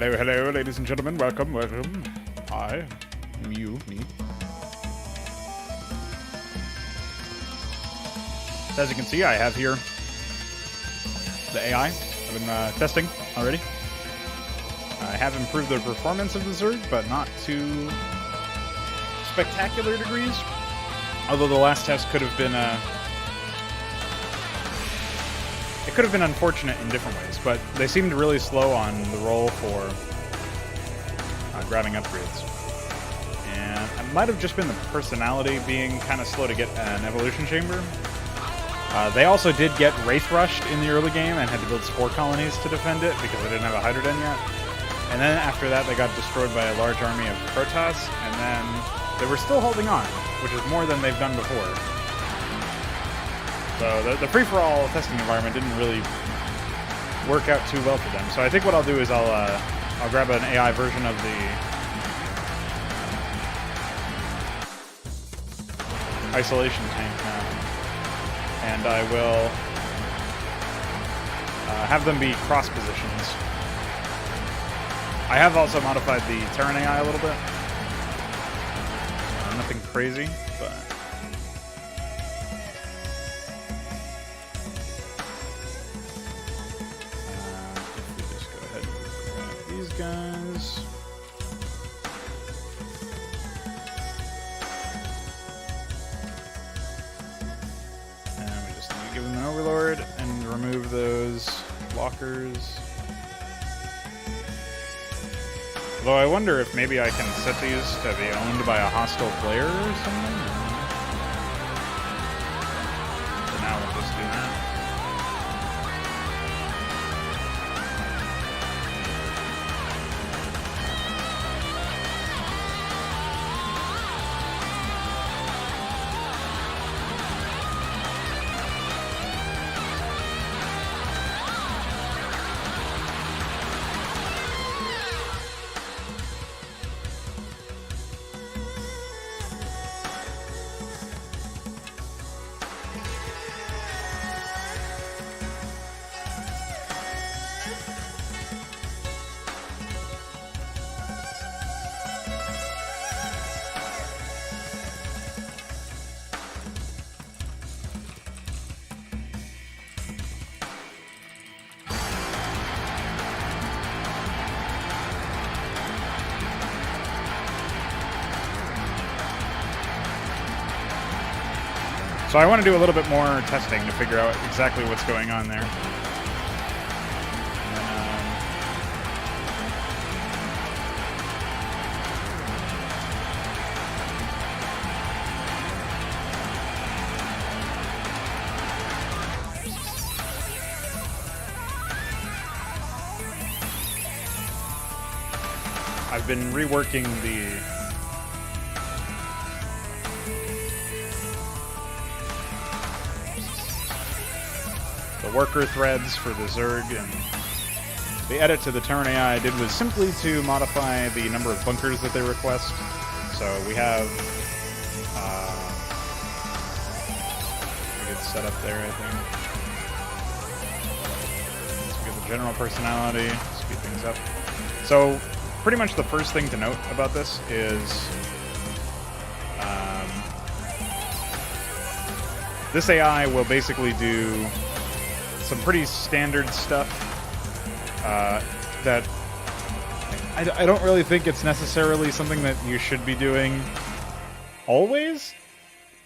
Hello, hello, ladies and gentlemen. Welcome, welcome. I am me. As you can see, I have here the AI. I've been testing already. I have improved the performance of the Zerg, but not to spectacular degrees. Although the last test could have been it could have been unfortunate in different ways, but they seemed really slow on the roll for grabbing upgrades. And it might have just been the personality being kind of slow to get an evolution chamber. They also did get Wraith Rushed in the early game and had to build Spore Colonies to defend it because they didn't have a Hydra Den yet. And then after that, they got destroyed by a large army of Protoss, and then they were still holding on, which is more than they've done before. So the free-for-all testing environment didn't really work out too well for them. So I think what I'll do is I'll grab an AI version of the isolation tank now, and I will have them be cross positions. I have also modified the Terran AI a little bit. Nothing crazy, but if we just go ahead and grab these guys. And we just need to give them an overlord and remove those blockers. Although I wonder if maybe I can set these to be owned by a hostile player or something. For now, we'll just do that. So I want to do a little bit more testing to figure out exactly what's going on there. I've been reworking the worker threads for the Zerg, and the edit to the Terran AI I did was simply to modify the number of bunkers that they request. So we have a good setup there, I think. Let's get the general personality, speed things up. So pretty much the first thing to note about this is this AI will basically do some pretty standard stuff that I don't really think it's necessarily something that you should be doing always.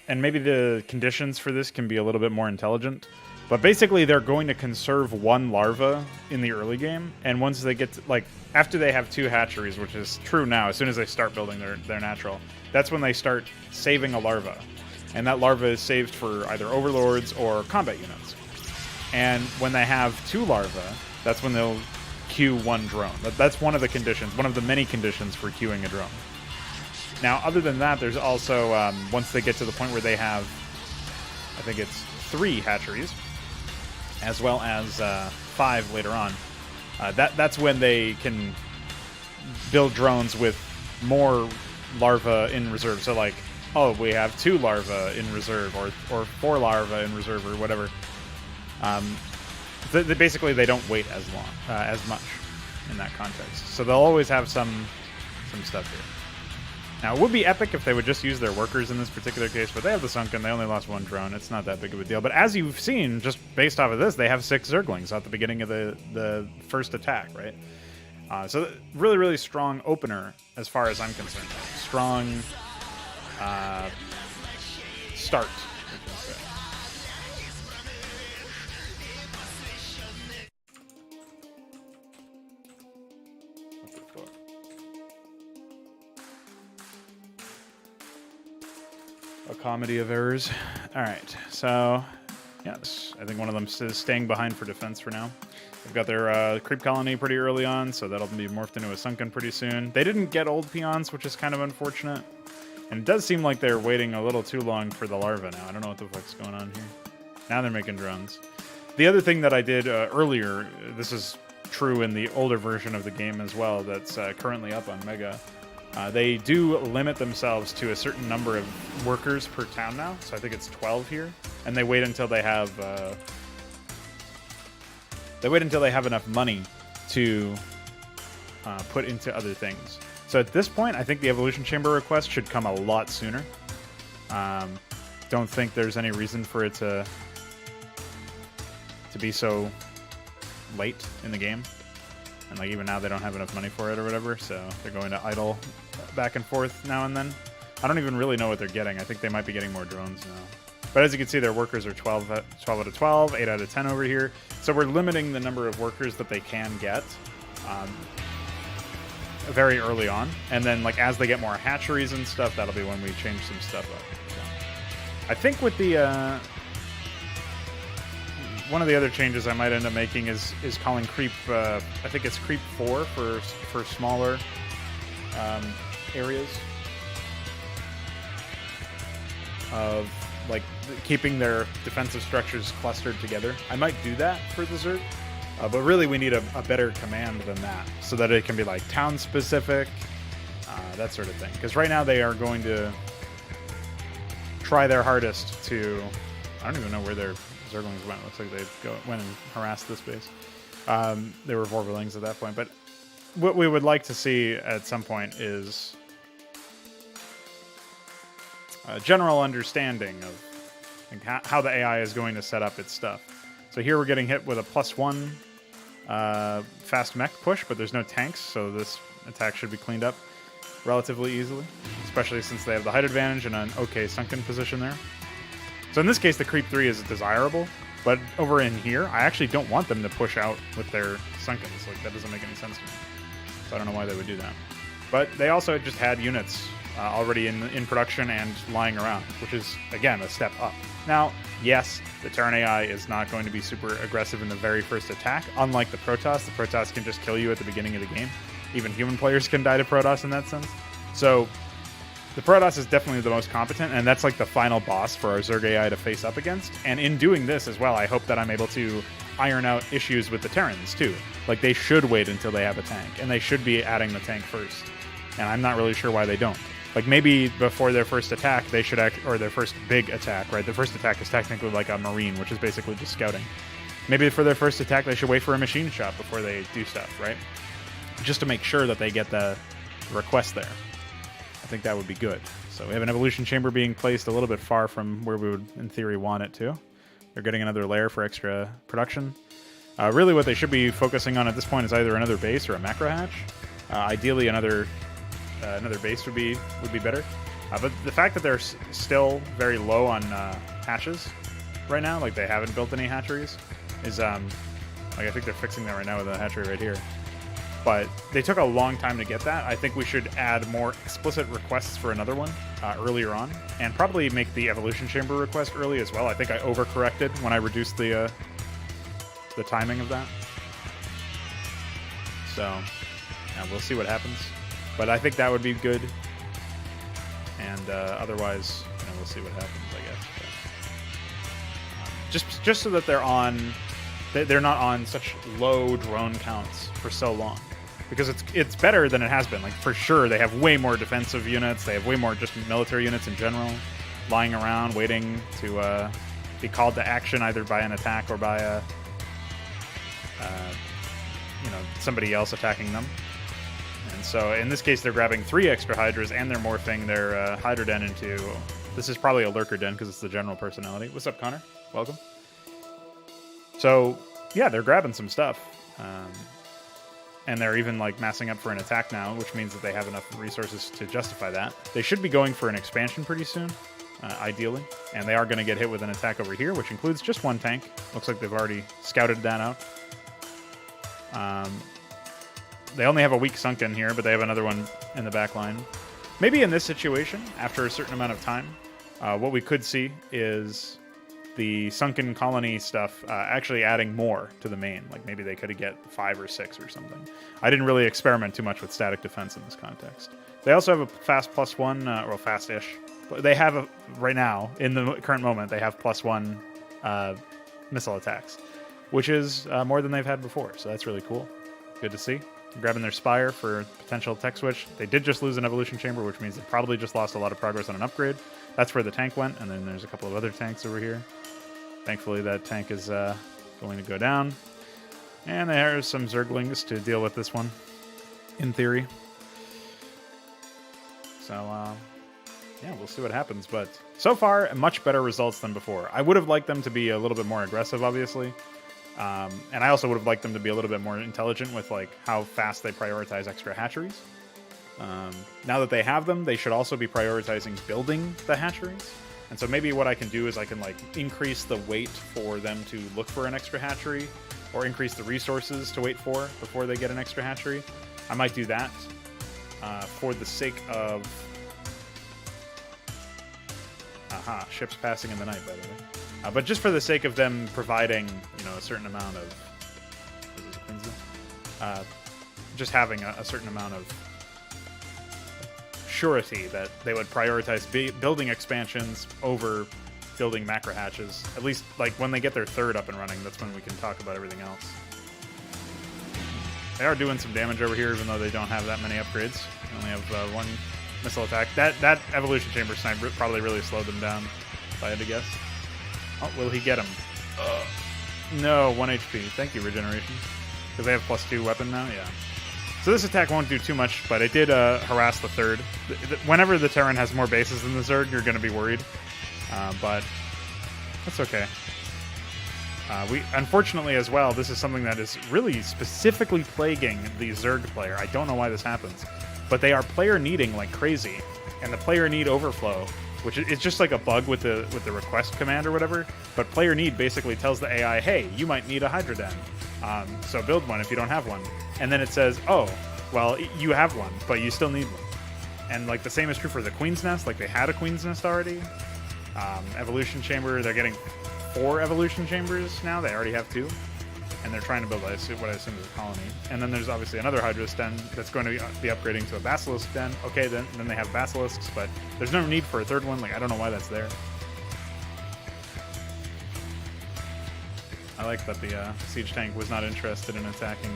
And maybe the conditions for this can be a little bit more intelligent. But basically, they're going to conserve one larva in the early game. And once they get to, like, after they have 2 hatcheries, which is true now, as soon as they start building their natural, that's when they start saving a larva. And that larva is saved for either overlords or combat units. And when they have 2 larvae, that's when they'll queue 1 drone. That's one of the conditions, one of the many conditions for queuing a drone. Now, other than that, there's also, once they get to the point where they have, I think it's 3 hatcheries, as well as 5 later on, that's when they can build drones with more larvae in reserve. So like, oh, we have 2 larvae in reserve, or 4 larvae in reserve, or whatever. Basically, they don't wait as long, as much. in that context. So they'll always have some stuff here. Now, it would be epic if they would just use their workers in this particular case, but they have the Sunken. They only lost 1 drone. It's not that big of a deal. But as you've seen, just based off of this, they have 6 Zerglings at the beginning of the first attack, right? So really, really strong opener as far as I'm concerned. Strong start. A comedy of errors. All right, so yes, I think one of them is staying behind for defense for now. They've got their creep colony pretty early on, so that'll be morphed into a Sunken pretty soon. They didn't get old peons, which is kind of unfortunate. And it does seem like they're waiting a little too long for the larva now. I don't know what the fuck's going on here. Now they're making drones. The other thing that I did earlier, this is true in the older version of the game as well, that's currently up on Mega. They do limit themselves to a certain number of workers per town now, so I think it's 12 here, and they wait until they have enough money to put into other things. So at this point, I think the Evolution Chamber request should come a lot sooner. Don't think there's any reason for it to be so late in the game. And like even now they don't have enough money for it or whatever, so they're going to idle back and forth now and then. I don't even really know what they're getting. I think they might be getting more drones now. But as you can see, their workers are 12 out of 12, 8 out of 10 over here. So we're limiting the number of workers that they can get very early on. And then like as they get more hatcheries and stuff, that'll be when we change some stuff up. So I think with the... one of the other changes I might end up making is calling creep, I think it's creep 4 for smaller areas of like keeping their defensive structures clustered together. I might do that for the Zerg, but really we need a better command than that so that it can be like town specific, that sort of thing. Because right now they are going to try their hardest to, I don't even know where their Zerglings went. Looks like they went and harassed this base. They were Vorvelings at that point. But what we would like to see at some point is a general understanding of like, how the AI is going to set up its stuff. So here we're getting hit with a +1 fast mech push, but there's no tanks, so this attack should be cleaned up relatively easily, especially since they have the height advantage and an okay Sunken position there. So in this case, the creep 3 is desirable, but over in here, I actually don't want them to push out with their Sunkens. Like, that doesn't make any sense to me. So I don't know why they would do that. But they also just had units already in production and lying around, which is, again, a step up. Now, yes, the Terran AI is not going to be super aggressive in the very first attack. Unlike the Protoss can just kill you at the beginning of the game. Even human players can die to Protoss in that sense. So the Protoss is definitely the most competent, and that's like the final boss for our Zerg AI to face up against. And in doing this as well, I hope that I'm able to iron out issues with the Terrans too. Like, they should wait until they have a tank, and they should be adding the tank first. And I'm not really sure why they don't. Like, maybe before their first attack, they should act, or their first big attack, right? Their first attack is technically like a Marine, which is basically just scouting. Maybe for their first attack, they should wait for a machine shop before they do stuff, right? Just to make sure that they get the request there. I think that would be good. So we have an evolution chamber being placed a little bit far from where we would, in theory, want it to. They're getting another layer for extra production. Really what they should be focusing on at this point is either another base or a macro hatch. Ideally, another base would be better. But the fact that they're still very low on hatches right now, like they haven't built any hatcheries, is like I think they're fixing that right now with a hatchery right here. But they took a long time to get that. I think we should add more explicit requests for another one earlier on, and probably make the evolution chamber request early as well. I think I overcorrected when I reduced the timing of that. So yeah, we'll see what happens. But I think that would be good. And otherwise, you know, we'll see what happens, I guess. But, just so that they're not on such low drone counts for so long. Because it's better than it has been. Like, for sure, they have way more defensive units. They have way more just military units in general lying around, waiting to be called to action either by an attack or by somebody else attacking them. And so in this case, they're grabbing 3 extra Hydras, and they're morphing their Hydra Den into... This is probably a Lurker Den, because it's the general personality. What's up, Connor? Welcome. So, yeah, they're grabbing some stuff. And they're even, like, massing up for an attack now, which means that they have enough resources to justify that. They should be going for an expansion pretty soon, ideally. And they are going to get hit with an attack over here, which includes just 1 tank. Looks like they've already scouted that out. They only have a weak Sunken here, but they have another one in the back line. Maybe in this situation, after a certain amount of time, what we could see is the Sunken Colony stuff actually adding more to the main. Like maybe they could get 5 or 6 or something. I didn't really experiment too much with static defense in this context. They also have a fast +1, or fast-ish. But they have, right now, in the current moment, they have +1 missile attacks, which is more than they've had before. So that's really cool. Good to see. Grabbing their Spire for potential tech switch. They did just lose an Evolution Chamber, which means they probably just lost a lot of progress on an upgrade. That's where the tank went, and then there's a couple of other tanks over here. Thankfully, that tank is going to go down. And there's some Zerglings to deal with this one, in theory. So, yeah, we'll see what happens. But so far, much better results than before. I would have liked them to be a little bit more aggressive, obviously. And I also would have liked them to be a little bit more intelligent with like how fast they prioritize extra hatcheries. Now that they have them, they should also be prioritizing building the hatcheries. And so maybe what I can do is I can like increase the wait for them to look for an extra hatchery, or increase the resources to wait for before they get an extra hatchery. I might do that for the sake of... Aha, ships passing in the night, by the way. But just for the sake of them providing, a certain amount of... just having a certain amount of surety that they would prioritize building expansions over building macro hatches. At least, like, when they get their 3rd up and running, that's when we can talk about everything else. They are doing some damage over here, even though they don't have that many upgrades. They only have 1 missile attack. That Evolution Chamber snipe probably really slowed them down, if I had to guess. Oh, will he get him? No, 1 HP. Thank you, Regeneration. Because they have +2 weapon now? Yeah. So this attack won't do too much, but it did harass the 3rd. Whenever the Terran has more bases than the Zerg, you're going to be worried. But that's okay. Unfortunately, as well, this is something that is really specifically plaguing the Zerg player. I don't know why this happens. But they are player needing like crazy. And the player need overflow, which is just like a bug with the request command or whatever. But player need basically tells the AI, hey, you might need a Hydra Den. So build one if you don't have one. And then it says, oh, well, you have one, but you still need one. And like the same is true for the Queen's Nest. Like they had a Queen's Nest already. Evolution Chamber, they're getting 4 Evolution Chambers now. They already have 2. And they're trying to build what I assume is a colony. And then there's obviously another Hydra Den that's going to be upgrading to a Basilisk Den. Okay, then they have Basilisks, but there's no need for a 3rd one. Like, I don't know why that's there. I like that the Siege Tank was not interested in attacking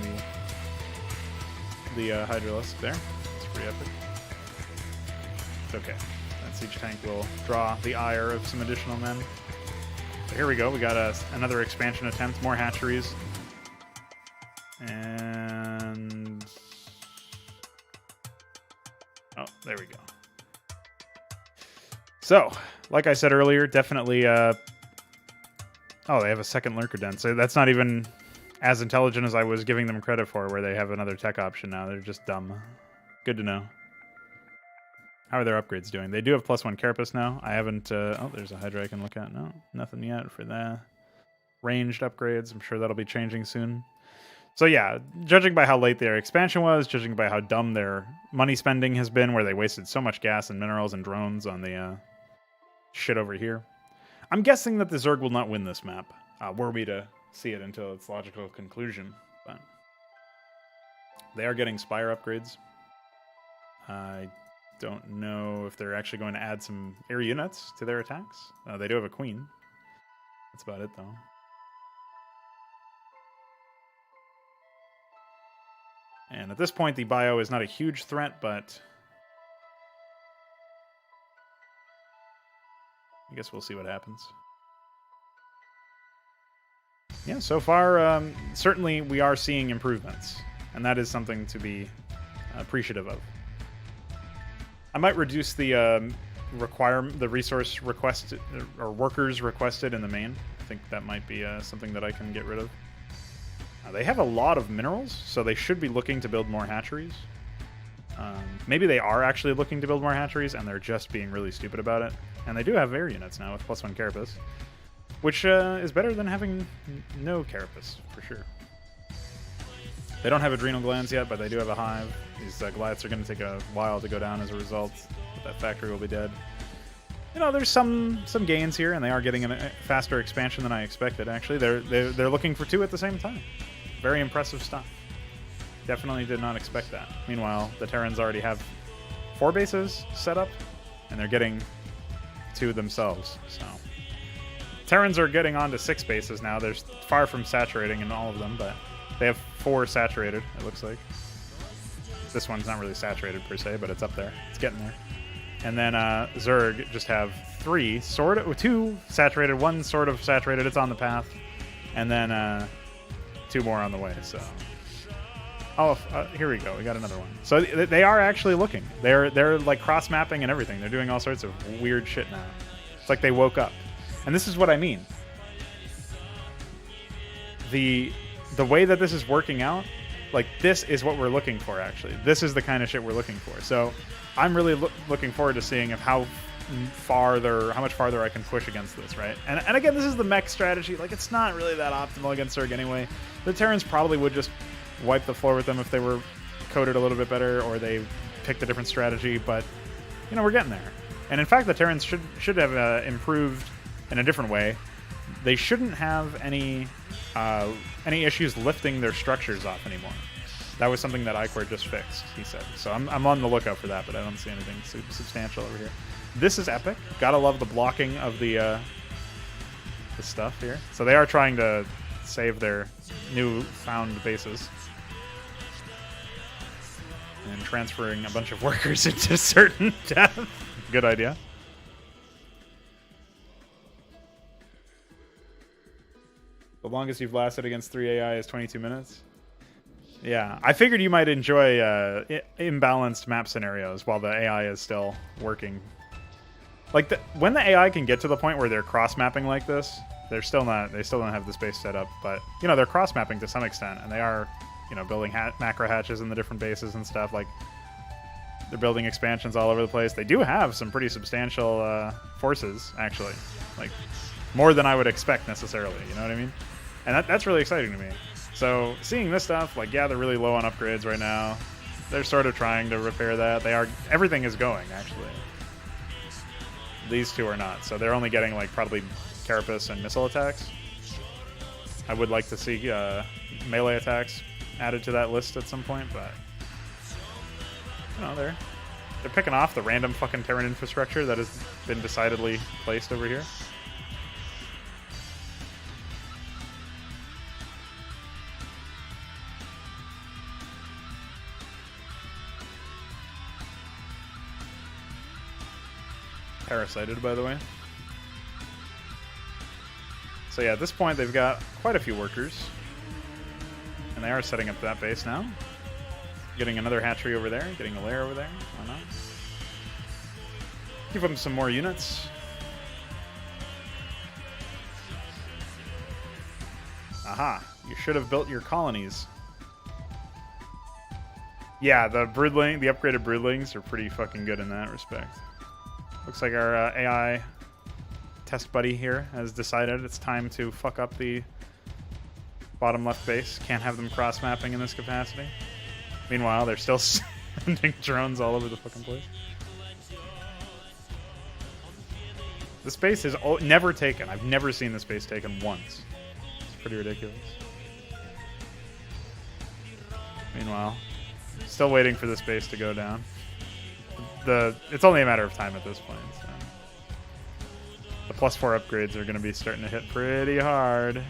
the Hydralisk there. It's pretty epic. It's okay. That Siege Tank will draw the ire of some additional men. But here we go. We got another expansion attempt. More hatcheries. And... oh, there we go. So, like I said earlier, definitely... oh, they have a second Lurker Den. So that's not even as intelligent as I was giving them credit for, where they have another tech option now. They're just dumb. Good to know. How are their upgrades doing? They do have +1 Carapace now. I haven't... oh, there's a Hydra I can look at. No, nothing yet for the ranged upgrades. I'm sure that'll be changing soon. So yeah, judging by how late their expansion was, judging by how dumb their money spending has been, where they wasted so much gas and minerals and drones on the shit over here, I'm guessing that the Zerg will not win this map, were we to see it until its logical conclusion. But they are getting Spire upgrades. I don't know if they're actually going to add some air units to their attacks. They do have a Queen. That's about it, though. And at this point, the bio is not a huge threat, but I guess we'll see what happens. yeah, so far, certainly we are seeing improvements, and that is something to be appreciative of. I might reduce the resource requested or workers requested in the main. I think that might be something that I can get rid of. They have a lot of minerals, so they should be looking to build more hatcheries. Maybe they are actually looking to build more hatcheries, and they're just being really stupid about it. And they do have air units now with +1 carapace, which is better than having no carapace, for sure. They don't have adrenal glands yet, but they do have a hive. These Goliaths are going to take a while to go down as a result. But that factory will be dead. You know, there's some gains here, and they are getting a faster expansion than I expected, actually. They're looking for 2 at the same time. Very impressive stuff. Definitely did not expect that. Meanwhile, the Terrans already have 4 bases set up, and they're getting 2 themselves. So Terrans are getting on to 6 bases now. They're far from saturating in all of them, but they have 4 saturated, it looks like. This one's not really saturated per se, but it's up there. It's getting there. And then Zerg just have 3, 2 saturated, 1 sort of saturated. It's on the path. And then 2 more on the way, so... Oh, here we go. We got another one. So they are actually looking. They're like cross-mapping and everything. They're doing all sorts of weird shit now. It's like they woke up. And this is what I mean. The way that this is working out, like, this is what we're looking for, actually. This is the kind of shit we're looking for. So I'm really looking forward to seeing how much farther I can push against this, right? And again, this is the mech strategy. Like, it's not really that optimal against Zerg anyway. The Terrans probably would just wipe the floor with them if they were coded a little bit better or they picked a different strategy, but, you know, we're getting there. And in fact, the Terrans should have improved in a different way. They shouldn't have any issues lifting their structures off anymore. That was something that Iquor just fixed, he said. So I'm on the lookout for that, but I don't see anything substantial over here. This is epic. Gotta love the blocking of the stuff here. So they are trying to save their new-found bases. And transferring a bunch of workers into certain death. Good idea. The longest you've lasted against 3 AI is 22 minutes. Yeah, I figured you might enjoy imbalanced map scenarios while the AI is still working. Like, when the AI can get to the point where they're cross-mapping like this, they still don't have the space set up, but, you know, they're cross-mapping to some extent, and they are, you know, building macro hatches in the different bases and stuff. Like, they're building expansions all over the place. They do have some pretty substantial forces, actually. Like, more than I would expect necessarily, you know what I mean? And that's really exciting to me. So, seeing this stuff, like, yeah, they're really low on upgrades right now. They're sort of trying to repair that. Everything is going, actually. These 2 are not, so they're only getting, like, probably carapace and missile attacks. I would like to see melee attacks added to that list at some point, but, you know, they're picking off the random fucking Terran infrastructure that has been decidedly placed over here. Parasited, by the way. So yeah, at this point they've got quite a few workers. And they are setting up that base now. Getting another hatchery over there, getting a lair over there. Why not? Give them some more units. Aha, you should have built your colonies. Yeah, the upgraded broodlings are pretty fucking good in that respect. Looks like our AI test buddy here has decided it's time to fuck up the bottom left base. Can't have them cross-mapping in this capacity. Meanwhile, they're still sending drones all over the fucking place. This base is never taken. I've never seen this base taken once. It's pretty ridiculous. Meanwhile, still waiting for this base to go down. It's only a matter of time at this point. So. The +4 upgrades are going to be starting to hit pretty hard.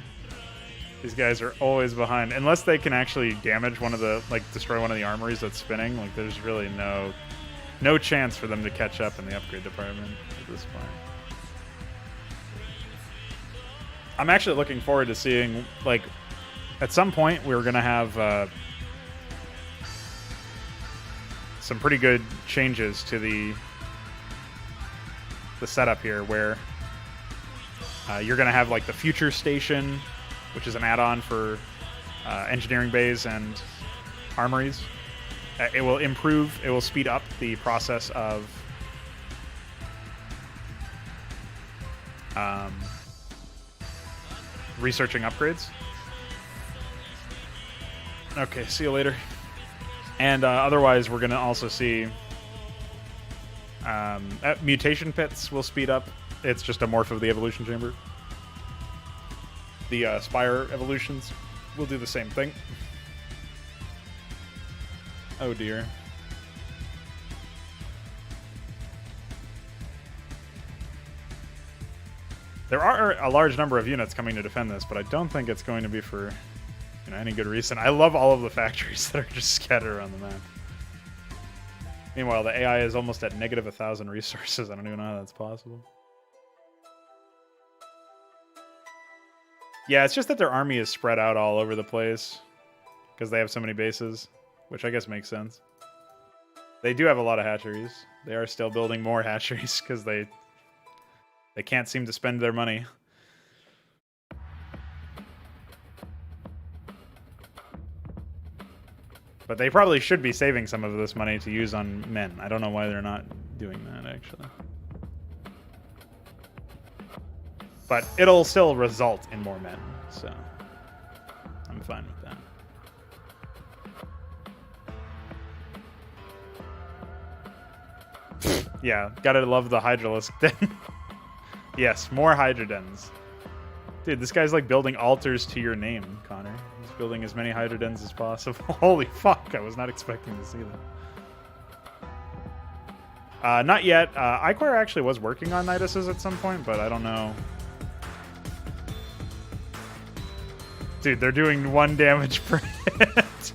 These guys are always behind. Unless they can actually damage one of the, like, destroy one of the armories that's spinning, like, there's really no chance for them to catch up in the upgrade department at this point. I'm actually looking forward to seeing, like, at some point we're going to have some pretty good changes to the setup here, where you're going to have, like, the Future Station, which is an add-on for engineering bays and armories. It will improve, it will speed up the process of researching upgrades. Okay, see you later. And otherwise, we're going to also see mutation pits will speed up. It's just a morph of the evolution chamber. The Spire evolutions will do the same thing. Oh dear. There are a large number of units coming to defend this, but I don't think it's going to be for any good reason. I love all of the factories that are just scattered around the map. Meanwhile, the AI is almost at negative 1,000 resources. I don't even know how that's possible. Yeah, it's just that their army is spread out all over the place because they have so many bases, which I guess makes sense. They do have a lot of hatcheries. They are still building more hatcheries because they can't seem to spend their money. But they probably should be saving some of this money to use on men. I don't know why they're not doing that, actually. But it'll still result in more men, so I'm fine with that. Yeah, gotta love the Hydralisk den. Yes, more Hydra dens. Dude, this guy's like building altars to your name, Connor. He's building as many Hydra dens as possible. Holy fuck, I was not expecting to see that. Not yet. Iquire actually was working on Niduses at some point, but I don't know. Dude, they're doing 1 damage per hit.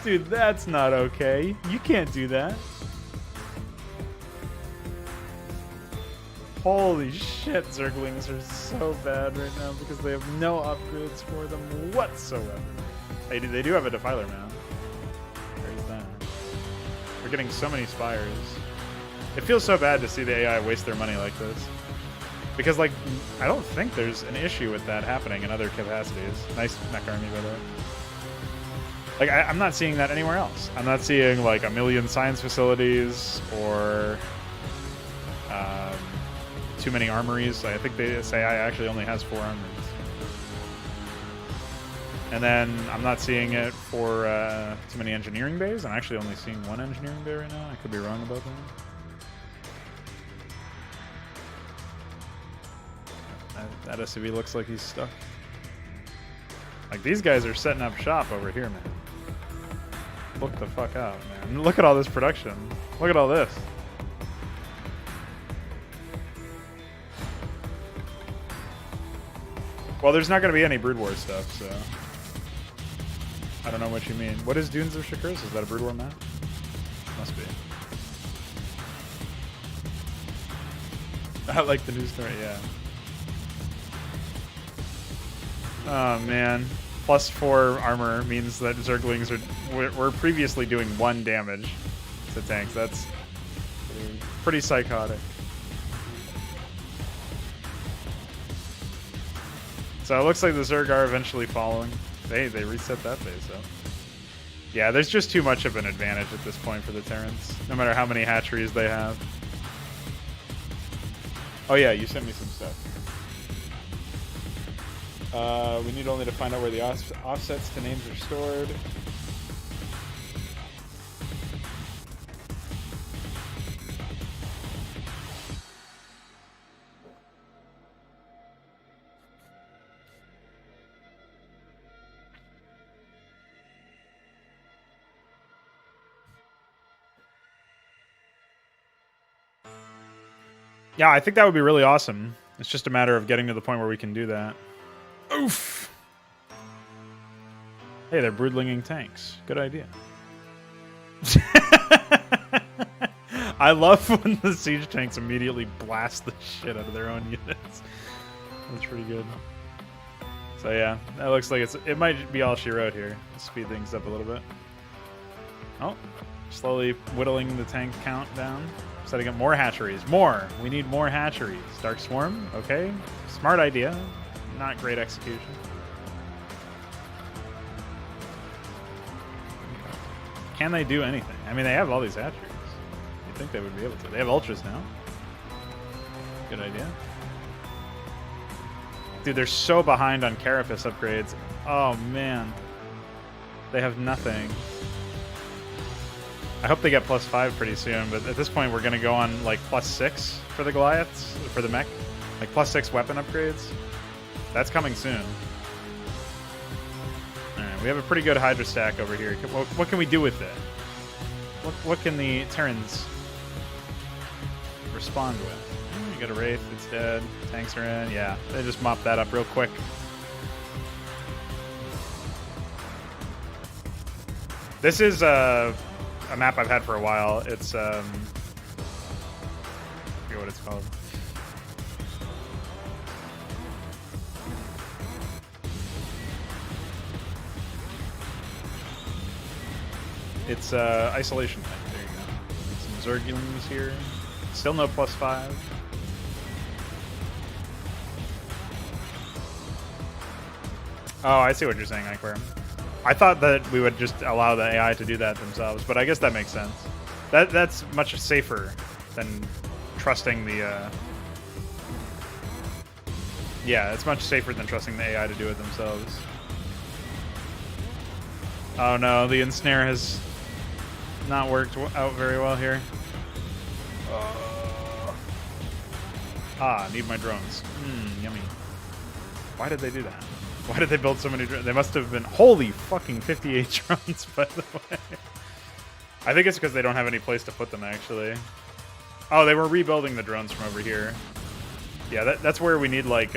Dude, that's not okay. You can't do that. Holy shit, Zerglings are so bad right now because they have no upgrades for them whatsoever. They do have a Defiler now. Where's that? We're getting so many Spires. It feels so bad to see the AI waste their money like this. Because, like, I don't think there's an issue with that happening in other capacities. Nice mech army, by the way. Like, I'm not seeing that anywhere else. I'm not seeing, like, 1 million science facilities or too many armories. I think they say I actually only has 4 armories. And then I'm not seeing it for too many engineering bays. I'm actually only seeing 1 engineering bay right now. I could be wrong about that. That SUV looks like he's stuck. Like, these guys are setting up shop over here, man. Look the fuck out, man. Look at all this production. Look at all this. Well, there's not going to be any Brood War stuff, so I don't know what you mean. What is Dunes of Shakurs? Is that a Brood War map? Must be. I like the news story, yeah. Oh, man. +4 armor means that Zerglings were previously doing 1 damage to tanks. That's pretty psychotic. So it looks like the Zerg are eventually following. They reset that phase, though. Yeah, there's just too much of an advantage at this point for the Terrans, no matter how many hatcheries they have. Oh yeah, you sent me some stuff. We need only to find out where the offsets to names are stored. Yeah, I think that would be really awesome. It's just a matter of getting to the point where we can do that. Oof! Hey, they're broodlinging tanks. Good idea. I love when the siege tanks immediately blast the shit out of their own units. That's pretty good. So yeah, that looks like it might be all she wrote here. Speed things up a little bit. Oh, slowly whittling the tank count down. Setting up more hatcheries. More! We need more hatcheries. Dark Swarm, okay. Smart idea. Not great execution. Can they do anything? I mean, they have all these hatcheries. You'd think they would be able to. They have ultras now. Good idea. Dude, they're so behind on Carapace upgrades. Oh, man. They have nothing. I hope they get +5 pretty soon, but at this point we're going to go on, like, +6 for the Goliaths, for the mech. Like, +6 weapon upgrades. That's coming soon. Alright, we have a pretty good Hydra stack over here. What can we do with it? What can the Terrans respond with? You got a Wraith, it's dead. Tanks are in, yeah. They just mop that up real quick. This is a map I've had for a while. It's I forget what it's called. It's isolation tank. There you go. Some Zerglings here. Still no +5. Oh, I see what you're saying, Ikewear. I thought that we would just allow the AI to do that themselves, but I guess that makes sense. That's much safer than trusting the... Yeah, it's much safer than trusting the AI to do it themselves. Oh no, the ensnare has not worked out very well here. Need my drones. Yummy. Why did they do that? Why did they build so many drones? They must have been... Holy fucking 58 drones, by the way. I think it's because they don't have any place to put them, actually. Oh, they were rebuilding the drones from over here. Yeah, that's where we need, like,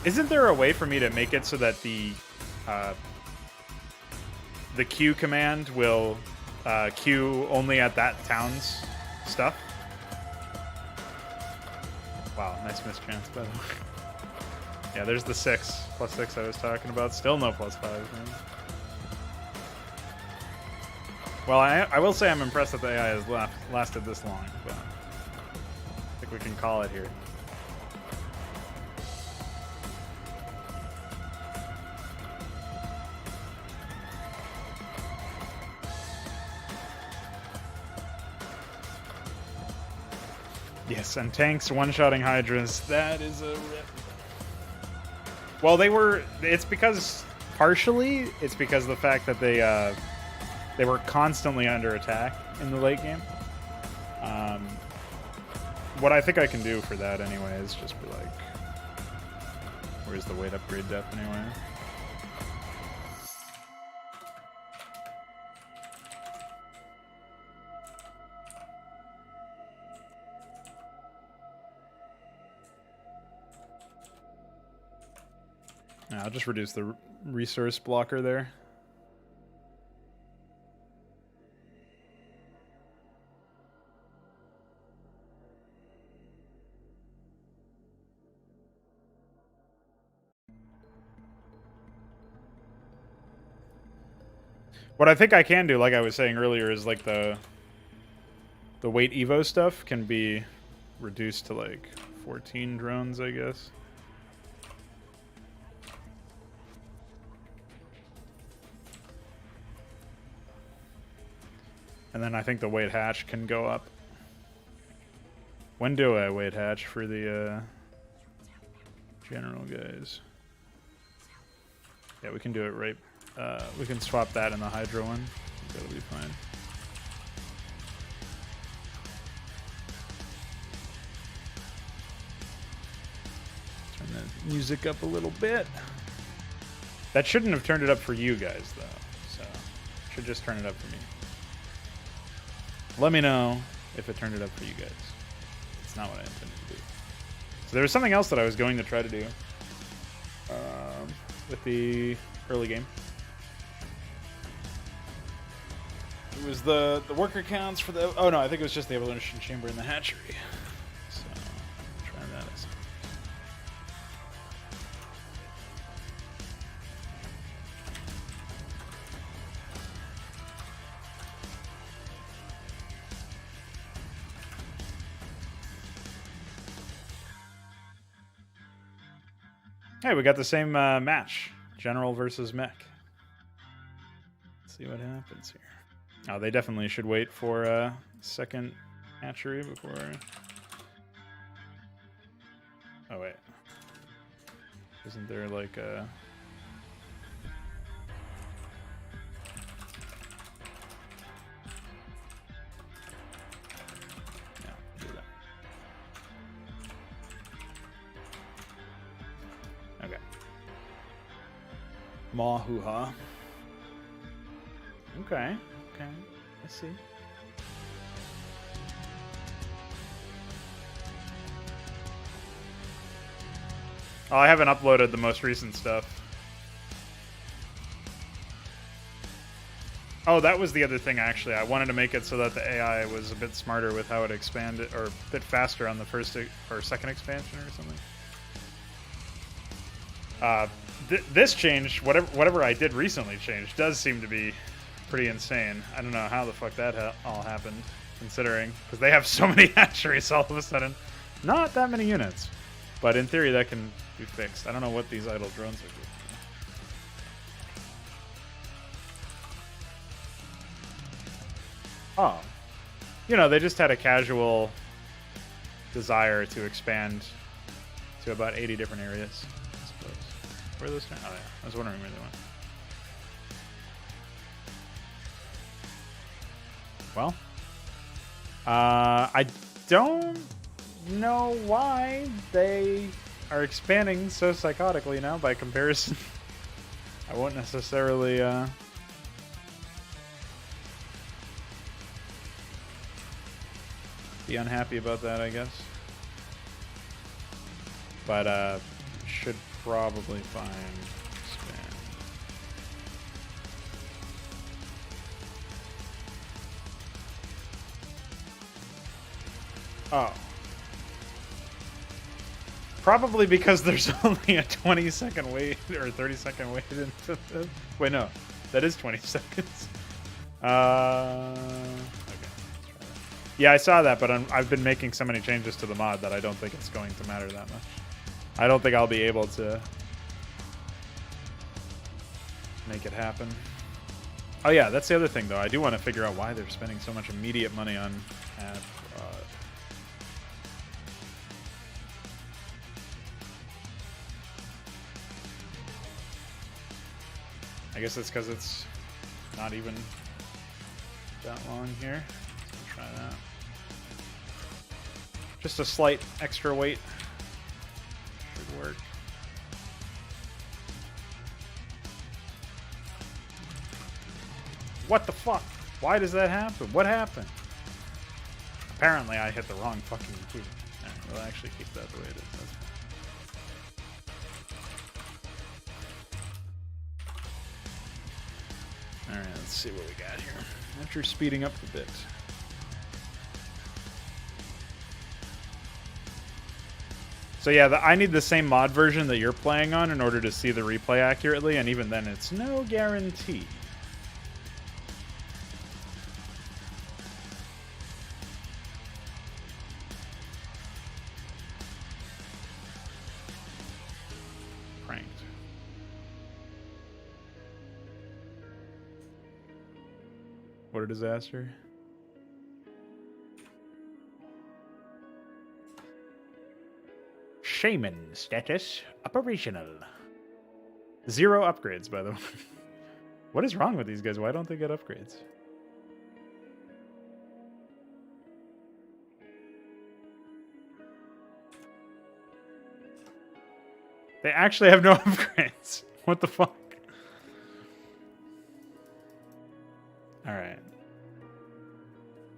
Isn't there a way for me to make it so that the Q command will queue only at that town's stuff? Wow, nice mischance, by the way. Yeah, there's the +6 I was talking about. Still no +5. Man. Well, I will say I'm impressed that the AI has lasted this long, but I think we can call it here. Yes, and tanks one-shotting Hydras. That is a rip. Well, it's because of the fact that they were constantly under attack in the late game. What I think I can do for that anyway is just be like, where's the weight upgrade depth anyway? I'll just reduce the resource blocker there. What I think I can do, like I was saying earlier, is like the weight Evo stuff can be reduced to like 14 drones, I guess. And then I think the weight hatch can go up. When do I weight hatch for the general guys? Yeah, we can do it right. We can swap that in the Hydra one. That'll be fine. Turn the music up a little bit. That shouldn't have turned it up for you guys, though. So, should just turn it up for me. Let me know if it turned it up for you guys. It's not what I intended to do. So there was something else that I was going to try to do with the early game. It was the worker counts for the... Oh, no, I think it was just the evolution chamber in the hatchery. So, try that as... Hey, we got the same match. General versus mech. Let's see what happens here. Oh, they definitely should wait for a second hatchery before... Oh, wait. Isn't there like a... Yeah, do that. Okay. Mahuha. Okay. Okay. I see. Oh, I haven't uploaded the most recent stuff. Oh, that was the other thing, actually. I wanted to make it so that the AI was a bit smarter with how it expanded, or a bit faster on the first or second expansion or something. This change, whatever I did recently change, does seem to be pretty insane. I don't know how the fuck that all happened, considering, because they have so many hatcheries all of a sudden. Not that many units, but in theory that can be fixed. I don't know what these idle drones are doing. Oh. You know, they just had a casual desire to expand to about 80 different areas, I suppose. Where are those? Oh, yeah. I was wondering where they went. Well, I don't know why they are expanding so psychotically now by comparison. I won't necessarily be unhappy about that, I guess. But should probably find expand. Oh. Probably because there's only a 20-second wait, or 30-second wait into this. Wait, no. That is 20 seconds. Okay. Yeah, I saw that, but I've been making so many changes to the mod that I don't think it's going to matter that much. I don't think I'll be able to make it happen. Oh yeah, that's the other thing, though. I do want to figure out why they're spending so much immediate money on ad fraud. I guess it's because it's not even that long here. Let's try that. Just a slight extra weight should work. What the fuck? Why does that happen? What happened? Apparently I hit the wrong fucking key. Alright, we'll actually keep that the way it is. That's fine. Alright, let's see what we got here. After speeding up a bit. So yeah, I need the same mod version that you're playing on in order to see the replay accurately, and even then it's no guarantee. Pranked. What a disaster. Shaman status operational. 0 upgrades, by the way. What is wrong with these guys? Why don't they get upgrades? They actually have no upgrades. What the fuck? Alright.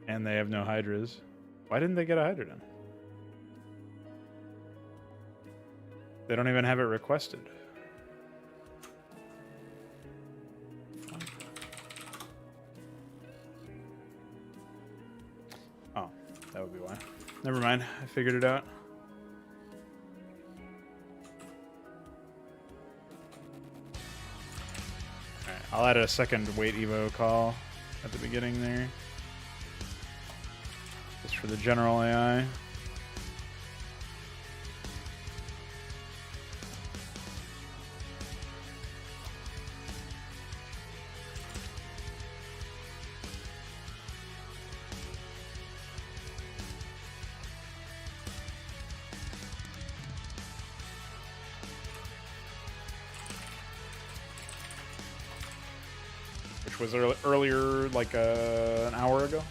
And they have no Hydras. Why didn't they get a Hydra done? They don't even have it requested. That would be why. Never mind. I figured it out. Alright, I'll add a second wait Evo call at the beginning there. Just for the general AI. Was earlier, like an hour ago.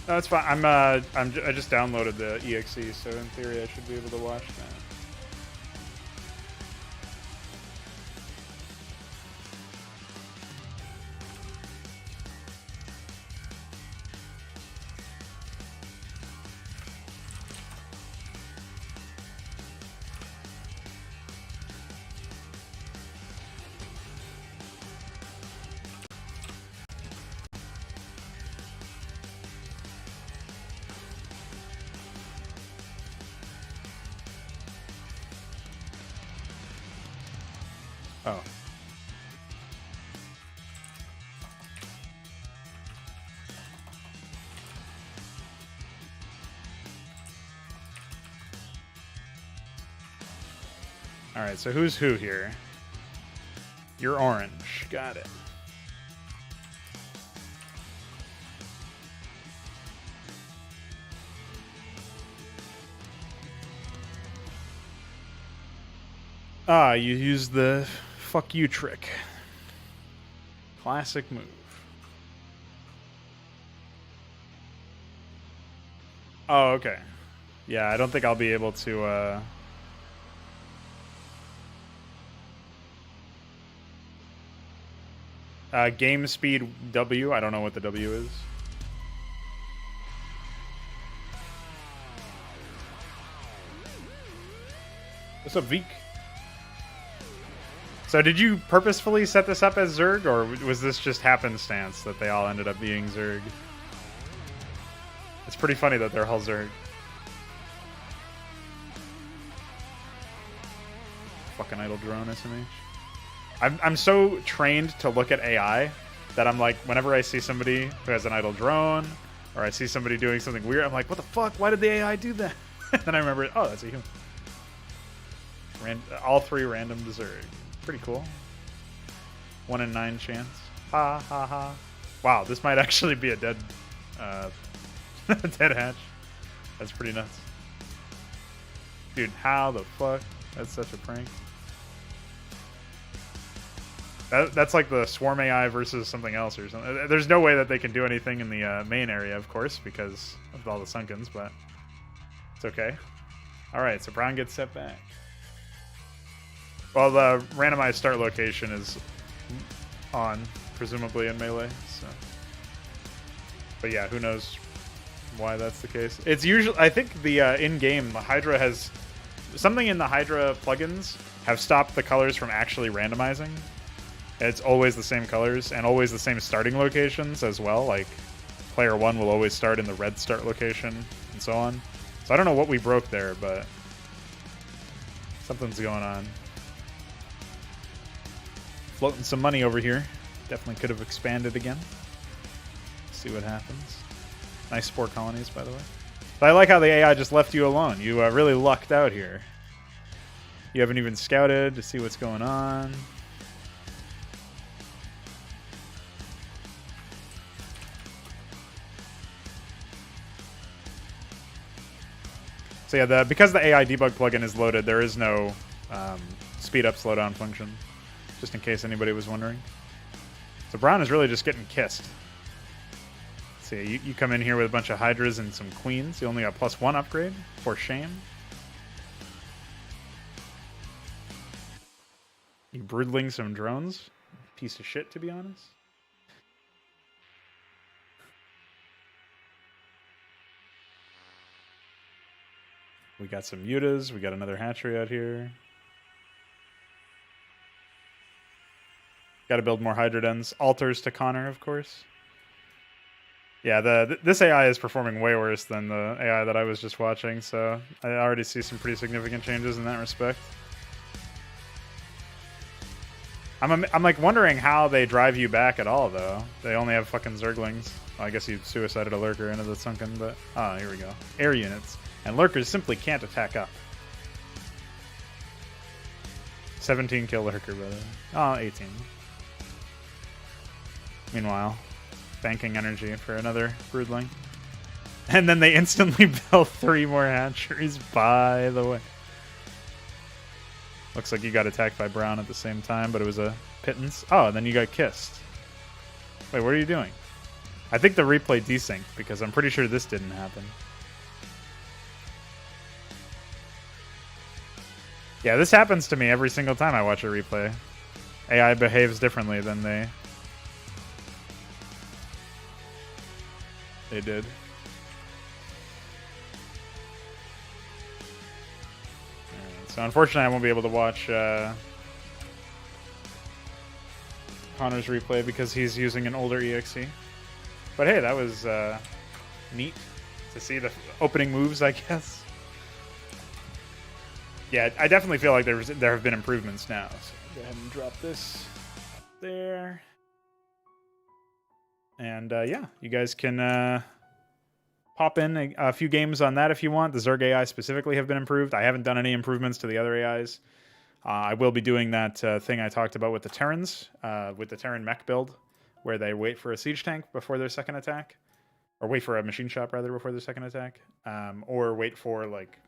No, that's fine. I just downloaded the EXE, so in theory I should be able to watch that. Oh. Alright, so who's who here? You're orange. Got it. Ah, you used the fuck you trick. Classic move. Oh, okay. Yeah, I don't think I'll be able to, game speed W. I don't know what the W is. What's up, Veek? So did you purposefully set this up as Zerg, or was this just happenstance that they all ended up being Zerg? It's pretty funny that they're all Zerg. Fucking idle drone SMH. I'm so trained to look at AI that I'm like, whenever I see somebody who has an idle drone, or I see somebody doing something weird, I'm like, what the fuck? Why did the AI do that? Then I remember, oh, that's a human. All three random to Zerg. Pretty cool. 1 in 9 chance. Ha ha ha. Wow, this might actually be a dead dead hatch. That's pretty nuts. Dude, how the fuck? That's such a prank. That's like the swarm AI versus something else or something. There's no way that they can do anything in the main area, of course, because of all the sunkens, but it's okay. Alright, so Brown gets set back. Well, the randomized start location is on, presumably in melee, so. But yeah, who knows why that's the case. It's usually, I think the in-game, the Hydra has, something in the Hydra plugins have stopped the colors from actually randomizing. It's always the same colors and always the same starting locations as well. Like, player 1 will always start in the red start location and so on. So I don't know what we broke there, but something's going on. Floating some money over here. Definitely could have expanded again. See what happens. Nice spore colonies, by the way. But I like how the AI just left you alone. You really lucked out here. You haven't even scouted to see what's going on. So yeah, because the AI debug plugin is loaded, there is no speed up slowdown function. Just in case anybody was wondering. So Brown is really just getting kissed. Let's see, you come in here with a bunch of Hydras and some Queens. You only got +1 upgrade, for shame. You broodling some drones. Piece of shit, to be honest. We got some mutas. We got another hatchery out here. Got to build more Hydra dens. Altars to Connor, of course. Yeah, this AI is performing way worse than the AI that I was just watching, so I already see some pretty significant changes in that respect. I'm like wondering how they drive you back at all, though. They only have fucking Zerglings. Well, I guess you suicided a lurker into the sunken, but oh, here we go. Air units. And lurkers simply can't attack up. 17 kill lurker, by the way. Oh, 18. Meanwhile, banking energy for another broodling. And then they instantly built 3 more hatcheries, by the way. Looks like you got attacked by Brown at the same time, but it was a pittance. Oh, and then you got kissed. Wait, what are you doing? I think the replay desynced, because I'm pretty sure this didn't happen. Yeah, this happens to me every single time I watch a replay. AI behaves differently than they did. So unfortunately, I won't be able to watch Connor's replay because he's using an older EXE. But hey, that was neat to see the opening moves, I guess. Yeah, I definitely feel like there have been improvements now. So go ahead and drop this there. And yeah, you guys can pop in a few games on that if you want. The Zerg AI specifically have been improved. I haven't done any improvements to the other AIs. I will be doing that thing I talked about with the Terrans, with the Terran mech build, where they wait for a siege tank before their second attack. Or wait for a machine shop, rather, before their second attack. Or wait for, like,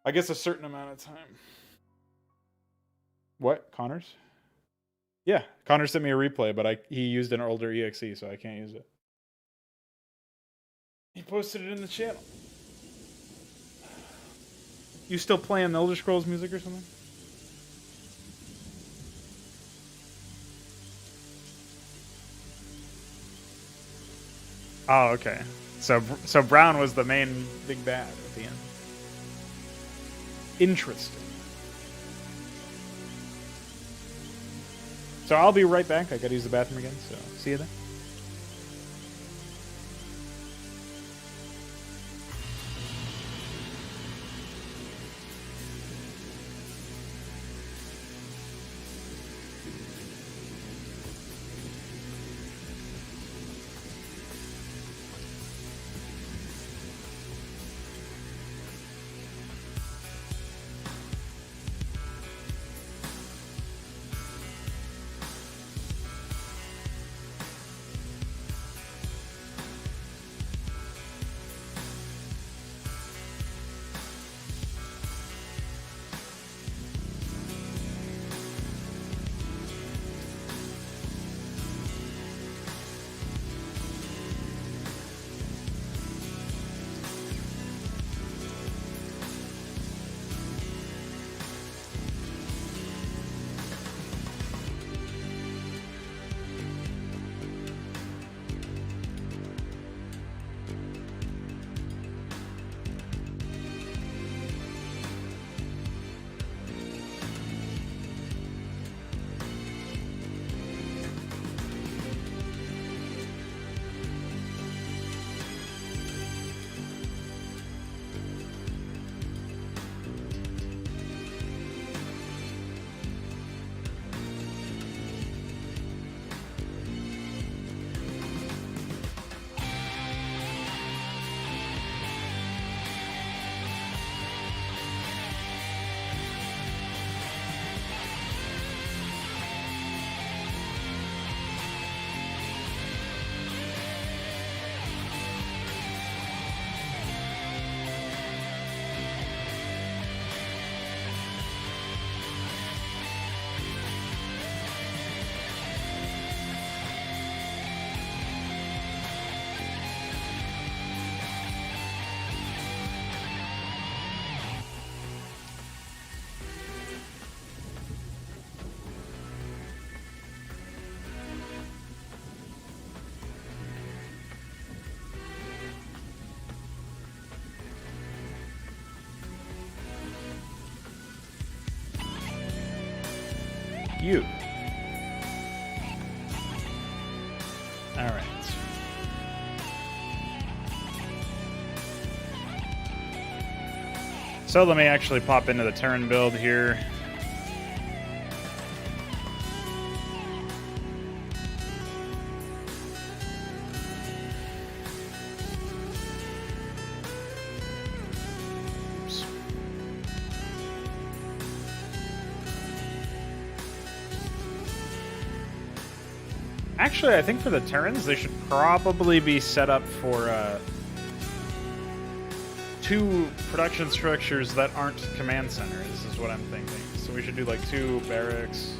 I guess a certain amount of time. What? Connors? Yeah, Connor sent me a replay, but he used an older EXE, so I can't use it. He posted it in the channel. You still playing the Elder Scrolls music or something? Oh, okay. So Brown was the main big bad at the end. Interesting. So I'll be right back. I gotta use the bathroom again, so see you then. you. All right. So let me actually pop into the Terran build here. Oops. Actually, I think for the Terrans, they should probably be set up for 2 production structures that aren't command centers, is what I'm thinking. So we should do like 2 barracks.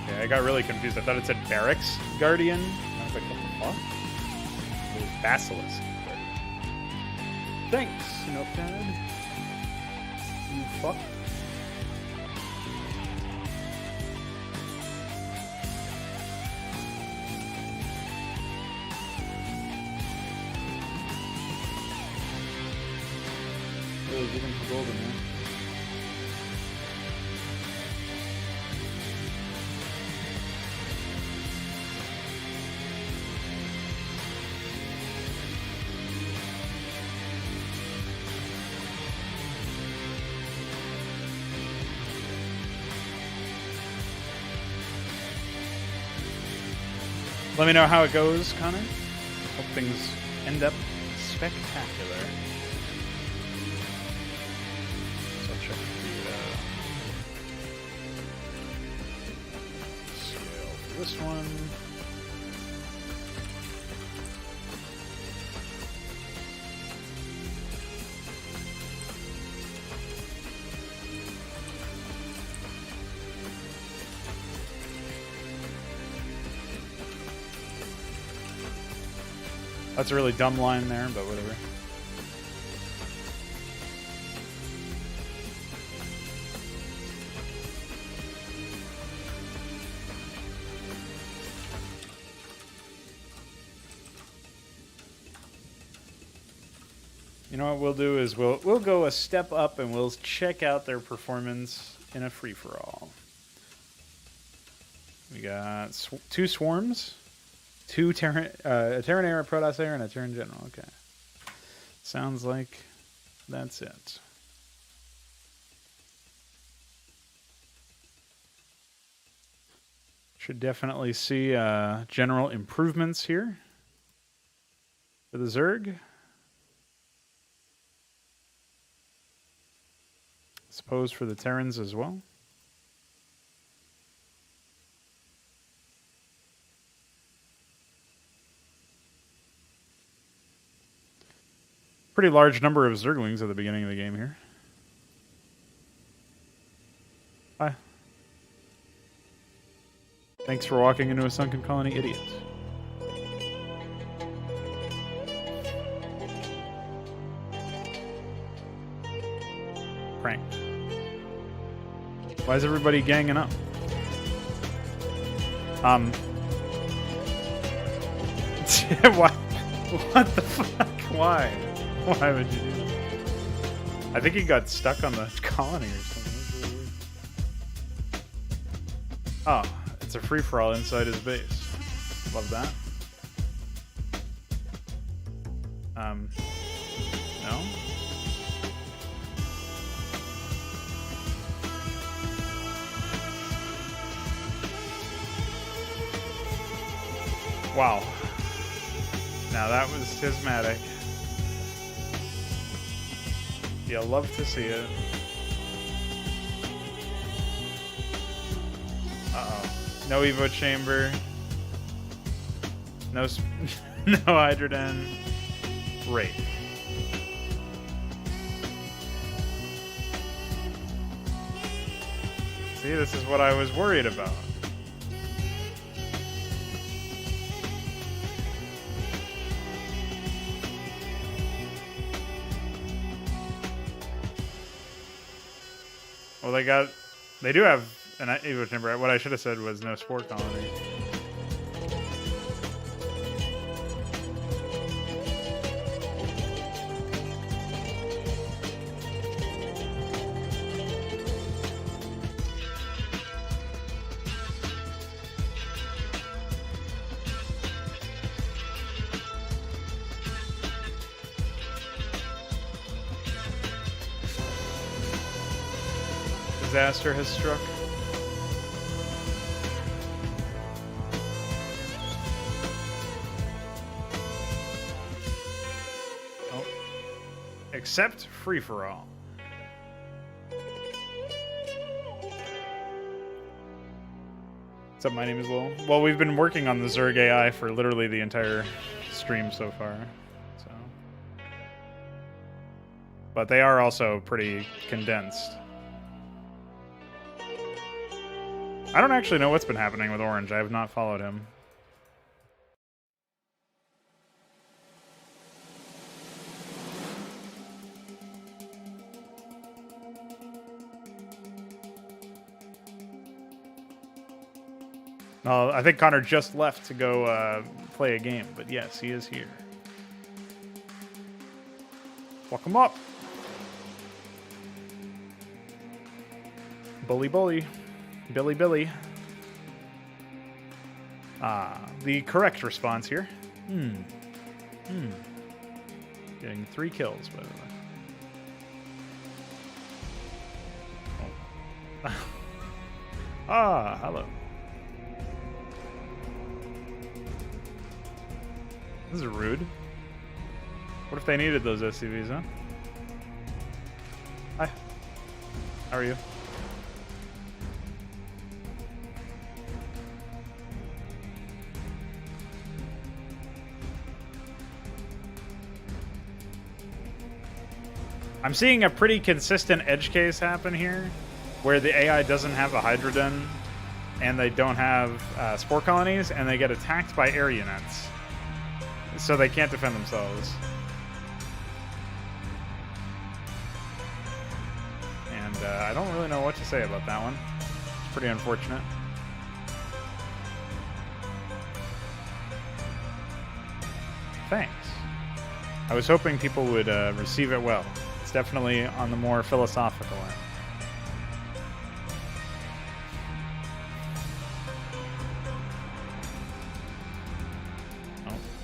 Okay, I got really confused. I thought it said barracks guardian. I was like, what the fuck? It was basilisk. Thanks, Notepad. You fuck. Really getting for golden, man. Let me know how it goes, Connor. Hope things end up spectacular. So I'll check the scale for this one. That's a really dumb line there, but whatever. You know what we'll do is we'll go a step up and we'll check out their performance in a free-for-all. We got 2 swarms. 2 a Terran a Protoss and a Terran General. Okay. Sounds like that's it. Should definitely see general improvements here for the Zerg. Suppose for the Terrans as well. Pretty large number of Zerglings at the beginning of the game here. Hi. Thanks for walking into a sunken colony, idiot. Pranked. Why is everybody ganging up? What? What the fuck? Why? Why would you do that? I think he got stuck on the colony or something. Really weird. Oh, it's a free-for-all inside his base. Love that. No? Wow. Now that was schismatic. You'll love to see it. Uh-oh. No Evo chamber. No no Hydra. Great. See, this is what I was worried about. Well, they do have an Evo Timber. What I should have said was no spore colony. Disaster has struck. Oh. Except free-for-all. What's up, my name is Lil. Well, we've been working on the Zerg AI for literally the entire stream so far. So. But they are also pretty condensed. I don't actually know what's been happening with Orange. I have not followed him. I think Connor just left to go play a game, but yes, he is here. Fuck him up. Bully, bully. Billy, Billy. The correct response here. Getting 3 kills, by the way. Oh. Hello. This is rude. What if they needed those SCVs, huh? Hi. How are you? I'm seeing a pretty consistent edge case happen here, where the AI doesn't have a Hydra den, and they don't have spore colonies, and they get attacked by air units. So they can't defend themselves. And I don't really know what to say about that one. It's pretty unfortunate. Thanks. I was hoping people would receive it well. It's definitely on the more philosophical end.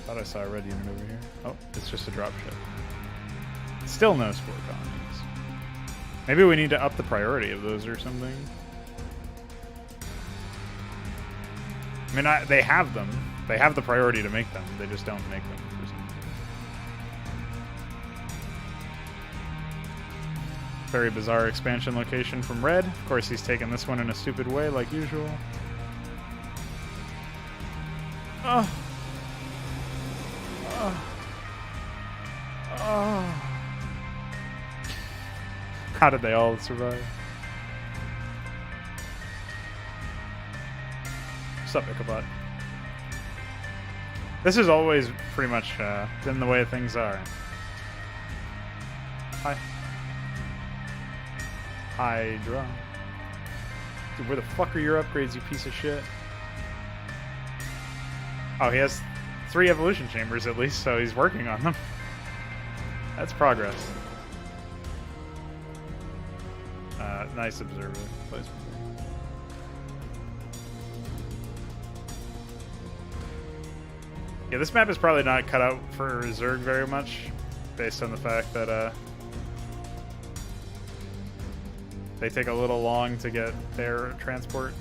Thought I saw a red unit over here. Oh, it's just a dropship. Still no spore colonies. Maybe we need to up the priority of those or something. I mean, they have them. They have the priority to make them. They just don't make them for some reason. Very bizarre expansion location from Red. Of course, he's taken this one in a stupid way, like usual. Oh. How did they all survive? What's up, Ichabod? This has always pretty much been the way things are. Hi. Hydra. Dude, where the fuck are your upgrades, you piece of shit? Oh, he has 3 evolution chambers at least, so he's working on them. That's progress. Nice observer placement. Yeah, this map is probably not cut out for Zerg very much, based on the fact that they take a little long to get their transport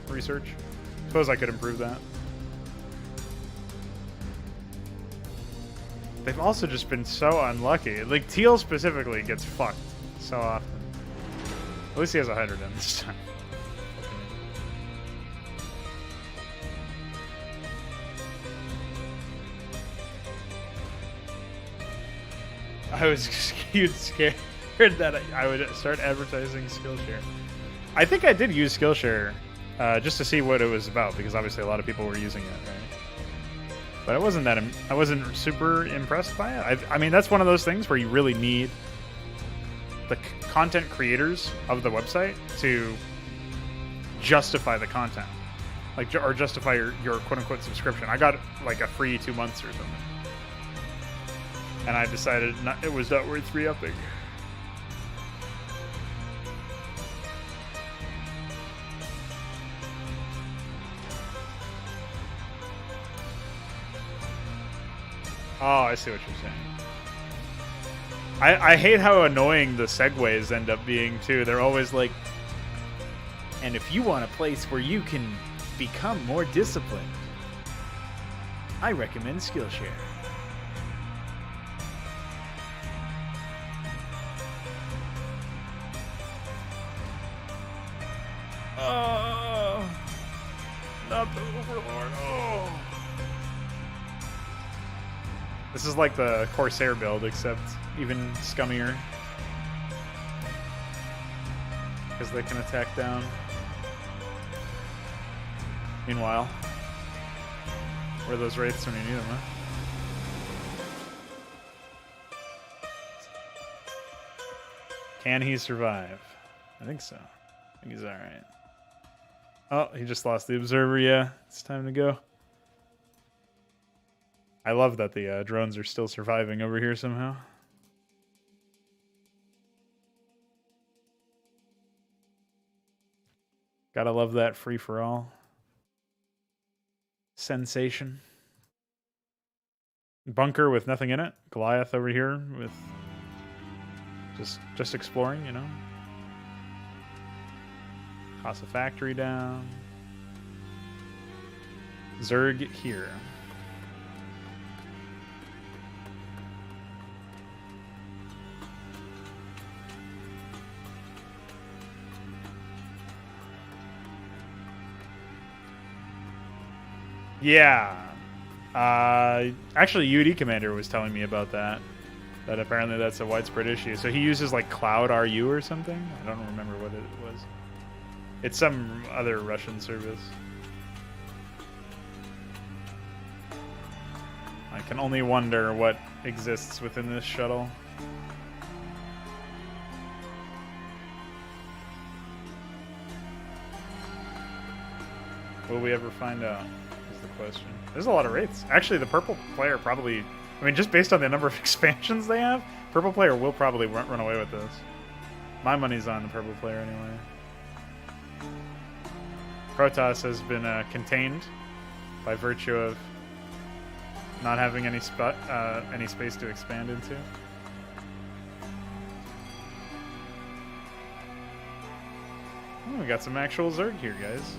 research. Suppose I could improve that. They've also just been so unlucky. Like, Teal specifically gets fucked so often. At least he has a Hydra den this time. I was scared that I would start advertising Skillshare. I think I did use Skillshare just to see what it was about, because obviously a lot of people were using it, right? But it wasn't that. I wasn't super impressed by it. I mean, that's one of those things where you really need the content creators of the website to justify the content, like, or justify your quote-unquote subscription. I got like a free 2 months or something, and I decided it was not worth re-upping. Oh, I see what you're saying. I hate how annoying the segues end up being, too. They're always like, and if you want a place where you can become more disciplined, I recommend Skillshare. Oh, not the Overlord. Oh. This is like the Corsair build, except even scummier. Because they can attack down. Meanwhile, where are those wraiths when you need them, huh? Can he survive? I think so. I think he's alright. Oh, he just lost the observer, yeah. It's time to go. I love that the drones are still surviving over here somehow. Gotta love that free-for-all sensation. Bunker with nothing in it. Goliath over here with just exploring, you know. Toss a factory down. Zerg here. Yeah. Actually, UD Commander was telling me about that. That apparently that's a widespread issue. So he uses like Cloud RU or something. I don't remember what it was. It's some other Russian service. I can only wonder what exists within this shuttle. Will we ever find out? Question. There's a lot of wraiths. Actually, the purple player probably... I mean, just based on the number of expansions they have, purple player will probably run away with this. My money's on the purple player anyway. Protoss has been contained by virtue of not having any space to expand into. Oh, we got some actual Zerg here, guys.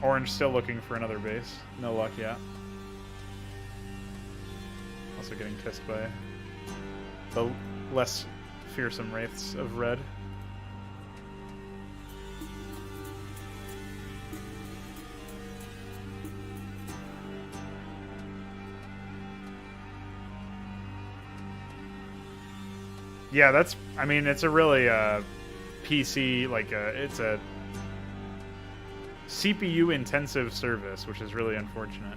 Orange still looking for another base. No luck yet. Also getting kissed by the less fearsome wraiths of red. Yeah, that's... I mean, it's a really PC, like, it's a CPU intensive service, which is really unfortunate.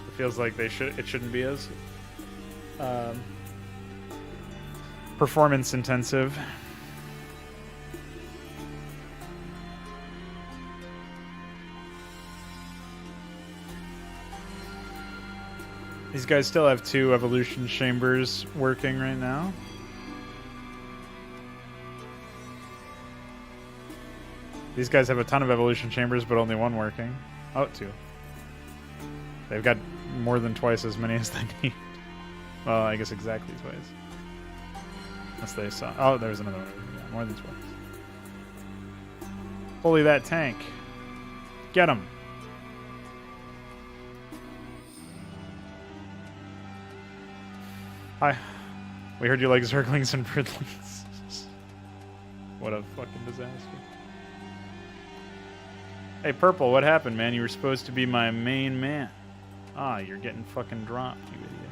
It feels like it shouldn't be as performance intensive. These guys still have 2 evolution chambers working right now. These guys have a ton of evolution chambers, but only 1 working. Oh, 2. They've got more than twice as many as they need. Well, I guess exactly twice. Unless they saw... Oh, there's another one. Yeah, more than twice. Bully that tank. Get him. Hi. We heard you like Zerglings and Bridlings. What a fucking disaster. Hey, Purple, what happened, man? You were supposed to be my main man. Ah, you're getting fucking dropped, you idiot.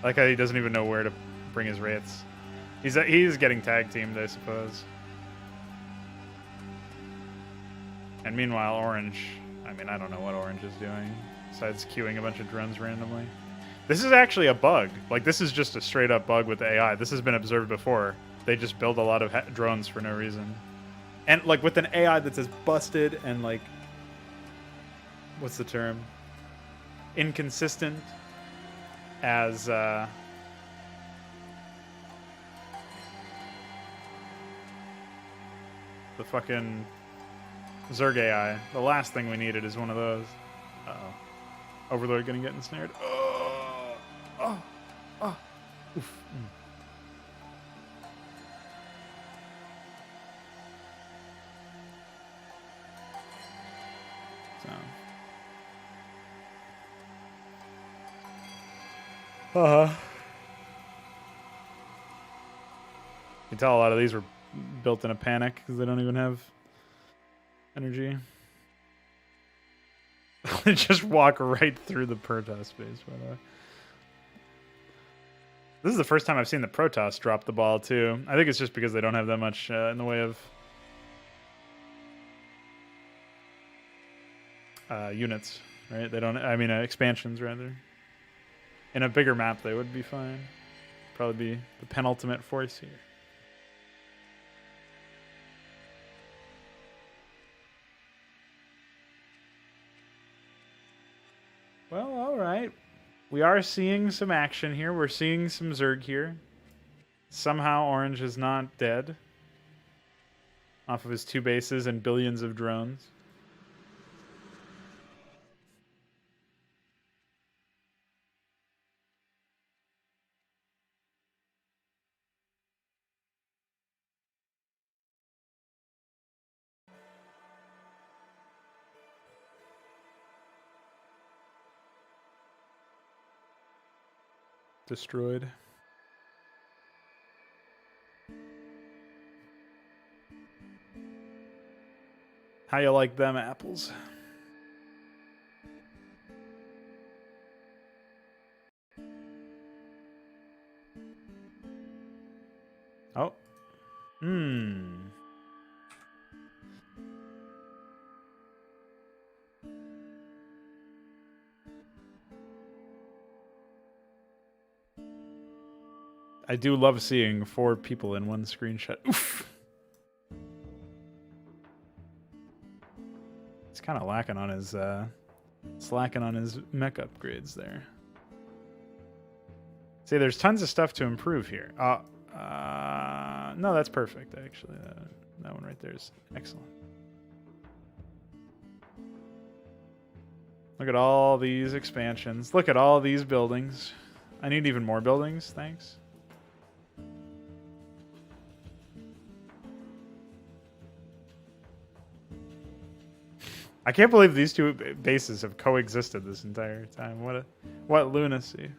I like how he doesn't even know where to bring his wraiths. He's getting tag teamed, I suppose. And meanwhile, Orange... I mean, I don't know what Orange is doing, besides queuing a bunch of drones randomly. This is actually a bug. Like, this is just a straight up bug with the AI. This has been observed before. They just build a lot of drones for no reason. And, like, with an AI that's as busted and, like, what's the term? Inconsistent as, the fucking Zerg AI. The last thing we needed is one of those. Uh-oh. Overlord gonna get ensnared. Oh! Oh! Oh! Oof. Mm. So. You can tell a lot of these were built in a panic because they don't even have energy. They just walk right through the Protoss space, by the way. This is the first time I've seen the Protoss drop the ball, too. I think it's just because they don't have that much in the way of units, right? They don't, I mean, expansions, rather. In a bigger map, they would be fine. Probably be the penultimate force here. Well, all right. We are seeing some action here. We're seeing some Zerg here. Somehow Orange is not dead. Off of his 2 bases and billions of drones. Destroyed. How you like them apples? Oh. I do love seeing 4 people in one screenshot. Oof. He's kind of lacking on his slacking on his mech upgrades there. See, there's tons of stuff to improve here. No, that's perfect, actually. That one right there is excellent. Look at all these expansions. Look at all these buildings. I need even more buildings, thanks. I can't believe these 2 bases have coexisted this entire time. What lunacy.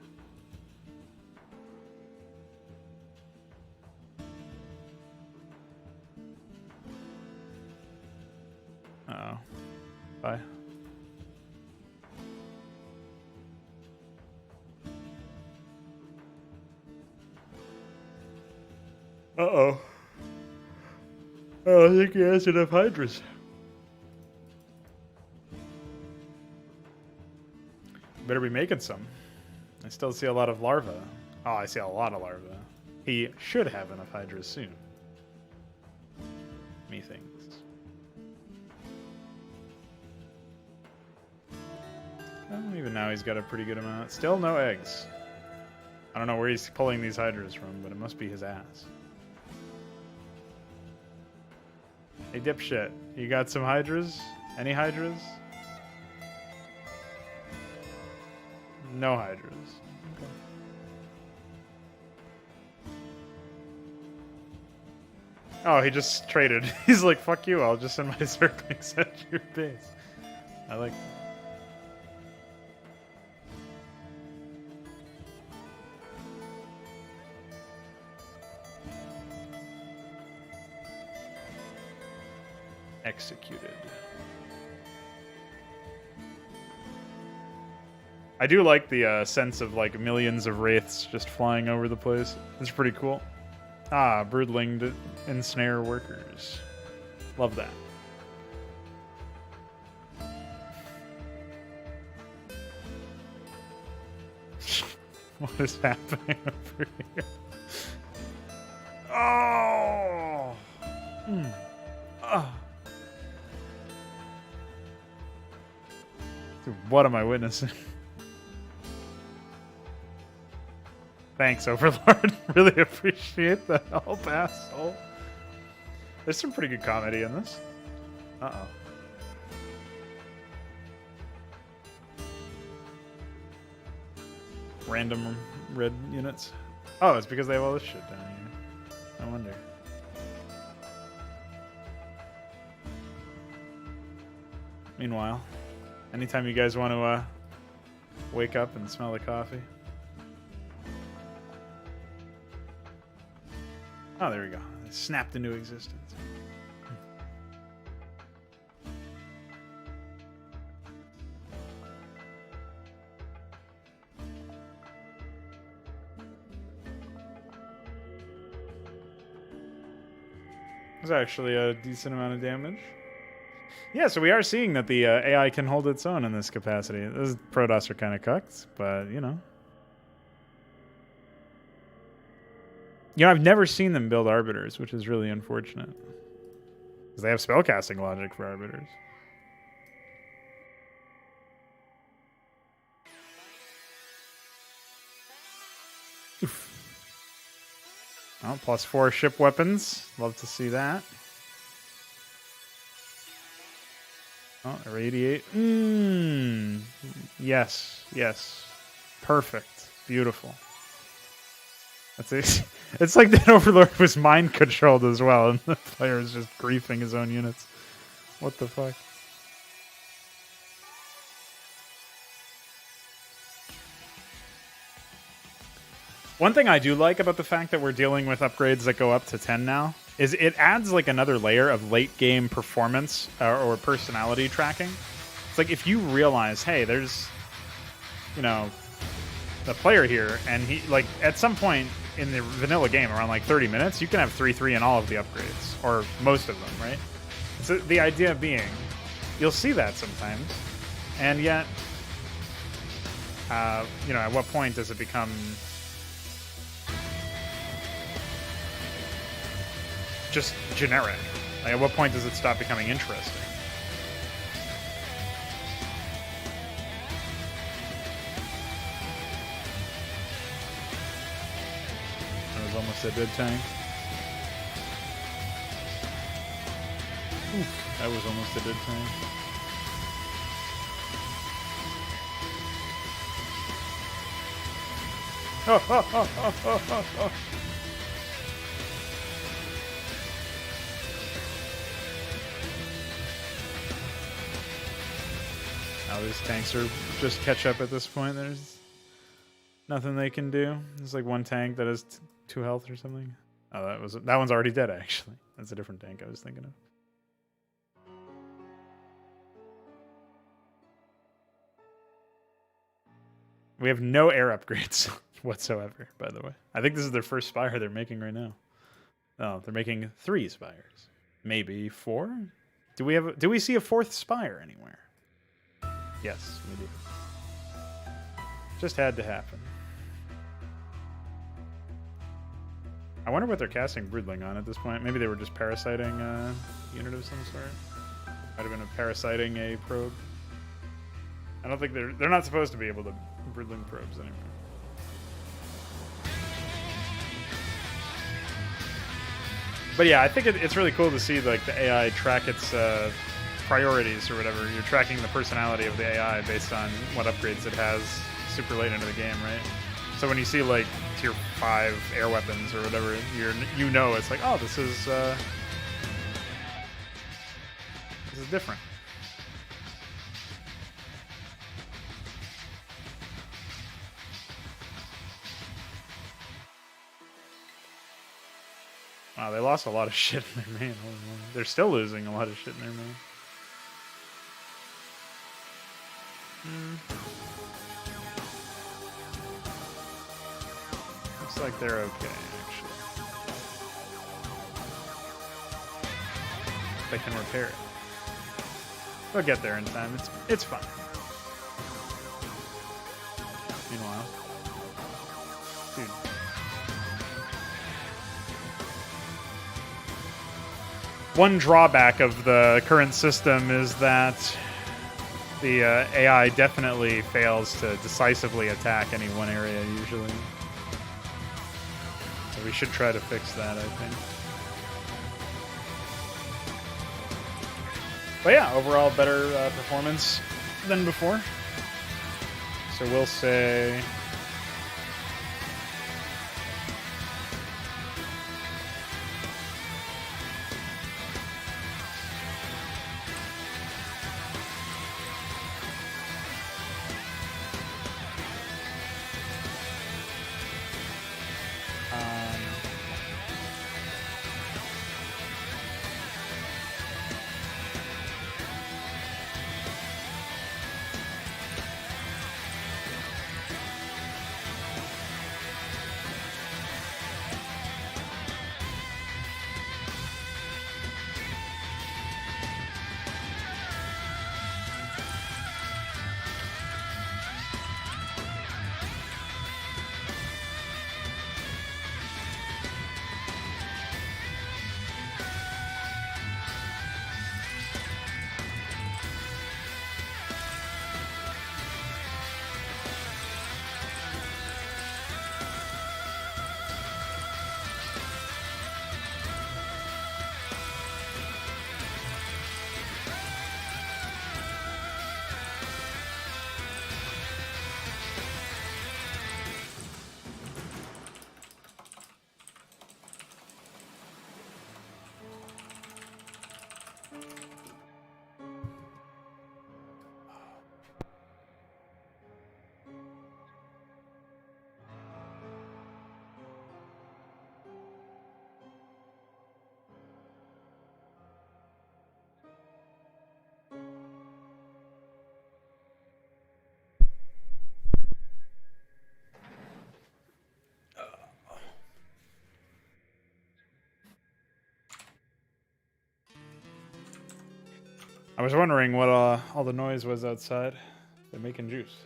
Uh-oh. Bye. Uh-oh. I don't think he has enough Hydras. Better be making some. I still see a lot of larvae. Oh, I see a lot of larvae. He should have enough Hydras soon. Methinks. Well, even now he's got a pretty good amount. Still no eggs. I don't know where he's pulling these Hydras from, but it must be his ass. Hey, dipshit. You got some Hydras? Any Hydras? No Hydras. Okay. Oh, he just traded. He's like, fuck you, I'll just send my Zerglings at your base. I like that. Executed. I do like the sense of like millions of wraiths just flying over the place. It's pretty cool. Ah, broodling to ensnare workers. Love that. What is happening over here? Oh! Dude, what am I witnessing? Thanks, Overlord. Really appreciate the help, asshole. There's some pretty good comedy in this. Uh-oh. Random red units. Oh, it's because they have all this shit down here. No wonder. Meanwhile, anytime you guys want to wake up and smell the coffee. Oh, there we go. It snapped into existence. It's actually a decent amount of damage. Yeah, so we are seeing that the AI can hold its own in this capacity. Those Protoss are kind of cucked, but, you know. You know, I've never seen them build Arbiters, which is really unfortunate. Because they have spellcasting logic for Arbiters. Oof. Oh, +4 ship weapons. Love to see that. Oh, irradiate. Yes, yes. Perfect. Beautiful. That's it. It's like that Overlord was mind controlled as well, and the player is just griefing his own units. What the fuck? One thing I do like about the fact that we're dealing with upgrades that go up to 10 now is it adds like another layer of late game performance or personality tracking. It's like if you realize, hey, there's, you know, the player here, and he, like, at some point in the vanilla game, around like 30 minutes, you can have 3/3 in all of the upgrades, or most of them, right? So the idea being, you'll see that sometimes, and yet, you know, at what point does it become just generic? Like, at what point does it stop becoming interesting? That was almost a dead tank. Oof, that was almost a dead tank. Oh. Now these tanks are just catch up at this point. There's nothing they can do. There's like one tank that has 2 health or something. Oh, that one's already dead, actually. That's a different tank I was thinking of. We have no air upgrades whatsoever, by the way. I think this is their first spire they're making right now. Oh, they're making 3 spires. Maybe 4? Do we see a 4th spire anywhere? Yes, we do. Just had to happen. I wonder what they're casting Broodling on at this point. Maybe they were just parasiting a unit of some sort. Might have been a parasiting a probe. I don't think they're not supposed to be able to Broodling probes anymore. But yeah, I think it's really cool to see like the AI track its priorities or whatever. You're tracking the personality of the AI based on what upgrades it has super late into the game, right? So when you see like tier 5 air weapons or whatever, you know it's like, oh, this is different. Wow, they lost a lot of shit in their main. They're still losing a lot of shit in their main. Looks like they're okay, actually. They can repair it. They'll get there in time. It's fine. Meanwhile, one drawback of the current system is that the AI definitely fails to decisively attack any one area usually. So we should try to fix that, I think. But yeah, overall better performance than before. So we'll say... I was wondering what all the noise was outside. They're making juice.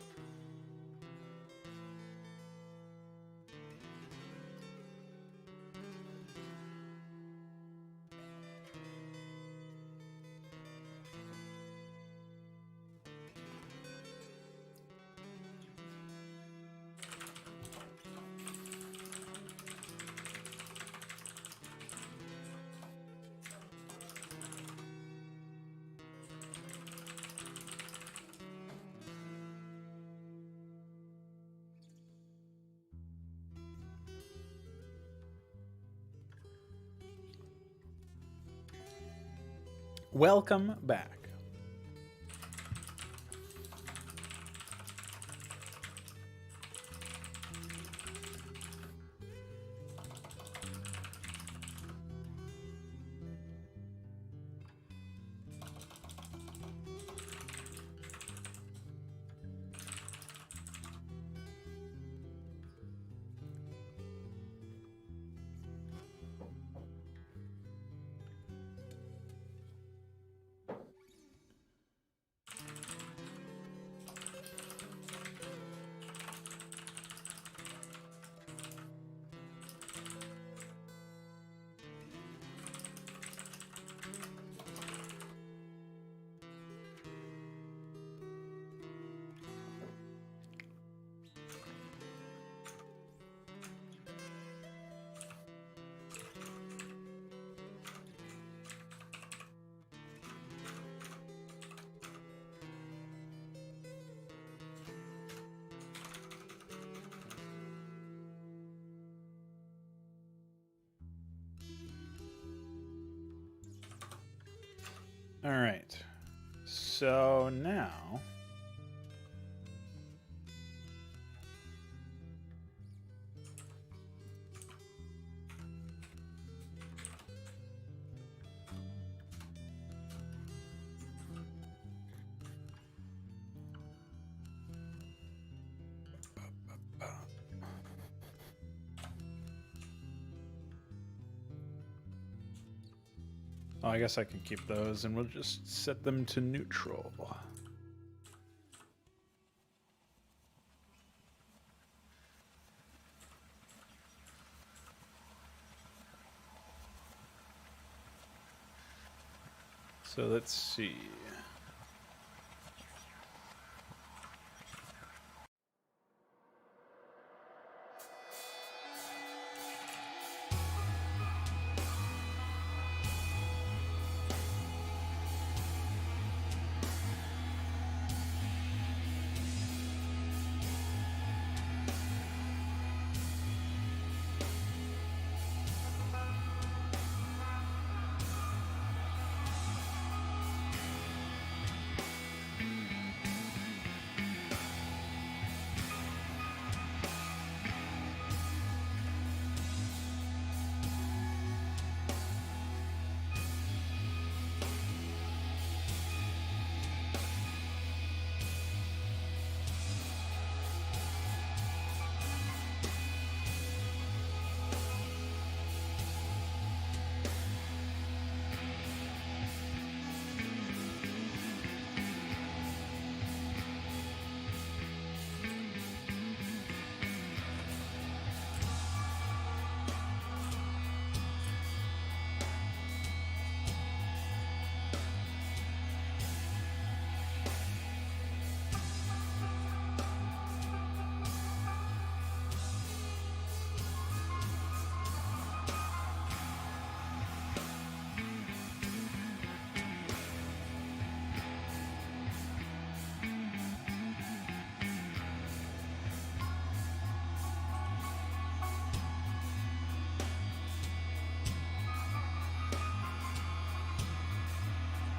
Welcome back. All right. So now... Oh, I guess I can keep those, and we'll just set them to neutral. So let's see.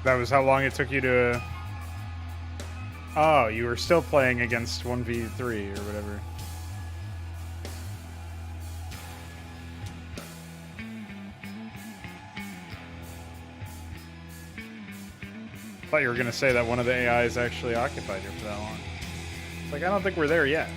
That was how long it took you to... Oh, you were still playing against 1v3 or whatever. I thought you were going to say that one of the AIs actually occupied you for that long. It's like, I don't think we're there yet.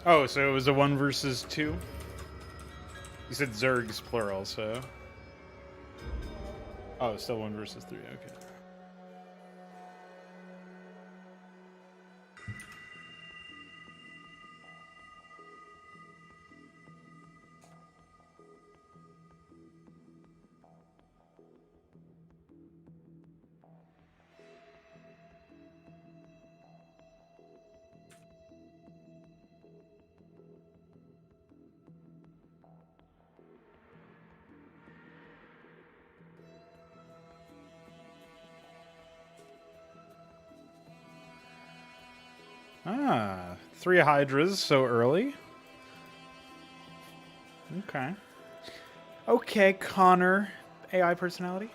Oh, so it was a 1 versus 2? You said Zergs plural, so... Oh, still 1 versus 3, okay. Ah, 3 Hydras so early. Okay. Okay, Connor. AI personality.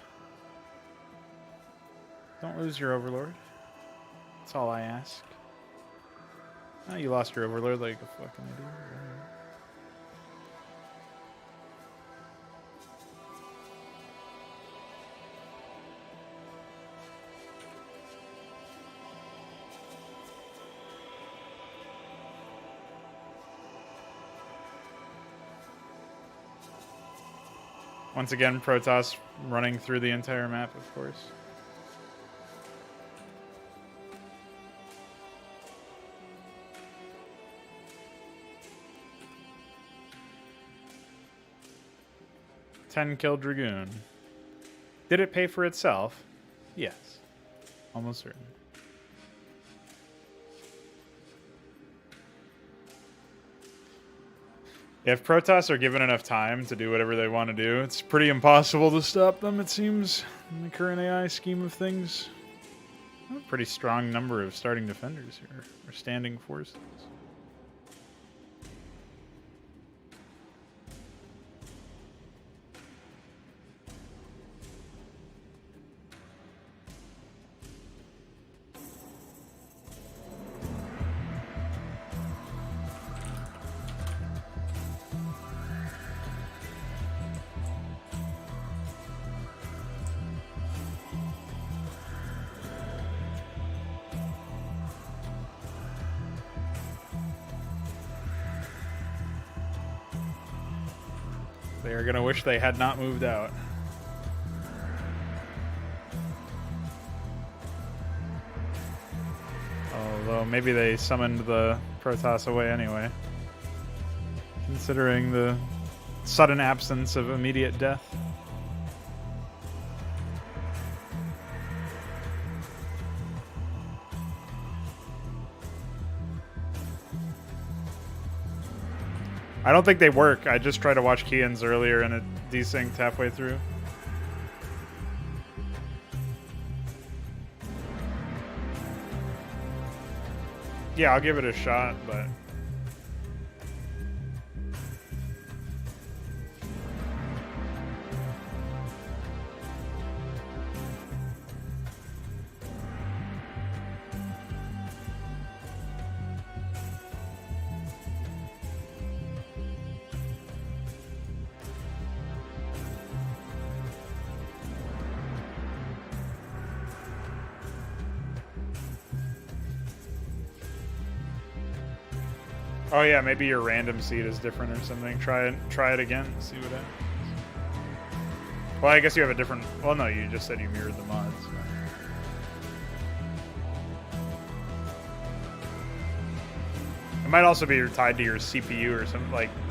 Don't lose your overlord. That's all I ask. Oh, you lost your overlord like a fucking idiot. Once again, Protoss running through the entire map, of course. $10 Dragoon. Did it pay for itself? Yes. Almost certain. If Protoss are given enough time to do whatever they want to do, it's pretty impossible to stop them, it seems, in the current AI scheme of things. A pretty strong number of starting defenders here, or standing forces. They are going to wish they had not moved out. Although maybe they summoned the Protoss away anyway. Considering the sudden absence of immediate death. I don't think they work. I just tried to watch Kian's earlier and it desynced halfway through. Yeah, I'll give it a shot, but... Oh yeah, maybe your random seed is different or something. Try it again. See what happens. Well, I guess you have a different. Well, no, you just said you mirrored the mods. So. It might also be tied to your CPU or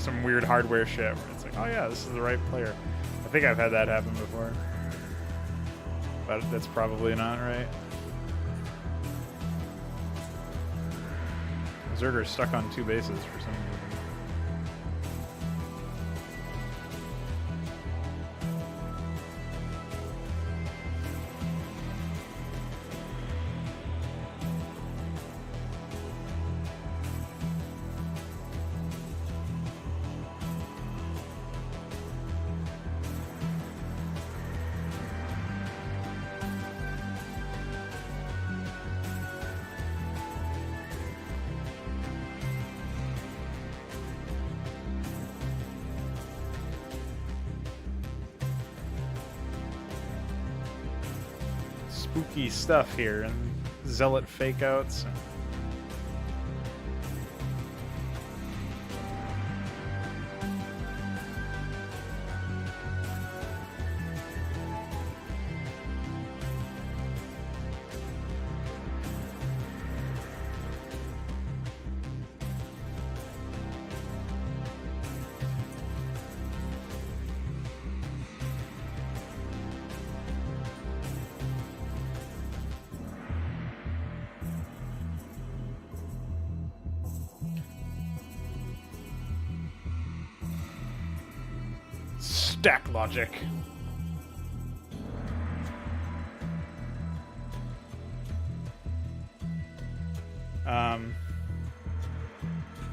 some weird hardware shit where it's like, oh yeah, this is the right player. I think I've had that happen before, but that's probably not right. Zerger's stuck on 2 bases for some reason. Spooky stuff here and zealot fake outs. Stack logic.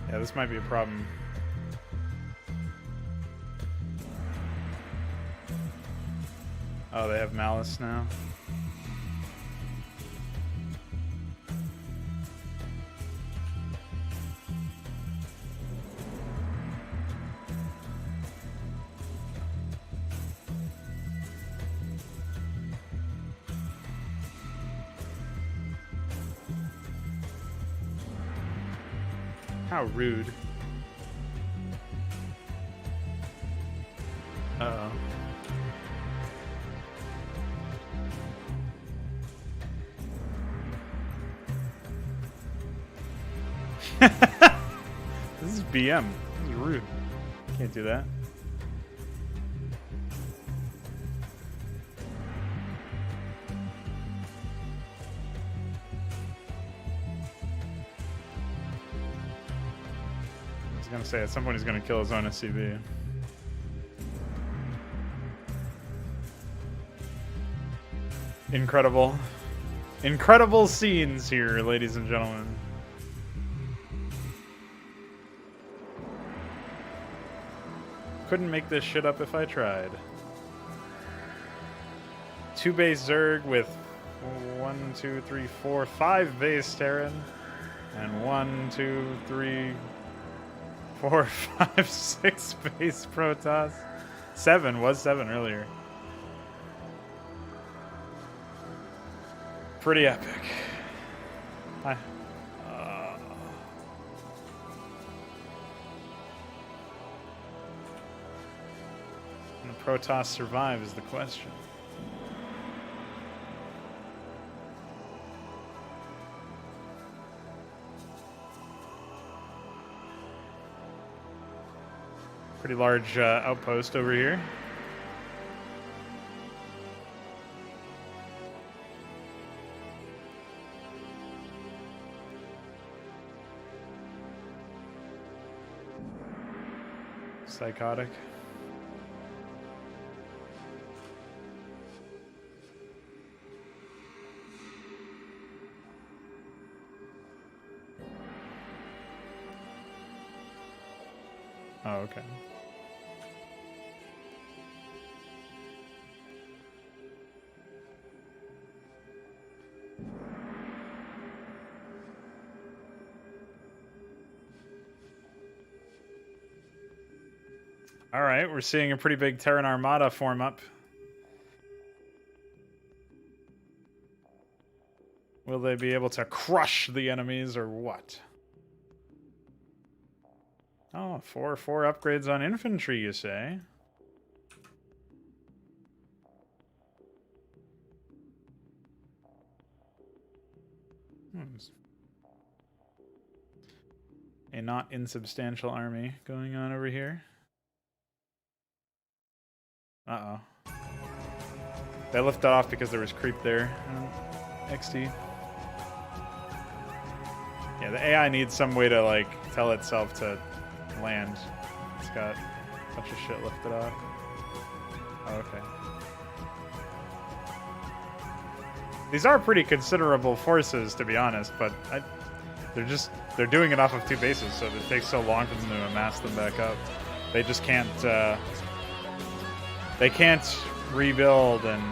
Yeah, this might be a problem. Oh, they have Malice now. How rude. Uh-oh. This is BM. This is rude. Can't do that. I was gonna say at some point he's gonna kill his own SCV. Incredible. Incredible scenes here, ladies and gentlemen. Couldn't make this shit up if I tried. 2 base Zerg with 1, 2, 3, 4, 5 base Terran. And 1, 2, 3, 4, 5, 6 base Protoss. 7 was 7 earlier. Pretty epic. Can the Protoss survive is the question. Pretty large outpost over here. Psychotic. Oh, okay. All right, we're seeing a pretty big Terran Armada form up. Will they be able to crush the enemies or what? Oh, 4 upgrades on infantry, you say? A not insubstantial army going on over here. Uh-oh. They lifted off because there was creep there. XT. Yeah, the AI needs some way to, like, tell itself to land. It's got a bunch of shit lifted off. Oh, okay. These are pretty considerable forces, to be honest, but they're doing it off of 2 bases, so it takes so long for them to amass them back up. They just can't, they can't rebuild and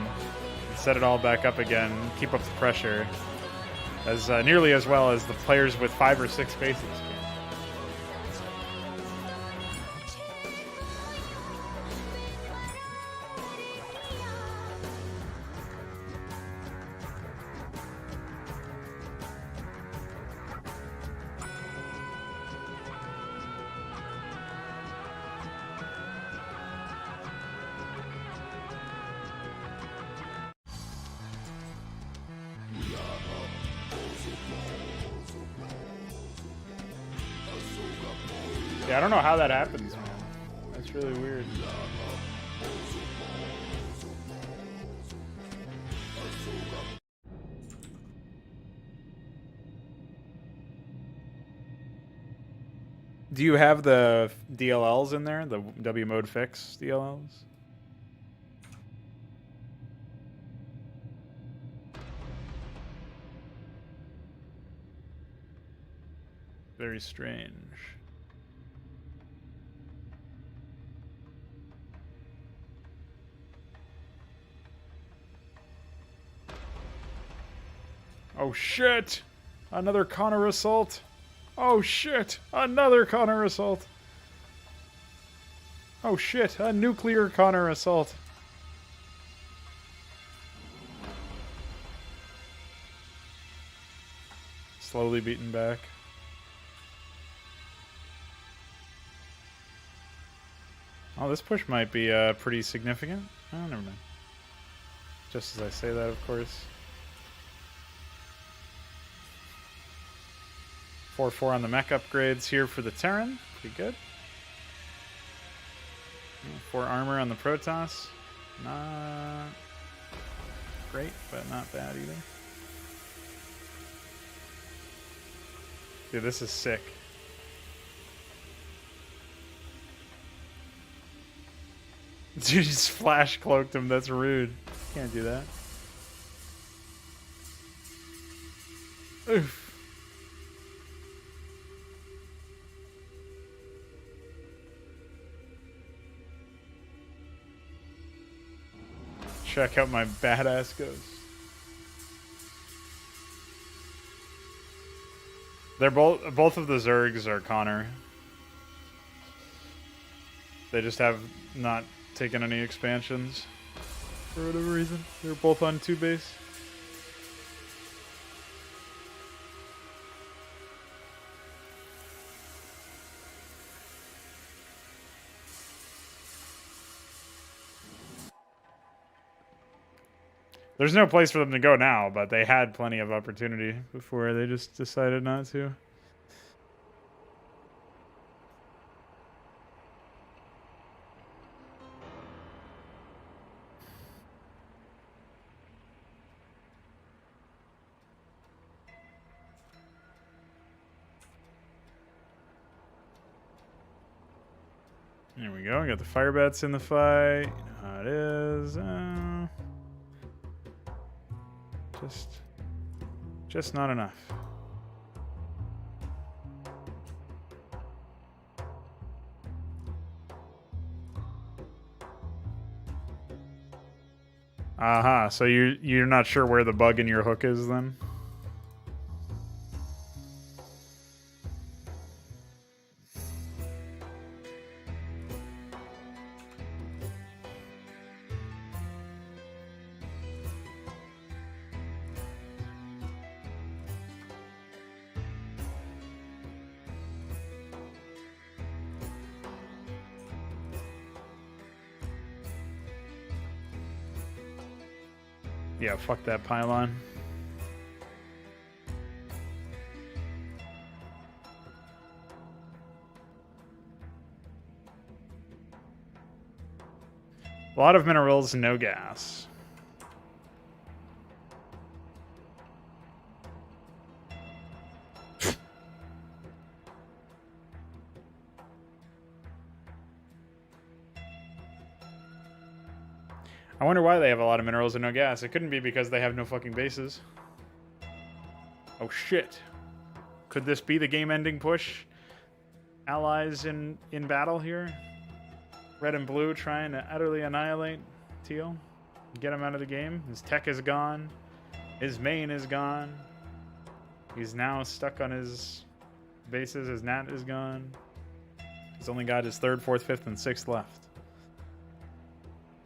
set it all back up again, keep up the pressure as nearly as well as the players with 5 or 6 bases can. Yeah, I don't know how that happens, man. That's really weird. Do you have the DLLs in there? The W mode fix DLLs? Very strange. Oh shit! Another Connor assault! Oh shit! Another Connor assault! Oh shit! A nuclear Connor assault! Slowly beaten back. Oh, this push might be pretty significant. Oh, never mind. Just as I say that, of course. 4-4 on the mech upgrades here for the Terran. Pretty good. 4 armor on the Protoss. Not great, but not bad either. Dude, this is sick. Dude just flash cloaked him. That's rude. Can't do that. Oof. Check out my badass ghost. They're both of the Zergs are Connor. They just have not taken any expansions for whatever reason. They're both on 2 base. There's no place for them to go now, but they had plenty of opportunity before. They just decided not to. There we go. We got the fire bats in the fight. You know how it is. Just not enough. Aha, so you're not sure where the bug in your hook is then? Yeah, fuck that pylon. A lot of minerals, no gas. I wonder why they have a lot of minerals and no gas. It couldn't be because they have no fucking bases. Oh shit. Could this be the game-ending push? Allies in battle here? Red and blue trying to utterly annihilate Teal. Get him out of the game. His tech is gone. His main is gone. He's now stuck on his bases. His nat is gone. He's only got his 3rd, 4th, 5th, and 6th left.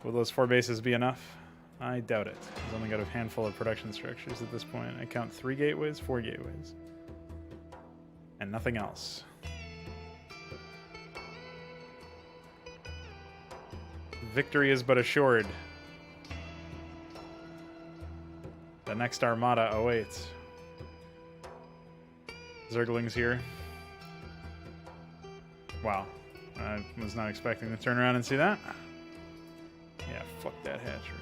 Will those 4 bases be enough? I doubt it. He's only got a handful of production structures at this point. I count 3 gateways, 4 gateways. And nothing else. Victory is but assured. The next armada awaits. Zerglings here. Wow. I was not expecting to turn around and see that. Yeah, fuck that hatchery.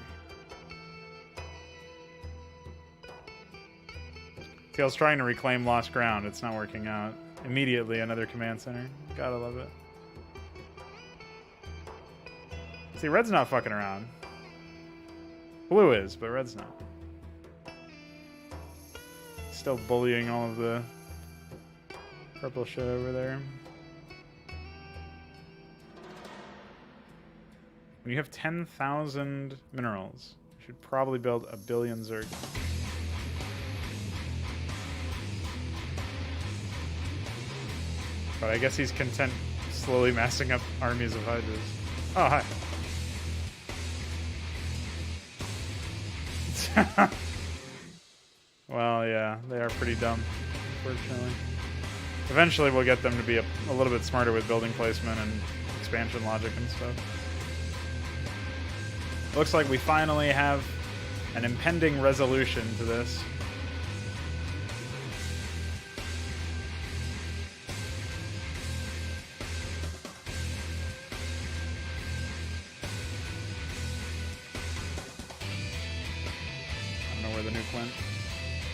Teal's trying to reclaim lost ground. It's not working out. Immediately, another command center. Gotta love it. See, red's not fucking around. Blue is, but red's not. Still bullying all of the purple shit over there. When you have 10,000 minerals, you should probably build 1 billion Zerg. But I guess he's content slowly massing up armies of Hydras. Oh, hi. Well, yeah, they are pretty dumb, unfortunately. Eventually we'll get them to be a little bit smarter with building placement and expansion logic and stuff. Looks like we finally have an impending resolution to this. I don't know where the nuke went.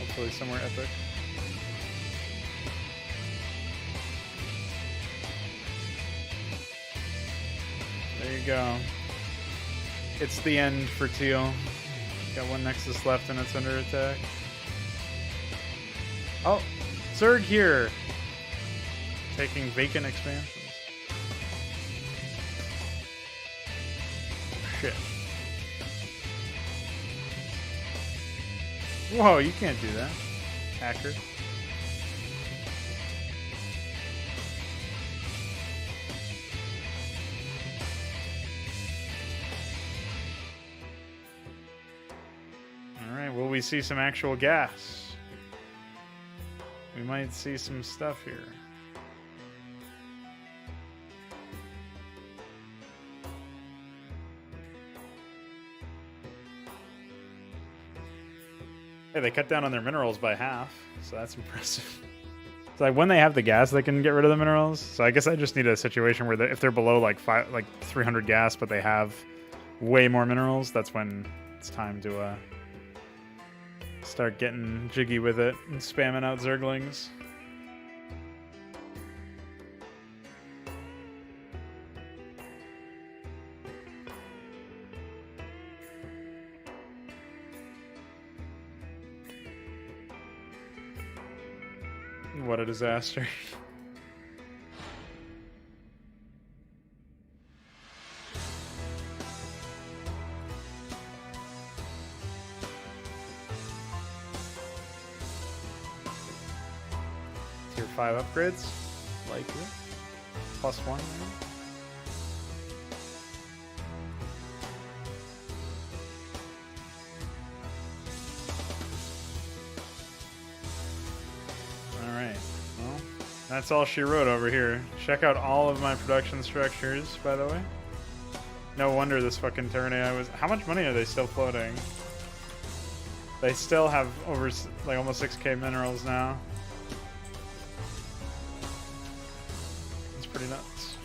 Hopefully somewhere epic. There you go. It's the end for Teal. Got one Nexus left and it's under attack. Oh, Zerg here. Taking vacant expansions. Shit. Whoa, you can't do that. Hacker. Will we see some actual gas? We might see some stuff here. Hey, they cut down on their minerals by half, so that's impressive. It's like when they have the gas, they can get rid of the minerals. So I guess I just need a situation where if they're below like 300 gas, but they have way more minerals, that's when it's time to start getting jiggy with it and spamming out Zerglings. What a disaster. Tier 5 upgrades, likely. +1, maybe. Alright, well, that's all she wrote over here. Check out all of my production structures, by the way. No wonder this fucking turn AI was... How much money are they still floating? They still have over, like, almost 6k minerals now. Pretty nuts.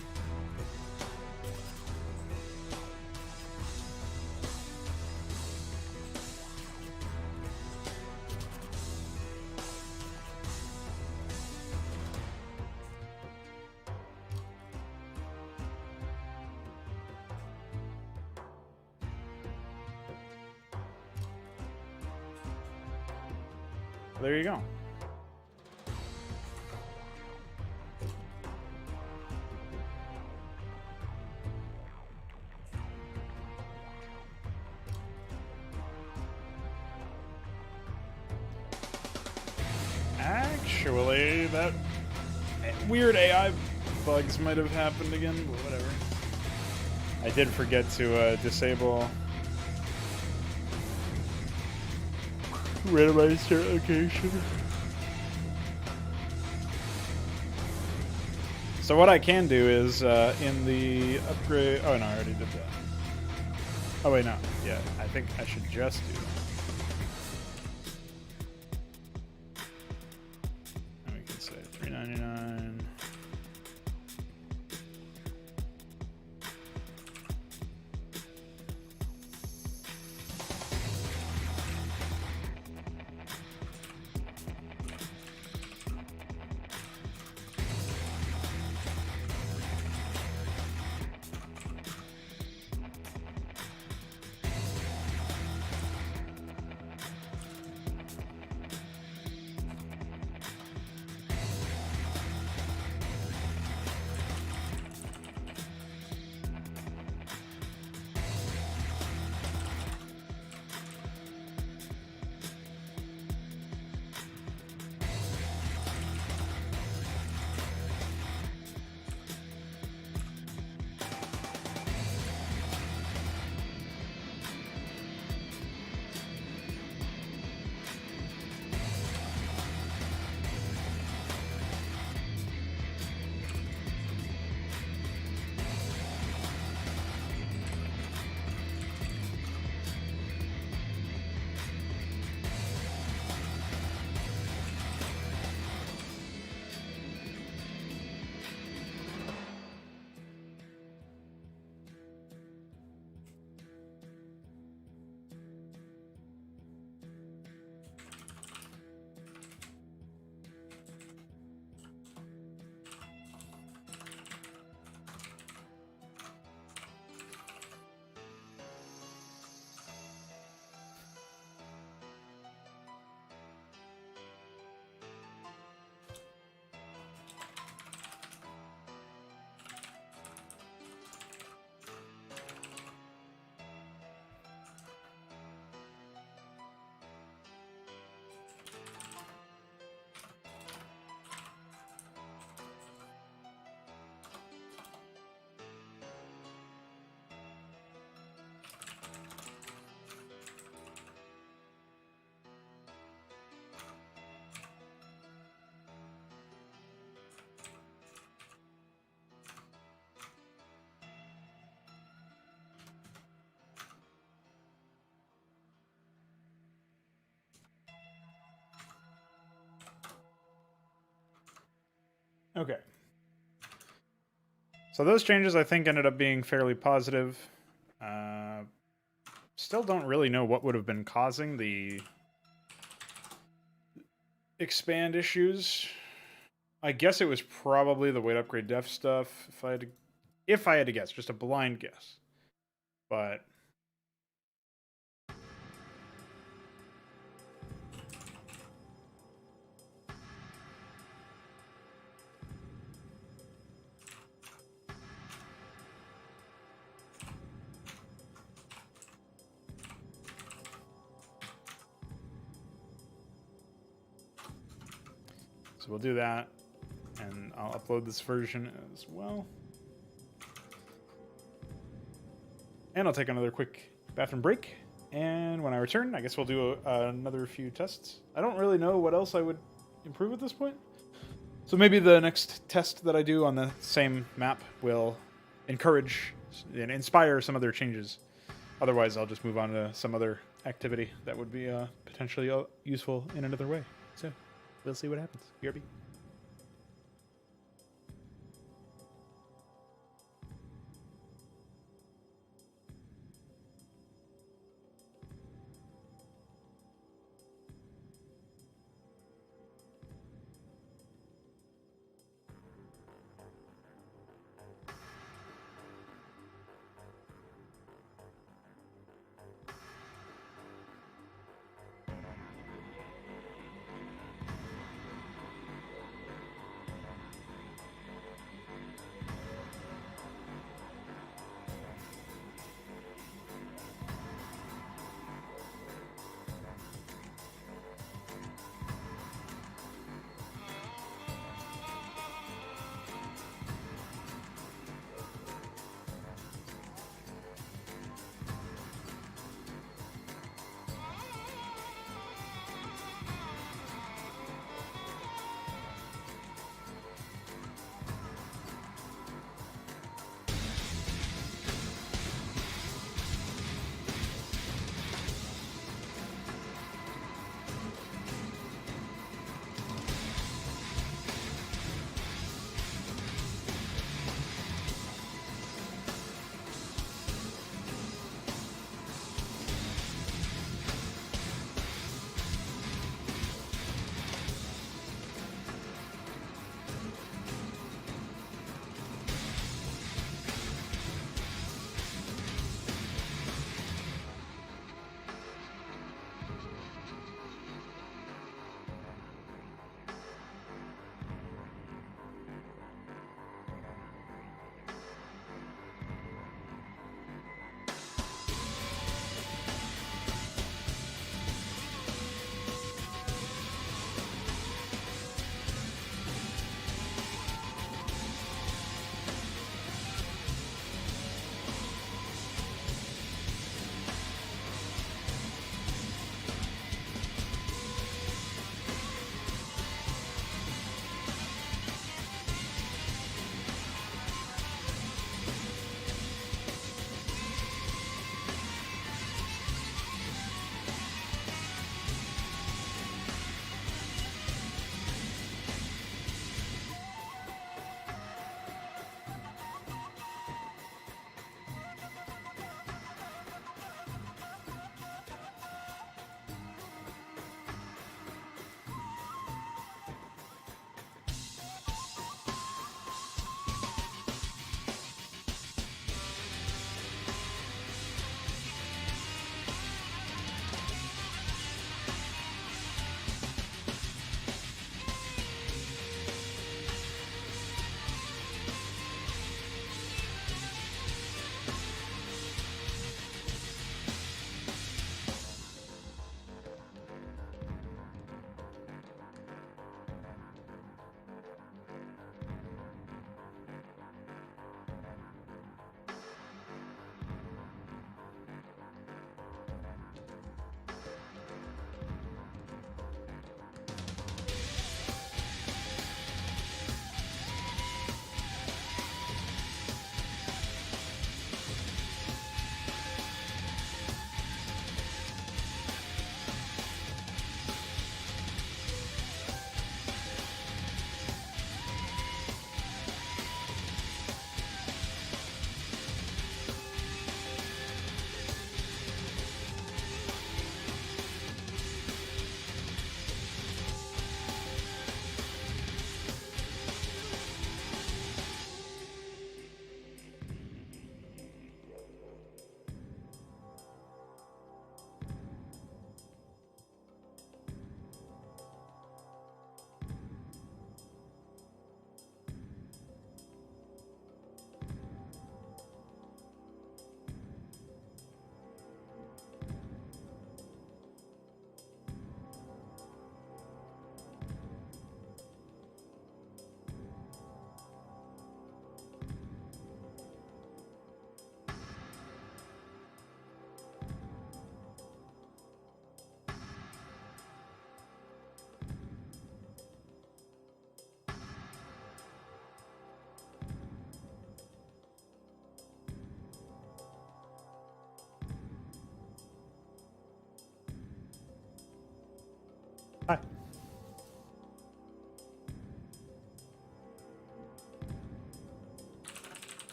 There you go. Actually, that weird AI bugs might have happened again, but whatever. I did forget to disable randomized start location. So what I can do is in the upgrade... Oh no, I already did that. Oh wait, no. Yeah, I think I should just do that. $3.99. Okay. So those changes, I think, ended up being fairly positive. Still don't really know what would have been causing the expand issues. I guess it was probably the weight upgrade def stuff. If I had to guess, just a blind guess. But so we'll do that, and I'll upload this version as well. And I'll take another quick bathroom break. And when I return, I guess we'll do another few tests. I don't really know what else I would improve at this point. So maybe the next test that I do on the same map will encourage and inspire some other changes. Otherwise, I'll just move on to some other activity that would be potentially useful in another way. So we'll see what happens. BRB.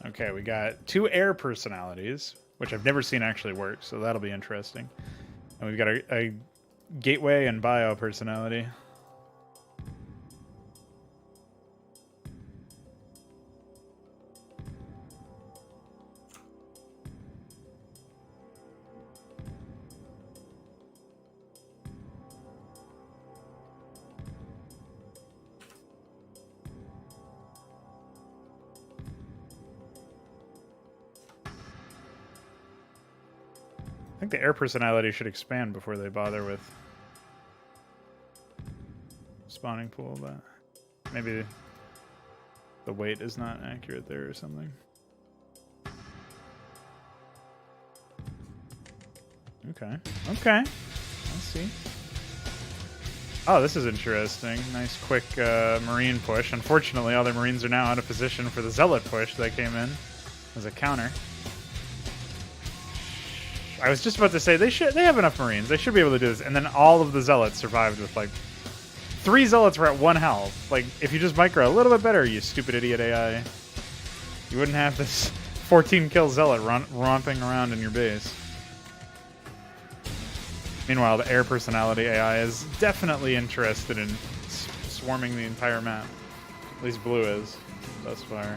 Okay, we got 2 air personalities, which I've never seen actually work, so that'll be interesting. And we've got a gateway and bio personality. I think the air personality should expand before they bother with spawning pool, but maybe the weight is not accurate there or something. Okay. Okay. I see. Oh, this is interesting. Nice quick marine push. Unfortunately, all their marines are now out of position for the zealot push that came in as a counter. I was just about to say they have enough marines. They should be able to do this. And then all of the zealots survived with like 3 zealots were at 1 health. Like if you just micro a little bit better, you stupid idiot AI, you wouldn't have this 14 kill zealot romping around in your base. Meanwhile, the air personality AI is definitely interested in swarming the entire map. At least blue is thus far.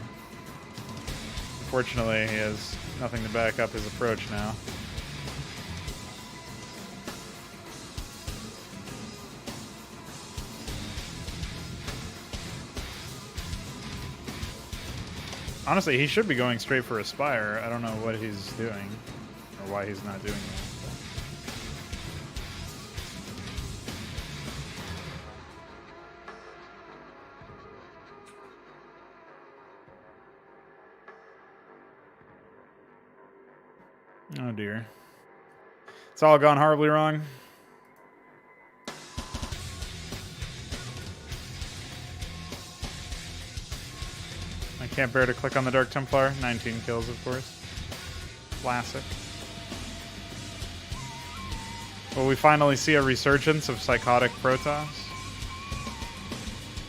Unfortunately, he has nothing to back up his approach now. Honestly, he should be going straight for a Spire. I don't know what he's doing or why he's not doing that. Oh dear. It's all gone horribly wrong. I can't bear to click on the Dark Templar. 19 kills, of course. Classic. Will we finally see a resurgence of psychotic Protoss?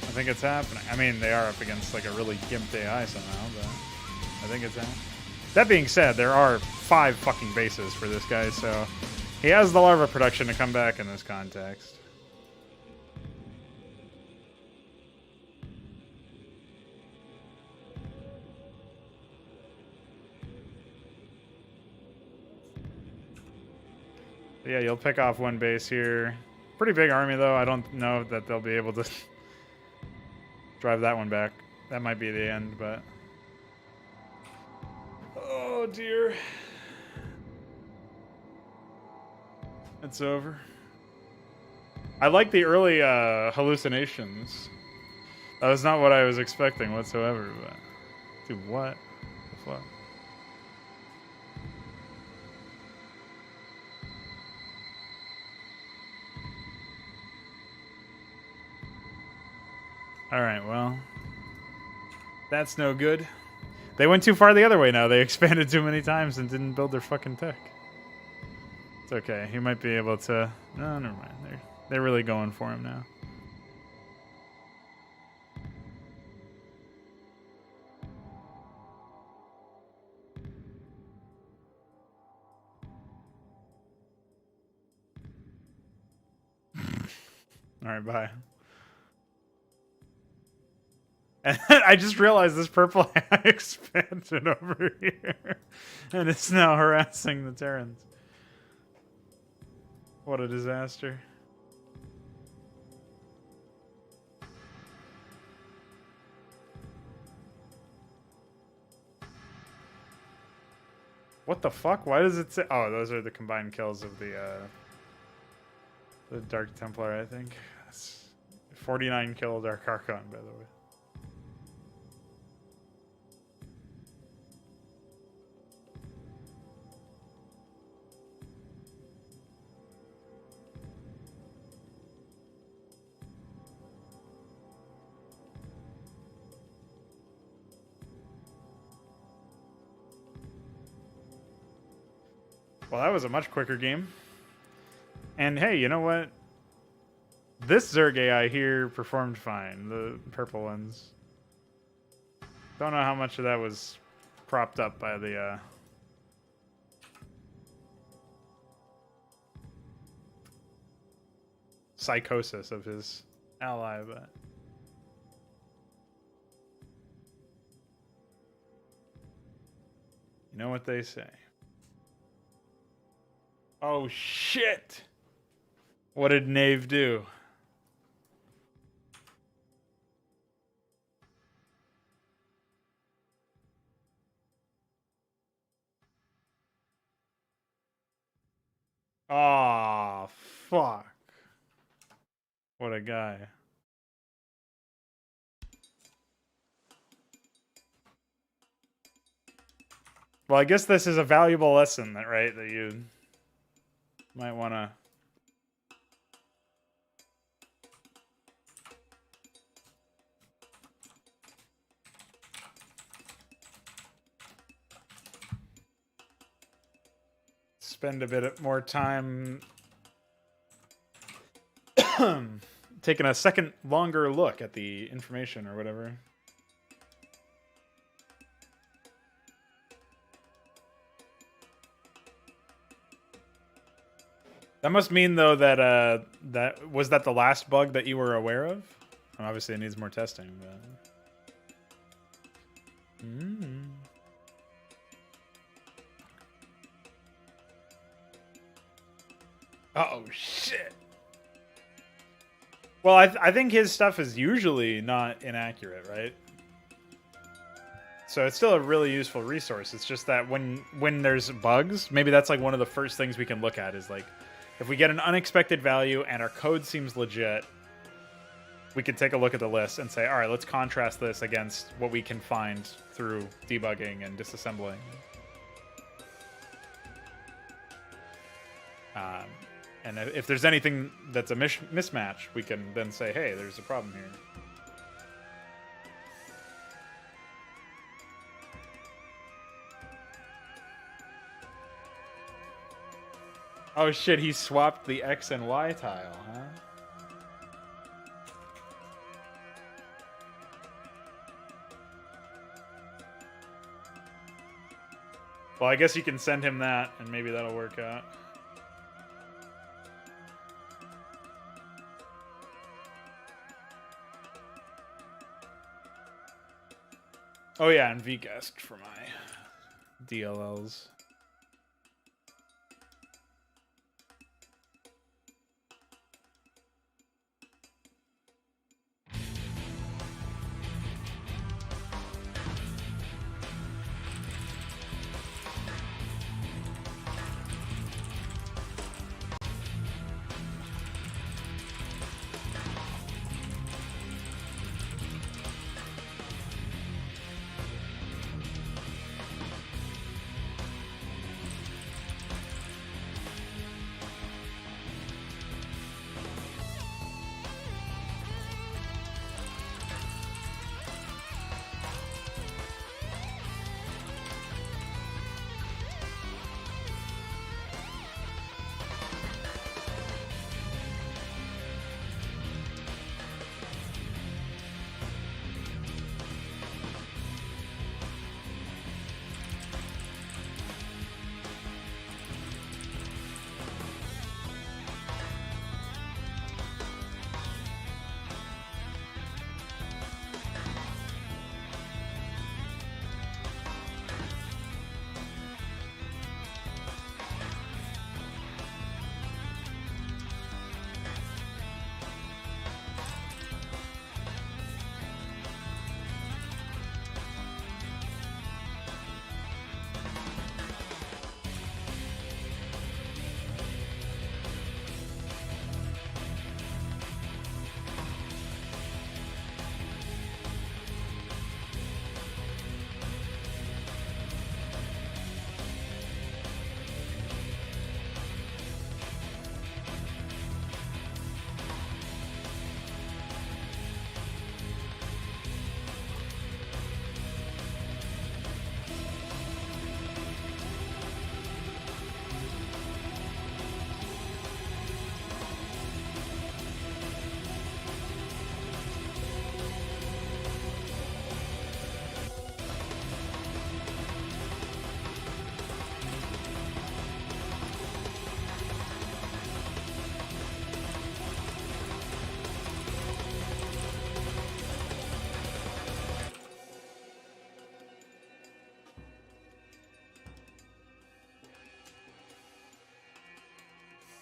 I think it's happening. I mean, they are up against like a really gimped AI somehow, but I think it's happening. That being said, there are 5 fucking bases for this guy, so he has the larva production to come back in this context. Yeah, you'll pick off 1 base here. Pretty big army, though. I don't know that they'll be able to drive that one back. That might be the end, but... Oh, dear. It's over. I like the early hallucinations. That was not what I was expecting whatsoever, but... Dude, what the fuck? Alright, well... That's no good. They went too far the other way now. They expanded too many times and didn't build their fucking tech. It's okay. He might be able to... No, never mind. They're really going for him now. Alright, bye. And I just realized this purple AI expanded over here. And it's now harassing the Terrans. What a disaster. What the fuck? Why does it say... Oh, those are the combined kills of the Dark Templar, I think. That's 49 kill Dark Archon, by the way. Well, that was a much quicker game. And hey, you know what? This Zerg AI here performed fine. The purple ones. Don't know how much of that was propped up by the psychosis of his ally, but you know what they say. Oh shit! What did Knave do? Aw, fuck. What a guy. Well, I guess this is a valuable lesson, that right? That you might want to... spend a bit more time taking a second longer look at the information or whatever. That must mean, though, that was that the last bug that you were aware of? Well, obviously, it needs more testing, but... Oh shit. Well, I think his stuff is usually not inaccurate, right? So it's still a really useful resource. It's just that when there's bugs, maybe that's like one of the first things we can look at is like, if we get an unexpected value and our code seems legit, we could take a look at the list and say, all right, let's contrast this against what we can find through debugging and disassembling. And if there's anything that's a mismatch, we can then say, hey, there's a problem here. Oh shit, he swapped the X and Y tile, huh? Well, I guess you can send him that, and maybe that'll work out. Oh yeah, and Veek asked for my DLLs.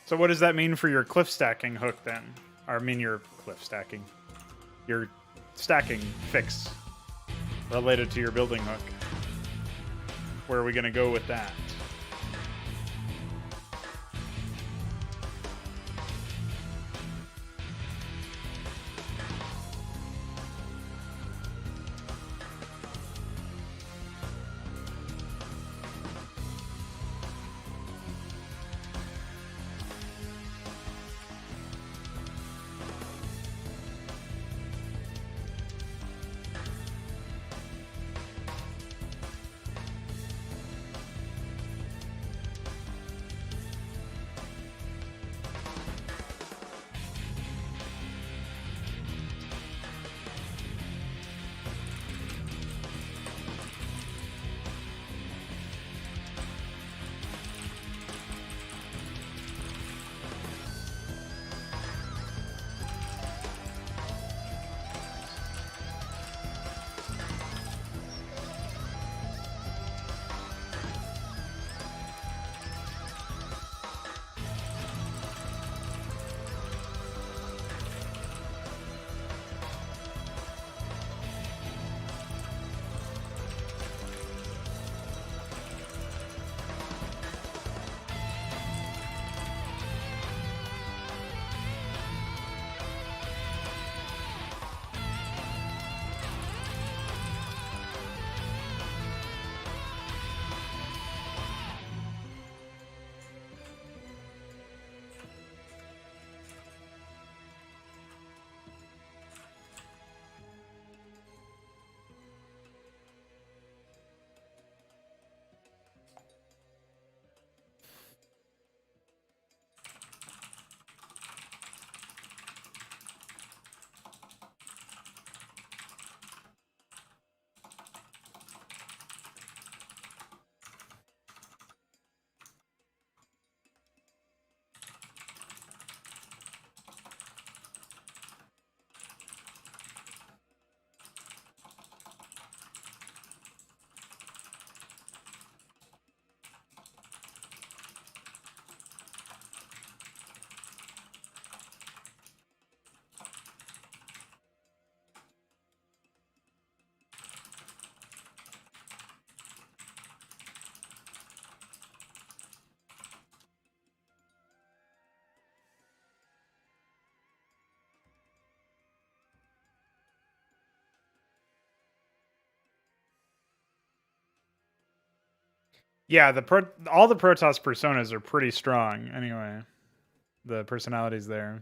So what does that mean for your cliff stacking hook then? Or I mean your cliff stacking. Your stacking fix related to your building hook. Where are we going to go with that? Yeah, all the Protoss personas are pretty strong anyway. The personalities there.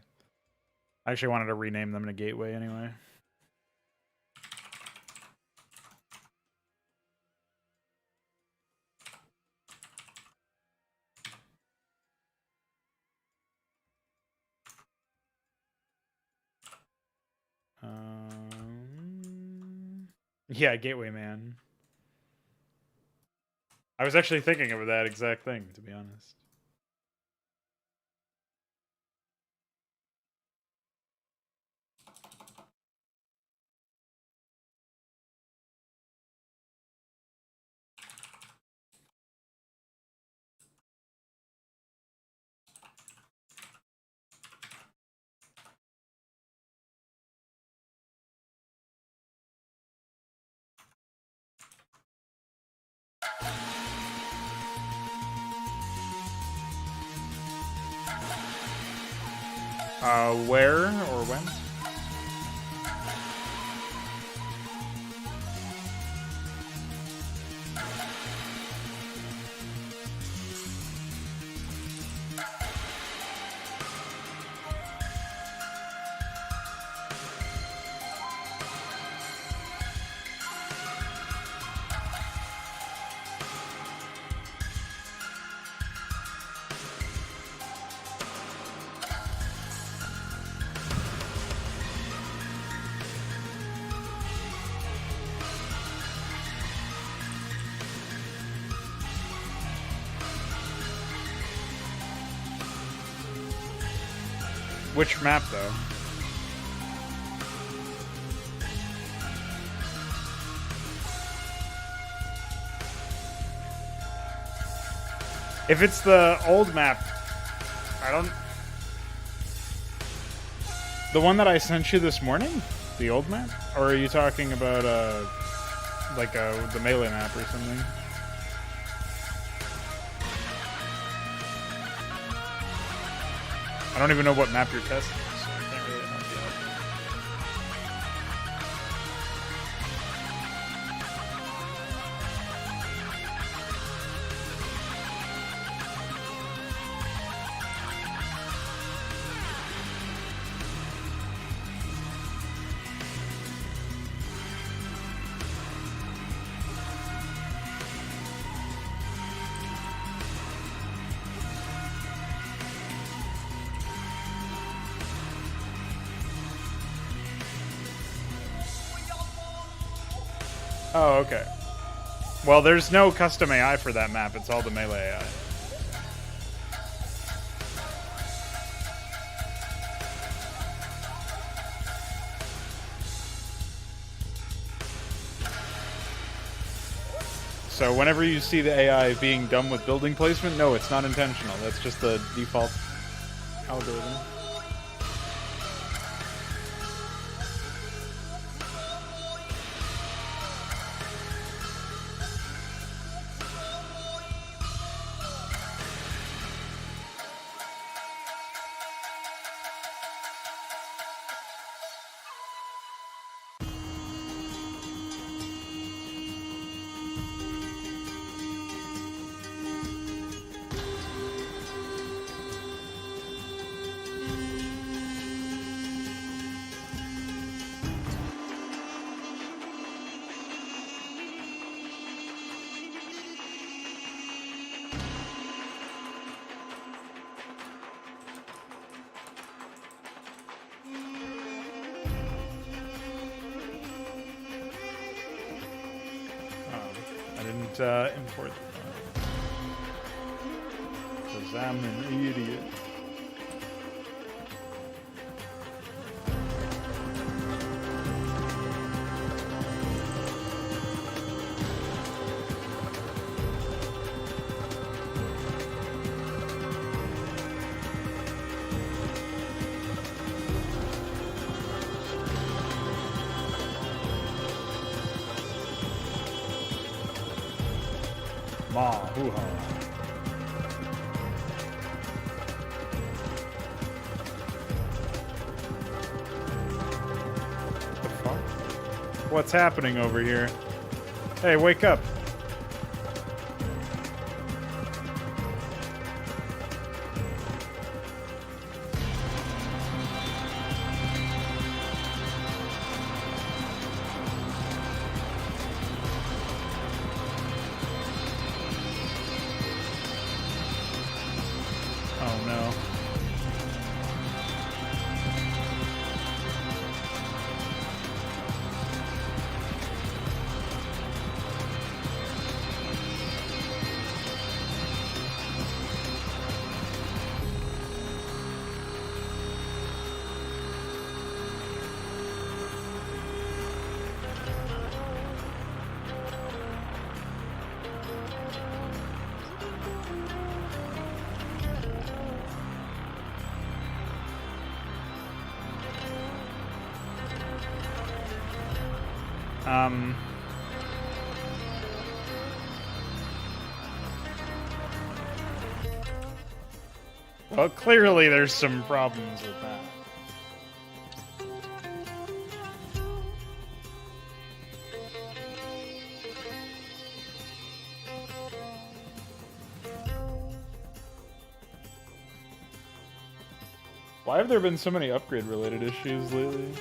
I actually wanted to rename them to Gateway anyway. Yeah, Gateway Man. I was actually thinking of that exact thing, to be honest. Where or when? Which map, though? If it's the old map, I don't... The one that I sent you this morning? The old map? Or are you talking about, the melee map or something? I don't even know what map you're testing, so I can't really help you out. Oh, okay. Well, there's no custom AI for that map. It's all the melee AI. So whenever you see the AI being dumb with building placement, no, it's not intentional. That's just the default algorithm. Import the because I'm an idiot. Ma, hoo-ha. The fuck? What's happening over here? Hey, wake up. Oh no. Well, clearly there's some problems with that. Why have there been so many upgrade-related issues lately?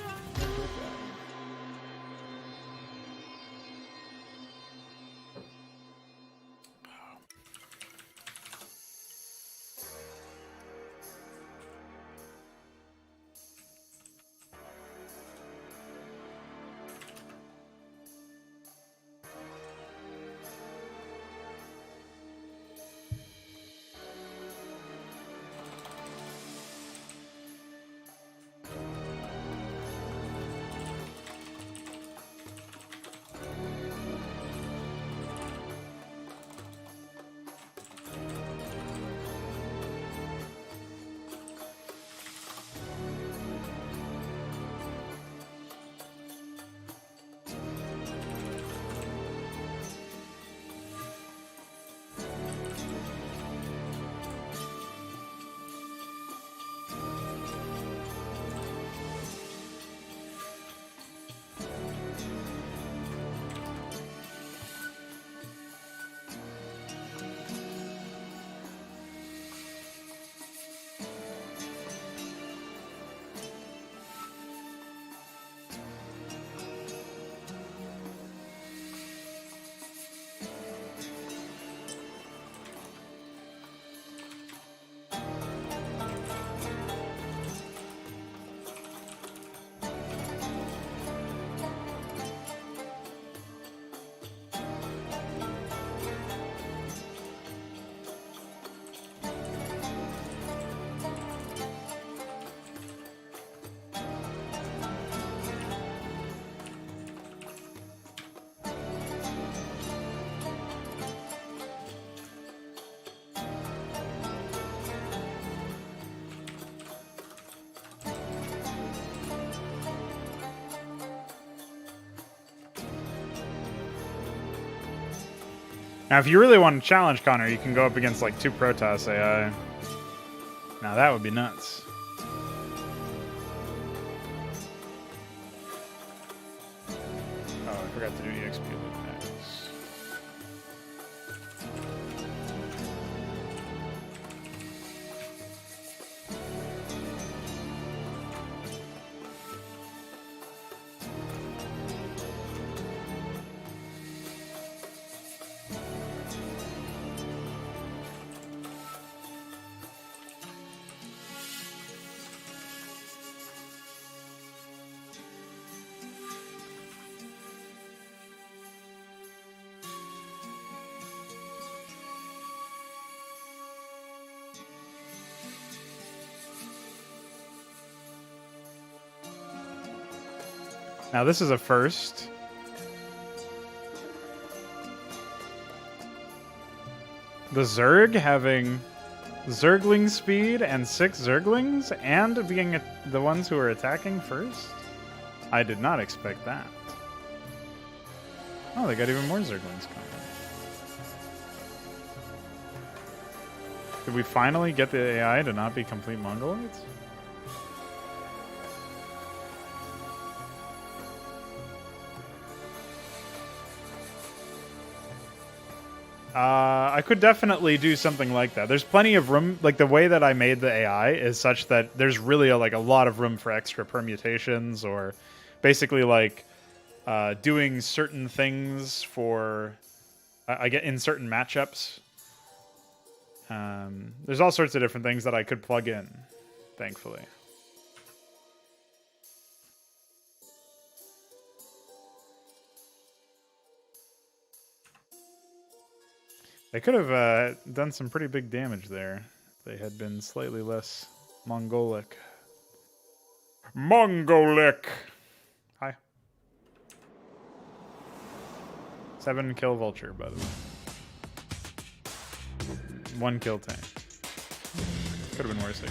Now, if you really want to challenge Connor, you can go up against like 2 Protoss AI. Now that would be nuts. Oh, I forgot to do EXP loop next. Now this is a first. The Zerg having Zergling speed and 6 Zerglings and being the ones who are attacking first? I did not expect that. Oh, they got even more Zerglings coming. Did we finally get the AI to not be complete Mongoloids? I could definitely do something like that. There's plenty of room. Like, the way that I made the AI is such that there's really a lot of room for extra permutations, or basically like doing certain things for I get in certain matchups. There's all sorts of different things that I could plug in, thankfully. They could have done some pretty big damage there if they had been slightly less Mongolic. Mongolic! Hi. 7 kill Vulture, by the way. 1 kill Tank. Could have been worse.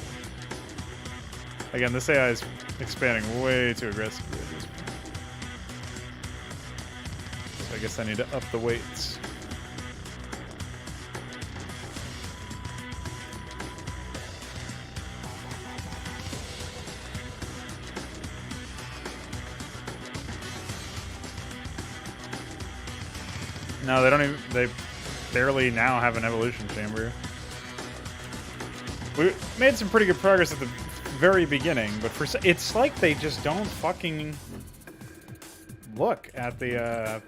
Again, this AI is expanding way too aggressively at this point. So I guess I need to up the weights. No, they don't even. They barely now have an evolution chamber. We made some pretty good progress at the very beginning, but it's like they just don't fucking look at the.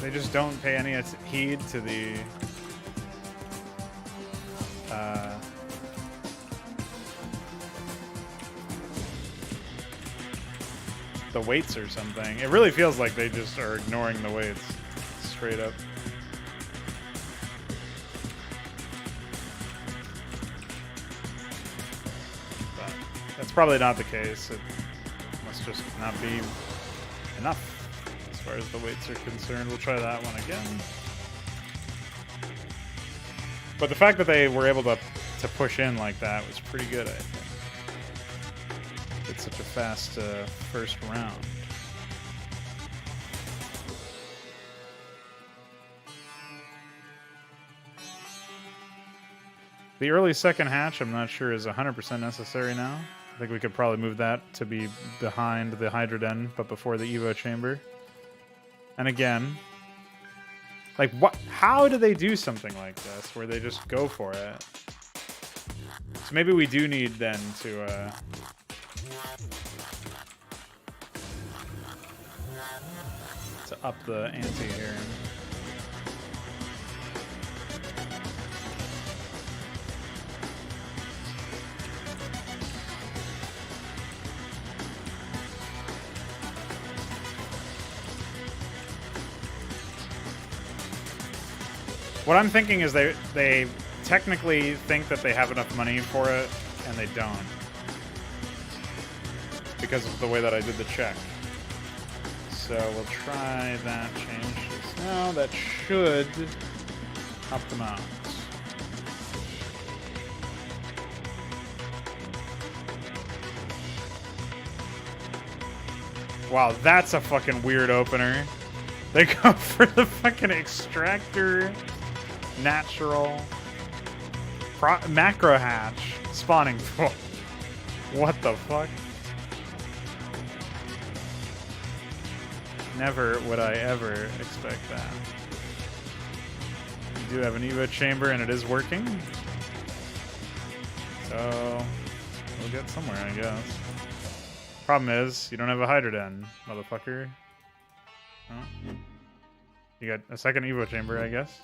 They just don't pay any heed to the. The weights or something. It really feels like they just are ignoring the weights straight up. But that's probably not the case. It must just not be enough as far as the weights are concerned. We'll try that one again. But the fact that they were able to push in like that was pretty good, I think. It's such a fast first round. The early second hatch, I'm not sure, is 100% necessary now. I think we could probably move that to be behind the Hydra Den, but before the Evo chamber. And again, like, what? How do they do something like this, where they just go for it? So maybe we do need then to. To up the ante here. What I'm thinking is they technically think that they have enough money for it, and they don't. Because of the way that I did the check. So we'll try that change just now. That should help them out. Wow, that's a fucking weird opener. They go for the fucking extractor, natural, macro hatch, spawning. What the fuck? Never would I ever expect that. We do have an Evo chamber and it is working. So we'll get somewhere, I guess. Problem is, you don't have a Hydra den, motherfucker. Oh. You got a second Evo chamber, I guess.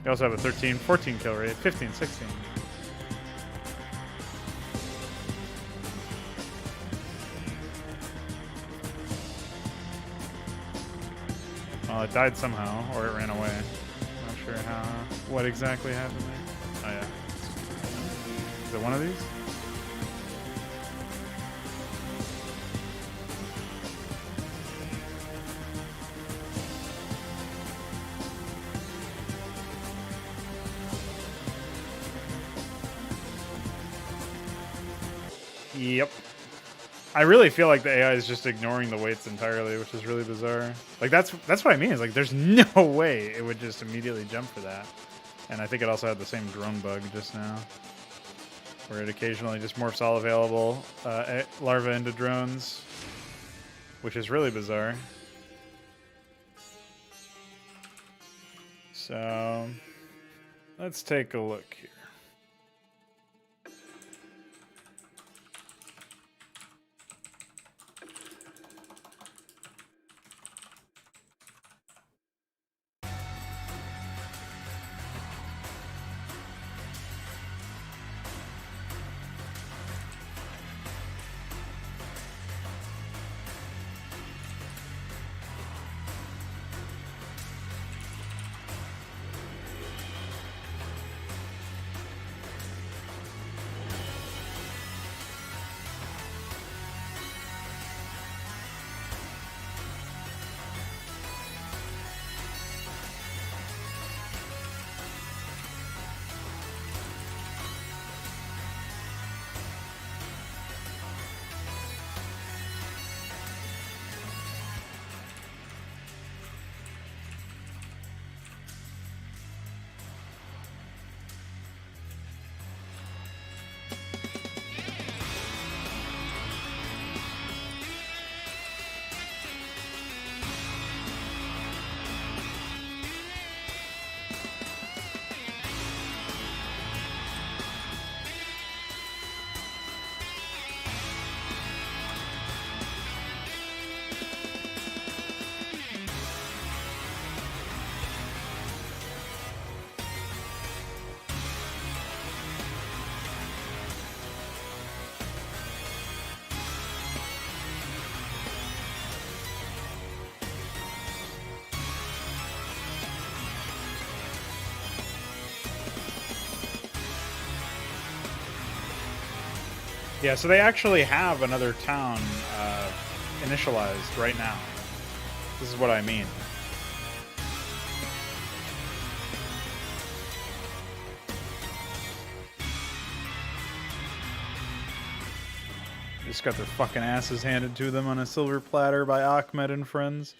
You also have a 13, 14 kill rate, 15, 16. Well, it died somehow, or it ran away. Not sure how, what exactly happened there. Oh yeah. Is it one of these? Yep. I really feel like the AI is just ignoring the weights entirely, which is really bizarre. Like that's what I mean. Is like there's no way it would just immediately jump for that. And I think it also had the same drone bug just now, where it occasionally just morphs all available larvae into drones, which is really bizarre. So let's take a look here. Yeah, so they actually have another town initialized right now. This is what I mean. Just got their fucking asses handed to them on a silver platter by Ahmed and friends.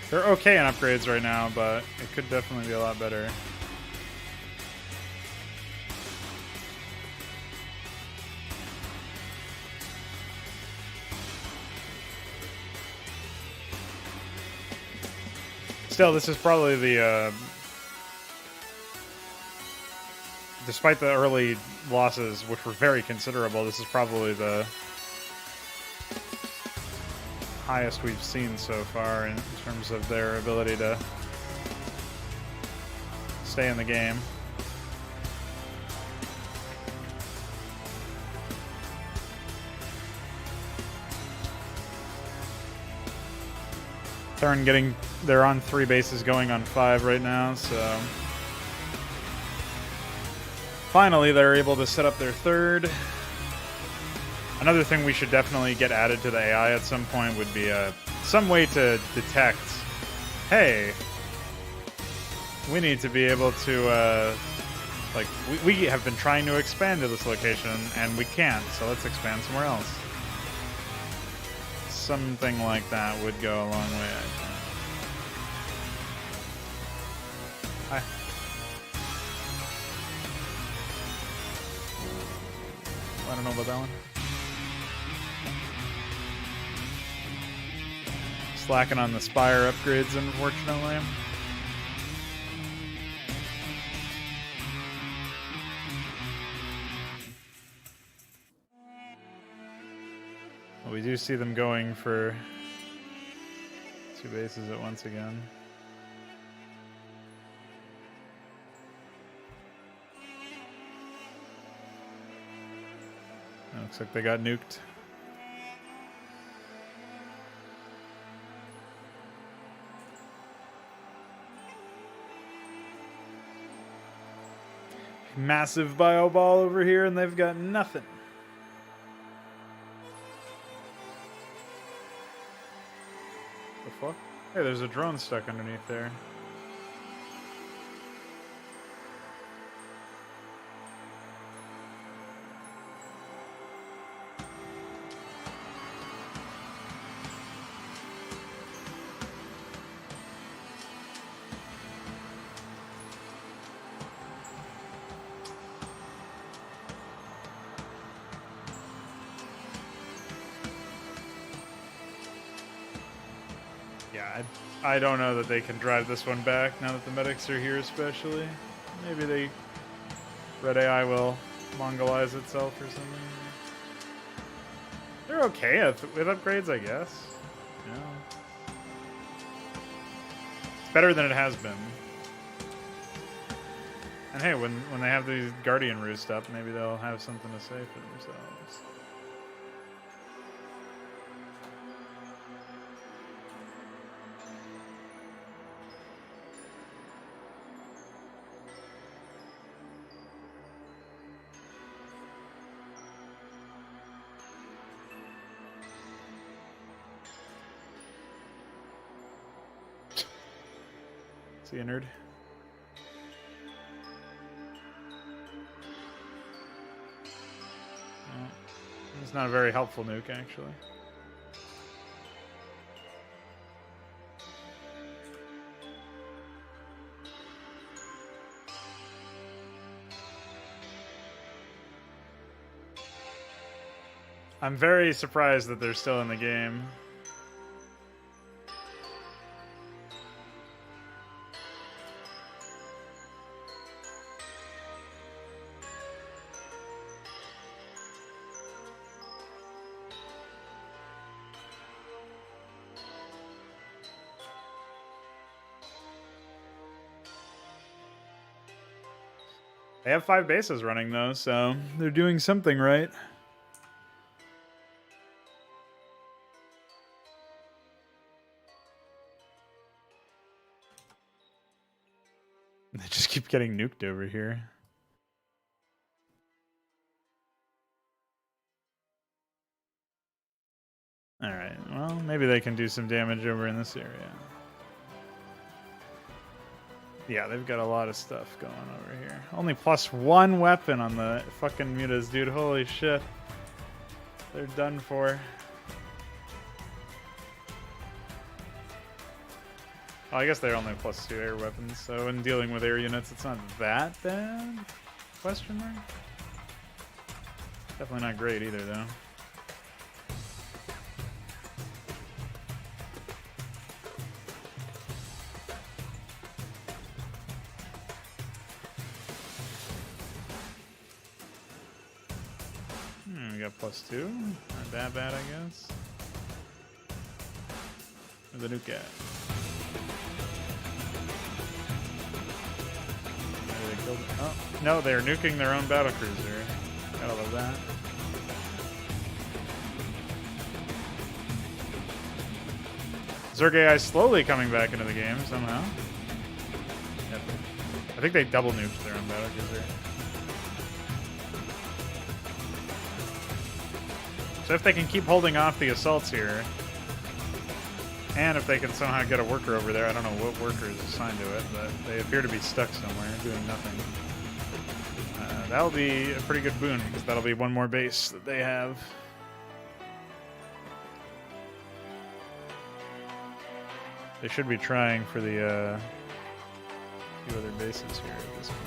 They're okay in upgrades right now, but it could definitely be a lot better. Still, this is probably the, despite the early losses, which were very considerable, this is probably the highest we've seen so far in terms of their ability to stay in the game. They're on 3 bases going on 5 right now, so finally they're able to set up their third. Another thing we should definitely get added to the AI at some point would be some way to detect, hey, we need to be able to, like, we have been trying to expand to this location and we can't, so let's expand somewhere else. Something like that would go a long way, I think. Hi. I don't know about that one. Slacking on the Spire upgrades, unfortunately. Well, we do see them going for 2 bases at once again. Looks like they got nuked. Massive bio ball over here, and they've got nothing. The fuck? Hey, there's a drone stuck underneath there. I don't know that they can drive this one back now that the medics are here, especially. Maybe Red AI will Mongolize itself or something. They're okay with upgrades, I guess. Yeah. It's better than it has been. And hey, when they have these Guardian Roost up, maybe they'll have something to say for themselves. See a nerd? Well, it's not a very helpful nuke, actually. I'm very surprised that they're still in the game. They have 5 bases running, though, so they're doing something right. They just keep getting nuked over here. Alright, well, maybe they can do some damage over in this area. Yeah, they've got a lot of stuff going over here. Only +1 weapon on the fucking mutas, dude. Holy shit. They're done for. Oh, I guess they're only +2 air weapons, so in dealing with air units, it's not that bad? Question mark? Definitely not great either, though. We got +2. Not that bad, I guess. Where's the nuke at? Maybe they killed it. Oh, no, they're nuking their own battlecruiser. Gotta love that. Zerg AI is slowly coming back into the game somehow. Yep. I think they double nuked their own battle cruiser. So if they can keep holding off the assaults here, and if they can somehow get a worker over there, I don't know what worker is assigned to it, but they appear to be stuck somewhere doing nothing. That'll be a pretty good boon, because that'll be one more base that they have. They should be trying for the few other bases here at this point.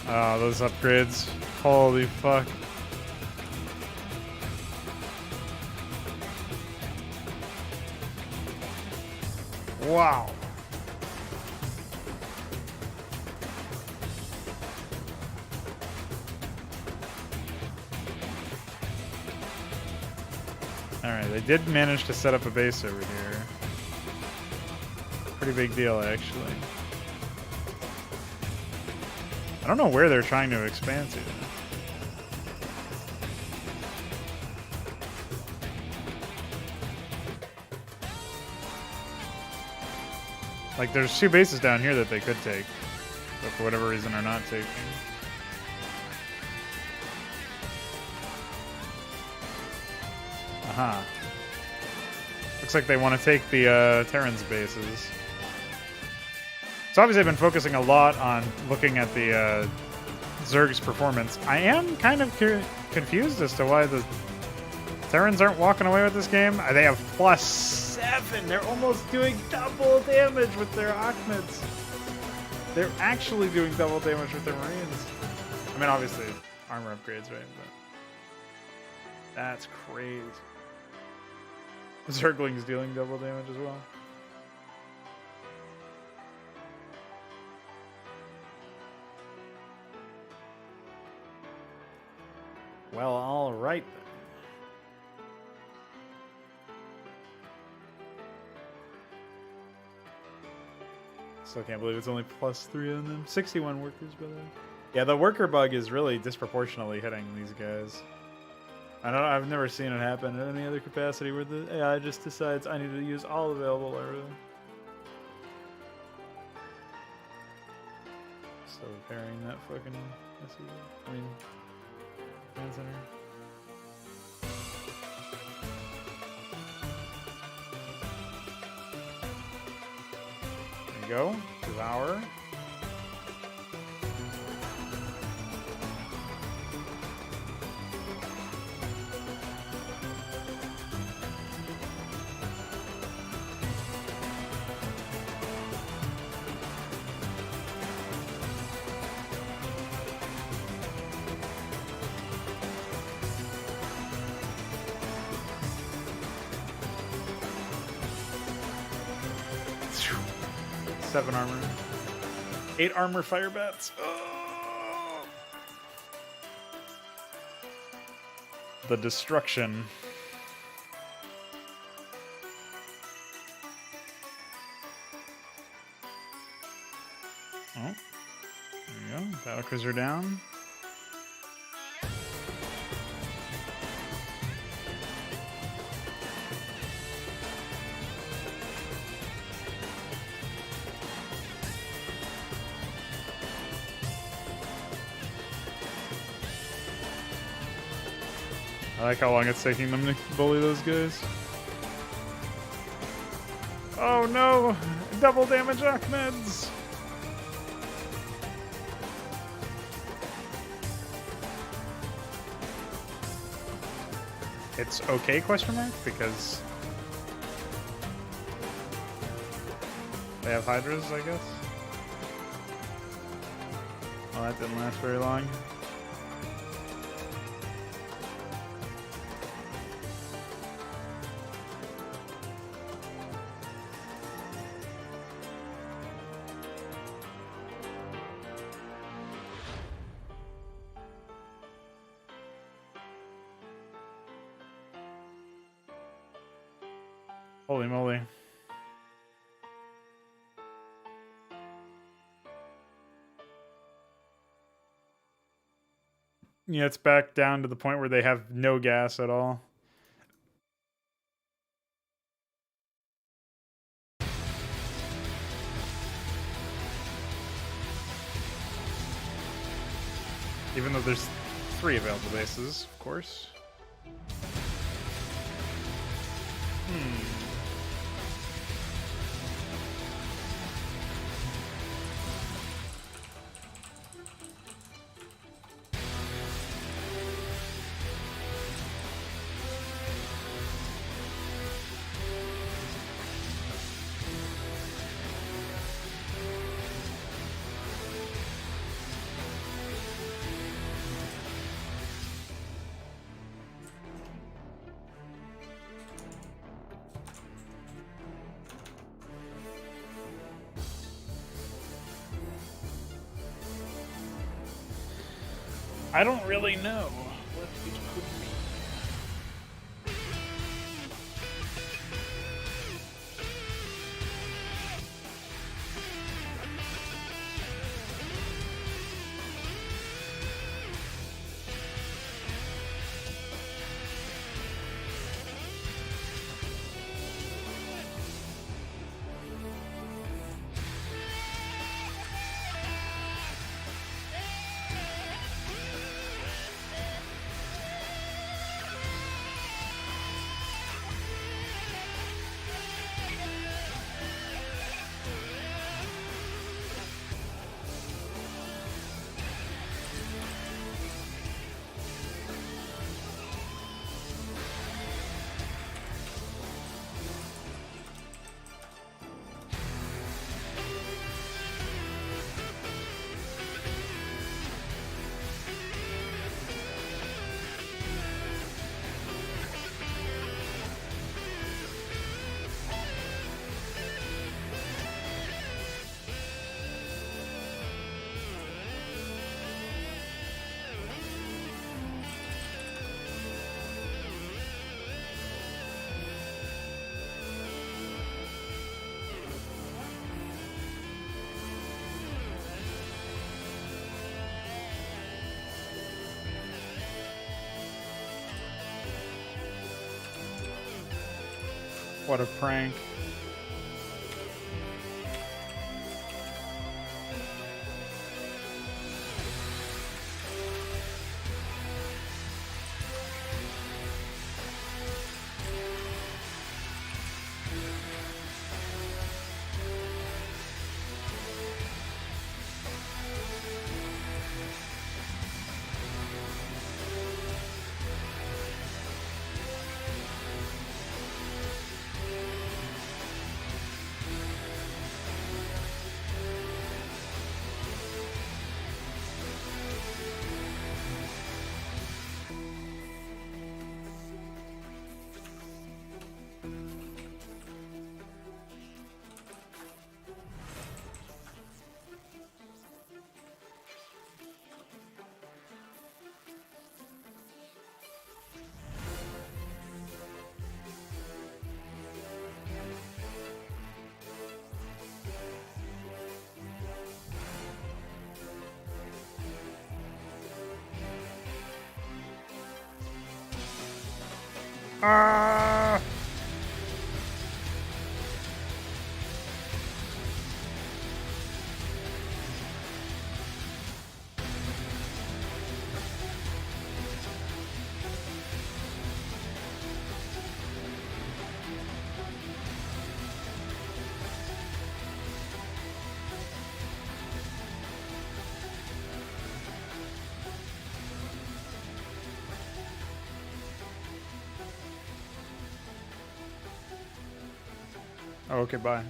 Oh, those upgrades. Holy fuck. Wow. Alright, they did manage to set up a base over here. Pretty big deal, actually. I don't know where they're trying to expand to. Like, there's two bases down here that they could take, but for whatever reason are not taking. Aha. Looks like they want to take the Terran's bases. So obviously I've been focusing a lot on looking at the Zerg's performance. I am kind of confused as to why the Terrans aren't walking away with this game. They have +7. They're almost doing double damage with their Ahmeds. They're actually doing double damage with their Marines. I mean, obviously, armor upgrades, right? But that's crazy. Zergling's dealing double damage as well. Well, all right then. Still can't believe it's only +3 on them. 61 workers, by the way. Yeah, the worker bug is really disproportionately hitting these guys. I've never seen it happen in any other capacity where the AI just decides I need to use all available larvae. So repairing that fucking SE. I mean, command center. There you go. Devour. Phew. 7 armor. 8 armor fire bats. Oh. The destruction. Oh. There you go. Battlecruiser down. I like how long it's taking them to bully those guys. Oh no! Double damage Ahmeds! It's okay, question mark? Because they have Hydras, I guess? Well, that didn't last very long. Holy moly. Yeah, it's back down to the point where they have no gas at all. Even though there's 3 available bases, of course. I don't really know what it could be. What a prank. Ah! Oh, okay, bye.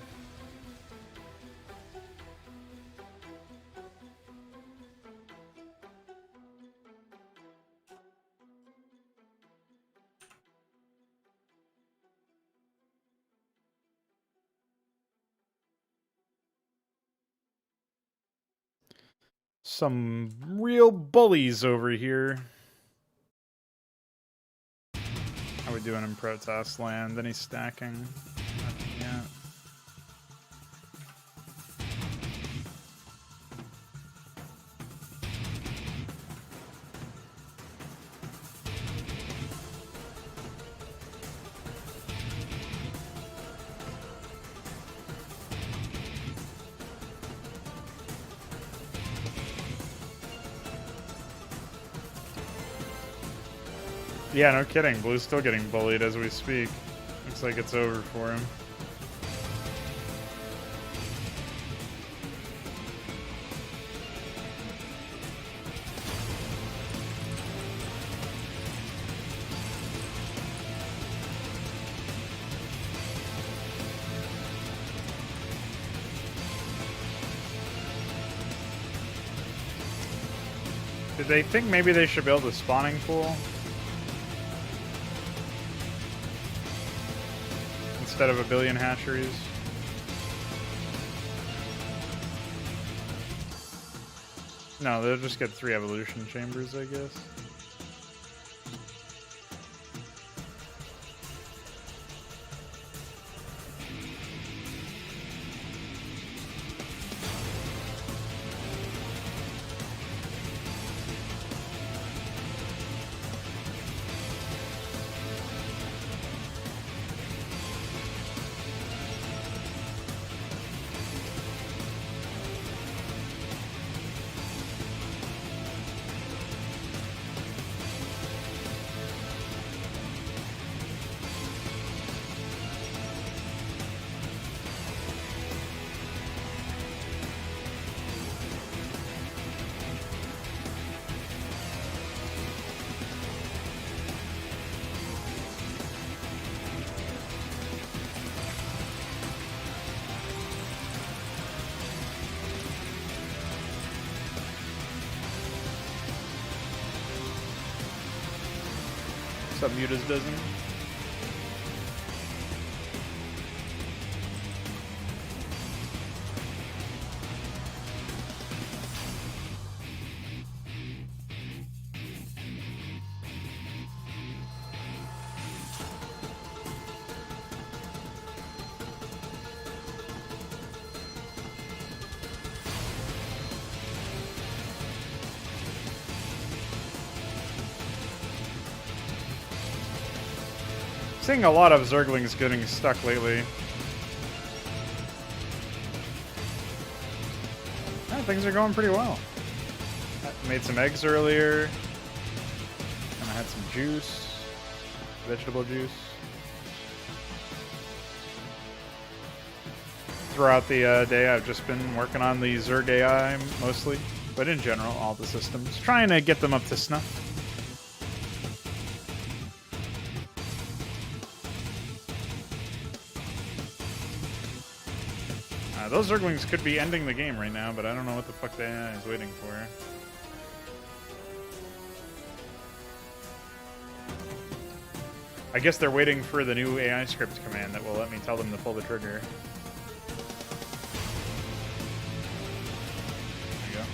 Some real bullies over here. How we doing in protest land? Any stacking? Nothing yet. Yeah, no kidding. Blue's still getting bullied as we speak. Looks like it's over for him. Did they think maybe they should build a spawning pool? Instead of a billion hatcheries? No, they'll just get 3 evolution chambers, I guess. What's up, Muta's business? Seeing a lot of Zerglings getting stuck lately. Yeah, things are going pretty well. I made some eggs earlier. And I had some juice. Vegetable juice. Throughout the day, I've just been working on the Zerg AI mostly. But in general, all the systems. Trying to get them up to snuff. Those Zerglings could be ending the game right now, but I don't know what the fuck the AI is waiting for. I guess they're waiting for the new AI script command that will let me tell them to pull the trigger. There you go.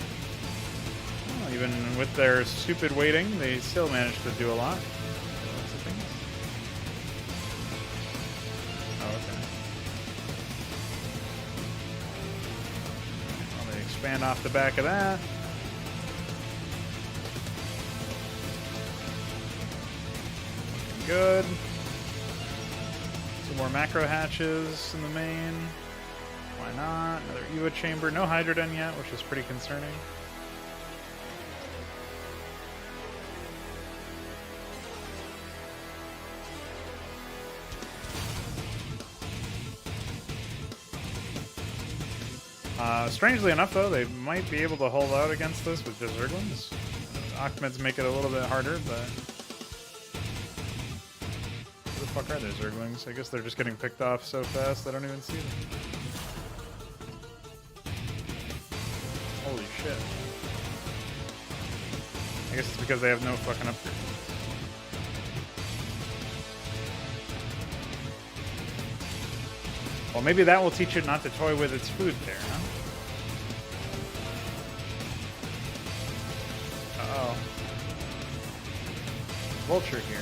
Well, even with their stupid waiting, they still managed to do a lot. Lots of things. Oh, okay. Expand off the back of that. Looking good. Some more macro hatches in the main. Why not? Another EWA chamber. No Hydra done yet, which is pretty concerning. Strangely enough, though, they might be able to hold out against this with just Zerglings. Achmeds make it a little bit harder, but... Where the fuck are those Zerglings? I guess they're just getting picked off so fast I don't even see them. Holy shit. I guess it's because they have no fucking upgrades. Well, maybe that will teach it not to toy with its food there, huh? Uh-oh. Vulture here.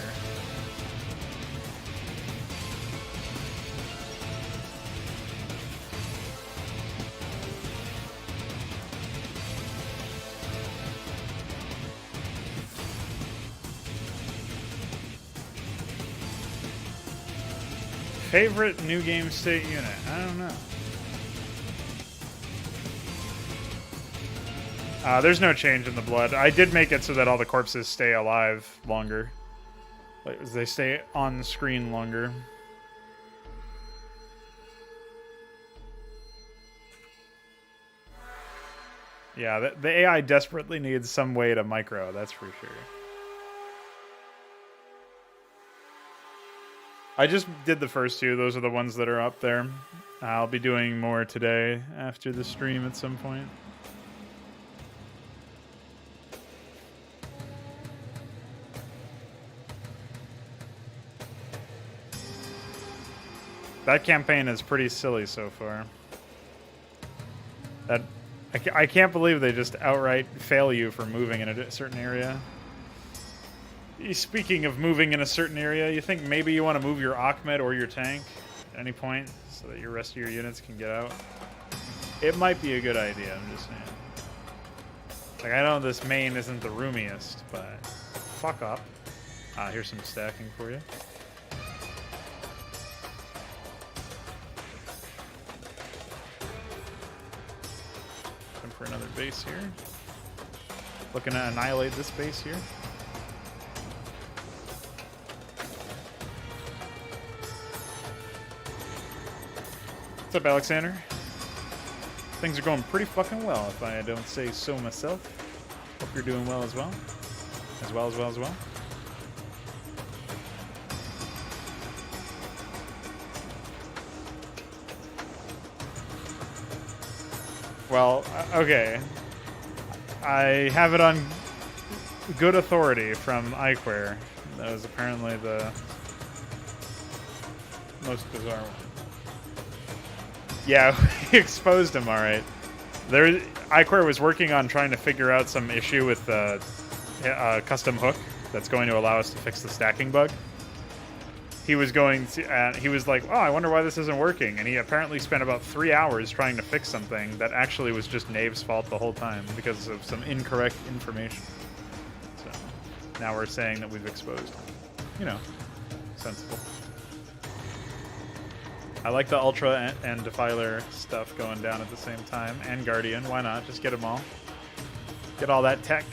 Favorite new game state unit? I don't know. There's no change in the blood. I did make it so that all the corpses stay alive longer. Like, they stay on the screen longer. Yeah, the AI desperately needs some way to micro, that's for sure. I just did the first two. Those are the ones that are up there. I'll be doing more today after the stream at some point. That campaign is pretty silly so far. That I can't believe they just outright fail you for moving in a certain area. Speaking of moving in a certain area, you think maybe you want to move your Ahmed or your tank at any point so that your rest of your units can get out? It might be a good idea, I'm just saying. Like, I know this main isn't the roomiest, but fuck up. Here's some stacking for you. Looking for another base here. Looking to annihilate this base here. What's up, Alexander? Things are going pretty fucking well, if I don't say so myself. Hope you're doing well as well. As well. Well, okay. I have it on good authority from iQuare. That was apparently the most bizarre one. Yeah, we exposed him, alright. iQuare was working on trying to figure out some issue with the custom hook that's going to allow us to fix the stacking bug. He was going to, he was like, oh, I wonder why this isn't working. And he apparently spent about 3 hours trying to fix something that actually was just Knave's fault the whole time because of some incorrect information. So now we're saying that we've exposed him. You know, sensible. I like the Ultra and Defiler stuff going down at the same time. And Guardian, why not? Just get them all. Get all that tech.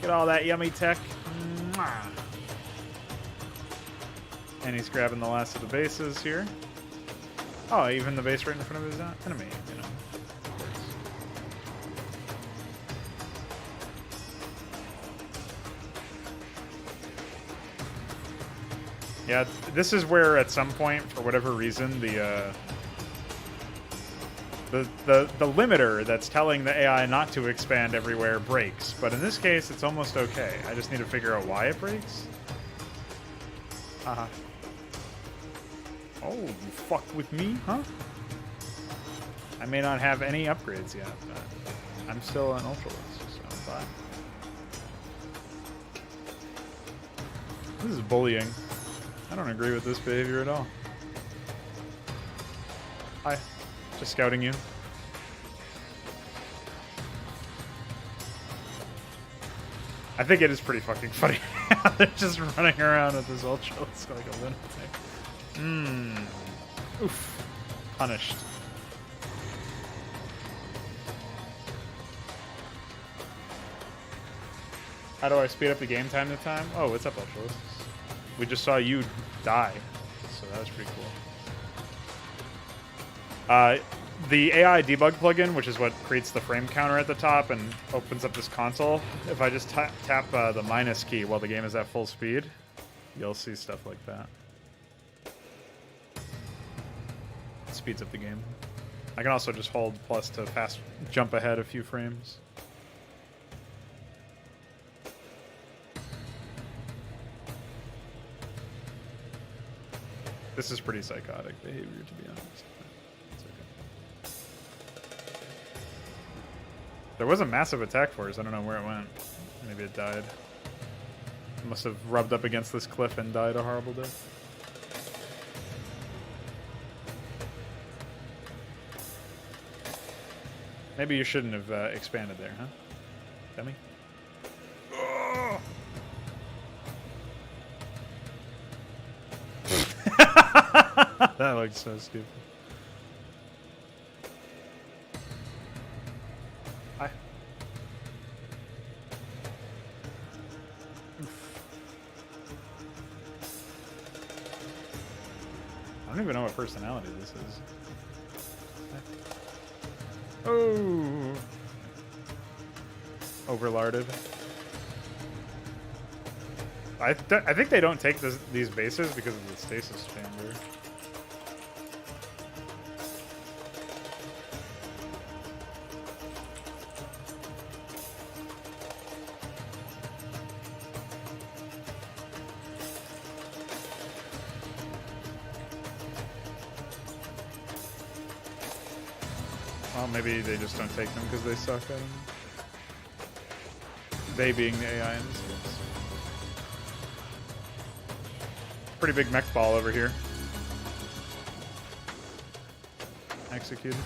Get all that yummy tech. Mwah. And he's grabbing the last of the bases here. Oh, even the base right in front of his enemy, you know. Of course. Yeah, this is where at some point, for whatever reason, the limiter that's telling the AI not to expand everywhere breaks. But in this case, it's almost okay. I just need to figure out why it breaks. Oh, you fuck with me, huh? I may not have any upgrades yet, but I'm still an Ultralist, so I'm fine. This is bullying. I don't agree with this behavior at all. Hi. Just scouting you. I think it is pretty fucking funny. They're just running around with this Ultralist like a lunatic. Oof. Punished. How do I speed up the game time to time? Oh, what's up, Ultralist? We just saw you die, so that was pretty cool. The AI debug plugin, which is what creates the frame counter at the top and opens up this console, if I just tap the minus key while the game is at full speed, you'll see stuff like that. It speeds up the game. I can also just hold plus to fast jump ahead a few frames. This is pretty psychotic behavior, to be honest. It's okay. There was a massive attack force. I don't know where it went. Maybe it died. It must have rubbed up against this cliff and died a horrible death. Maybe you shouldn't have expanded there, huh? Dummy? Oh! That looks so stupid. Hi. I don't even know what personality this is. Oh! Overlarded. I think they don't take these bases because of the stasis chamber. Well, maybe they just don't take them because they suck at them. They being the AI in this case. Pretty big mech ball over here. Executed.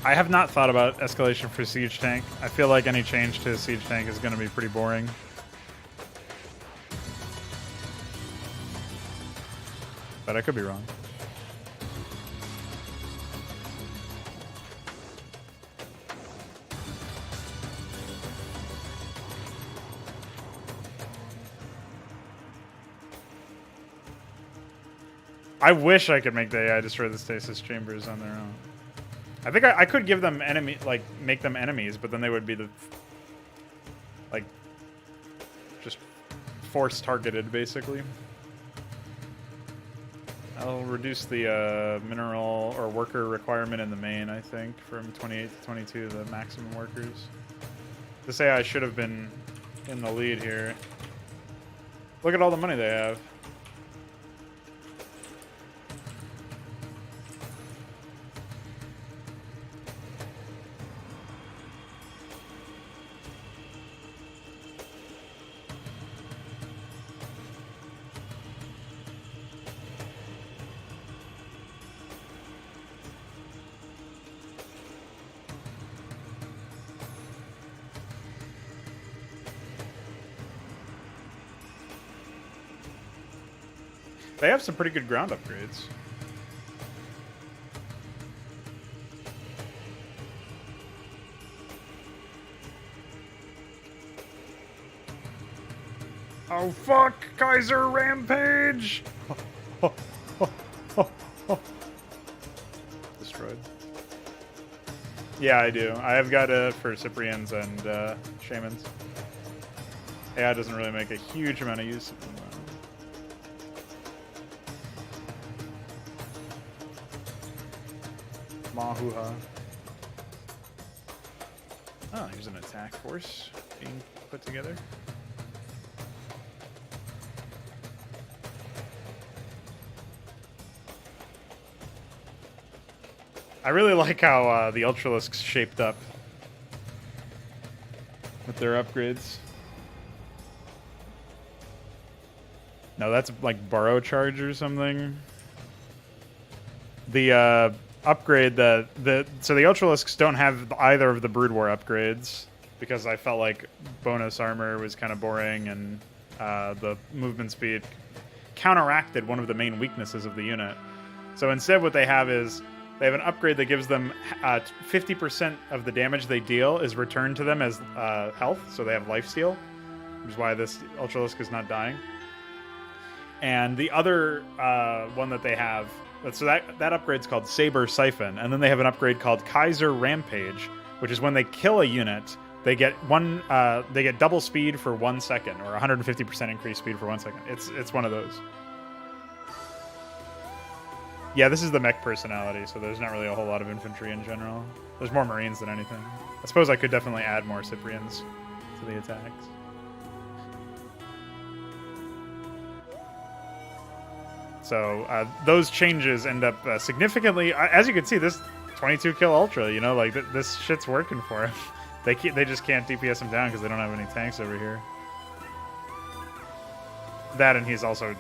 I have not thought about escalation for siege tank. I feel like any change to siege tank is going to be pretty boring. But I could be wrong. I wish I could make the AI destroy the stasis chambers on their own. I think I could give them make them enemies, but then they would be just force targeted, basically. I'll reduce the mineral or worker requirement in the main, I think, from 28 to 22, the maximum workers. This AI should have been in the lead here. Look at all the money they have. They have some pretty good ground upgrades. Oh fuck! Kaiser Rampage! Destroyed. Yeah, I do. I have got for Cyprians and Shamans. AI doesn't really make a huge amount of use of them. Mahuha. Oh, here's an attack force being put together. I really like how the Ultralisks shaped up with their upgrades. No, that's like borrow charge or something. The upgrade so the Ultralisks don't have either of the Brood War upgrades because I felt like bonus armor was kind of boring and the movement speed counteracted one of the main weaknesses of the unit. So instead what they have is they have an upgrade that gives them 50% of the damage they deal is returned to them as health, so they have lifesteal, which is why this Ultralisk is not dying. And the other one that they have, so that upgrade's called Saber Siphon, and then they have an upgrade called Kaiser Rampage, which is when they kill a unit, they get double speed for 1 second, or 150% increased speed for 1 second. It's one of those. Yeah, this is the mech personality, so there's not really a whole lot of infantry in general. There's more Marines than anything. I suppose I could definitely add more Cyprians to the attacks. So those changes end up significantly. As you can see, this 22 kill Ultra, you know, like this shit's working for him. They just can't DPS him down because they don't have any tanks over here. That, and he's also,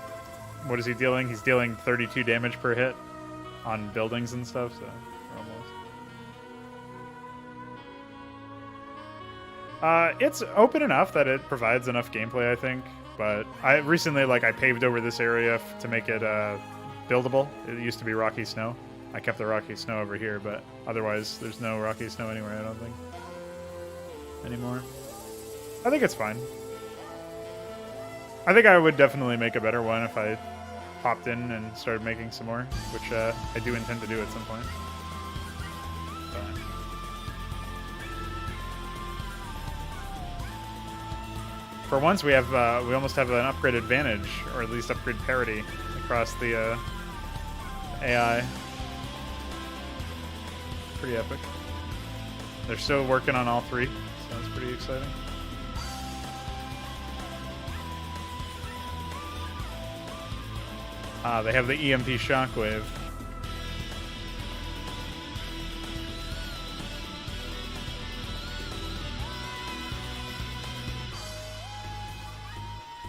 what is he dealing? He's dealing 32 damage per hit on buildings and stuff. So almost. It's open enough that it provides enough gameplay, I think. But I recently, I paved over this area to make it buildable. It used to be rocky snow. I kept the rocky snow over here, but otherwise there's no rocky snow anywhere, I don't think, anymore. I think it's fine. I think I would definitely make a better one if I popped in and started making some more, which I do intend to do at some point. But for once, we almost have an upgrade advantage, or at least upgrade parity across the AI. Pretty epic. They're still working on all three, so that's pretty exciting. They have the EMP shockwave.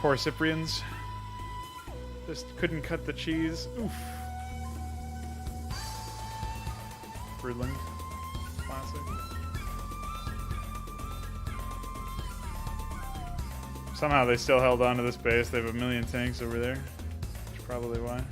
Poor Cyprians. Just couldn't cut the cheese. Oof. Brudland. Classic. Somehow they still held on to this base. They have a million tanks over there. That's probably why.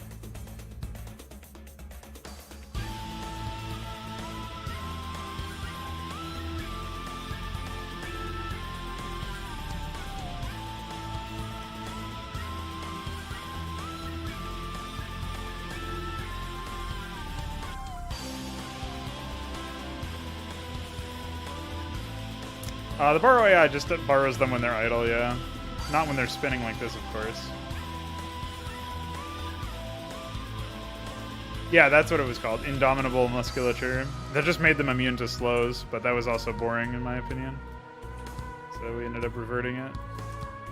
The borrow AI just borrows them when they're idle, yeah. Not when they're spinning like this, of course. Yeah, that's what it was called. Indomitable musculature. That just made them immune to slows, but that was also boring in my opinion. So we ended up reverting it.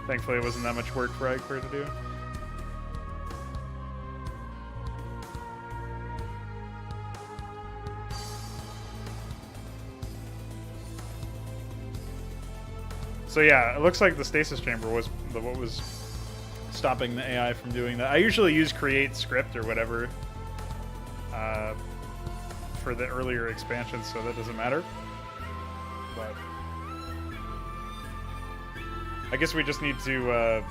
Thankfully it wasn't that much work for Iker to do. So yeah, it looks like the stasis chamber was what was stopping the AI from doing that. I usually use create script or whatever for the earlier expansions, so that doesn't matter. But I guess we just need to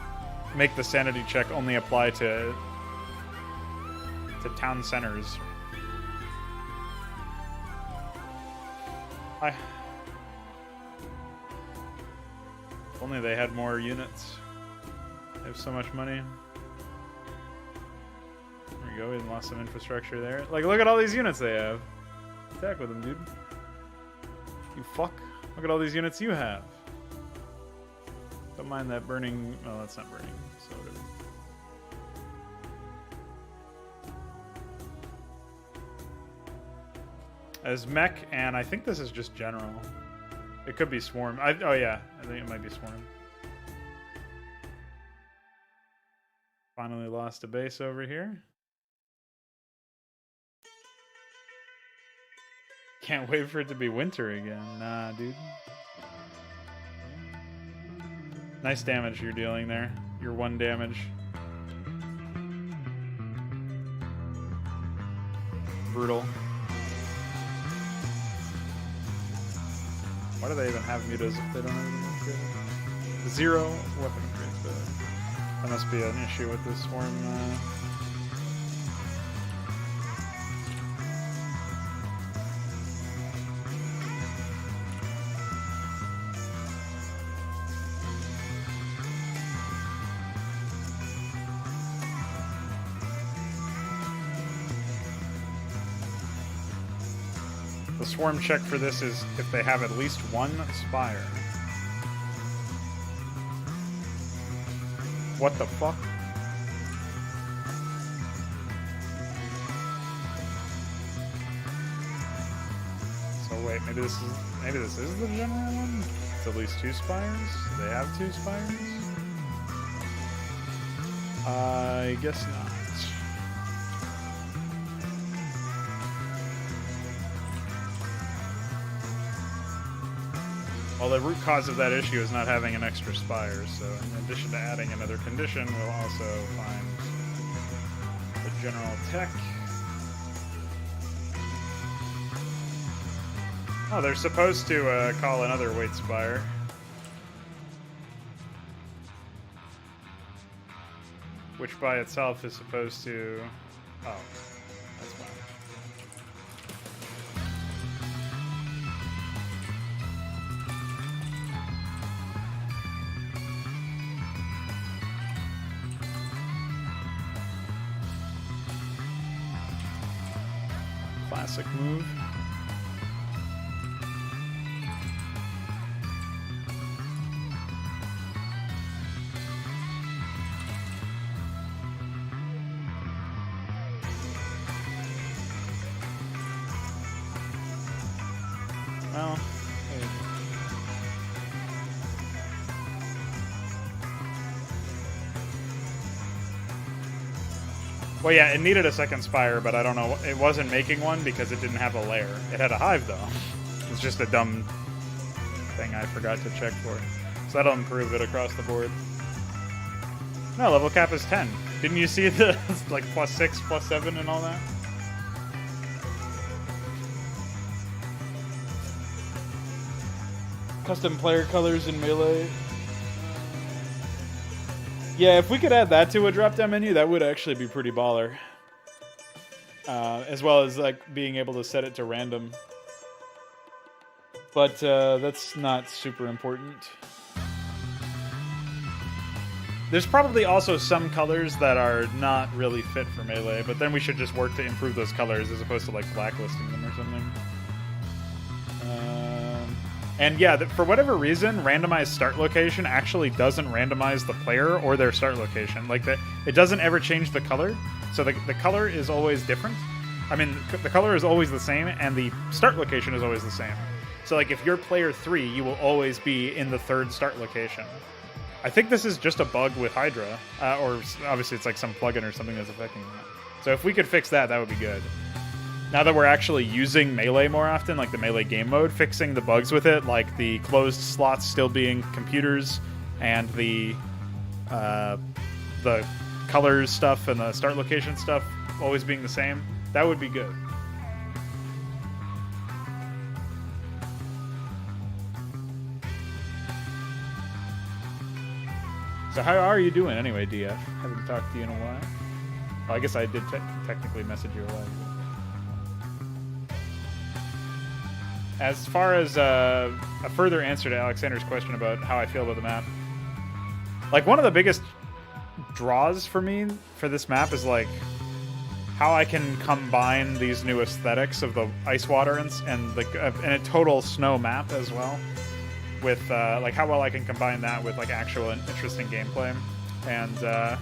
make the sanity check only apply to town centers. If only they had more units. They have so much money. There we go, we lost some infrastructure there. Like, look at all these units they have. Attack with them, dude. You fuck. Look at all these units you have. Don't mind that burning. Oh, that's not burning. So whatever. As mech, and I think this is just general. It could be swarm. Oh yeah, I think it might be swarm. Finally lost a base over here. Can't wait for it to be winter again. Nah, dude. Nice damage you're dealing there. Your 1 damage. Brutal. Why do they even have mutas if they don't have them upgraded? 0 weapon upgrades. That must be an issue with this swarm. The swarm check for this is if they have at least 1 spire. What the fuck? So wait, maybe this is the general one? It's at least 2 spires? They have 2 spires? I guess not. Well, the root cause of that issue is not having an extra spire, so in addition to adding another condition, we'll also find the general tech. Oh, they're supposed to call another weight spire. Which by itself is supposed to... Oh, that's fine. Classic move. Well, well, yeah, it needed a second spire, but I don't know. It wasn't making one because it didn't have a lair. It had a hive, though. It's just a dumb thing I forgot to check for. So that'll improve it across the board. No, level cap is 10. Didn't you see the like +6, +7, and all that? Custom player colors in Melee. Yeah, if we could add that to a drop-down menu, that would actually be pretty baller. As well as like being able to set it to random. But that's not super important. There's probably also some colors that are not really fit for Melee, but then we should just work to improve those colors as opposed to like blacklisting them or something. And yeah, for whatever reason, randomized start location actually doesn't randomize the player or their start location. Like it doesn't ever change the color, so the color is always different. I mean, the color is always the same, and the start location is always the same. So like if you're player 3, you will always be in the 3rd start location. I think this is just a bug with Hydra, or obviously it's like some plugin or something that's affecting that. So if we could fix that, that would be good. Now that we're actually using Melee more often, like the Melee game mode, fixing the bugs with it, like the closed slots still being computers, and the colors stuff and the start location stuff always being the same, that would be good. So how are you doing anyway, DF? Haven't talked to you in a while. Well, I guess I did technically message you a while ago. As far as a further answer to Alexander's question about how I feel about the map, like one of the biggest draws for me for this map is like how I can combine these new aesthetics of the ice water and a total snow map as well, with like how well I can combine that with like actual interesting gameplay. And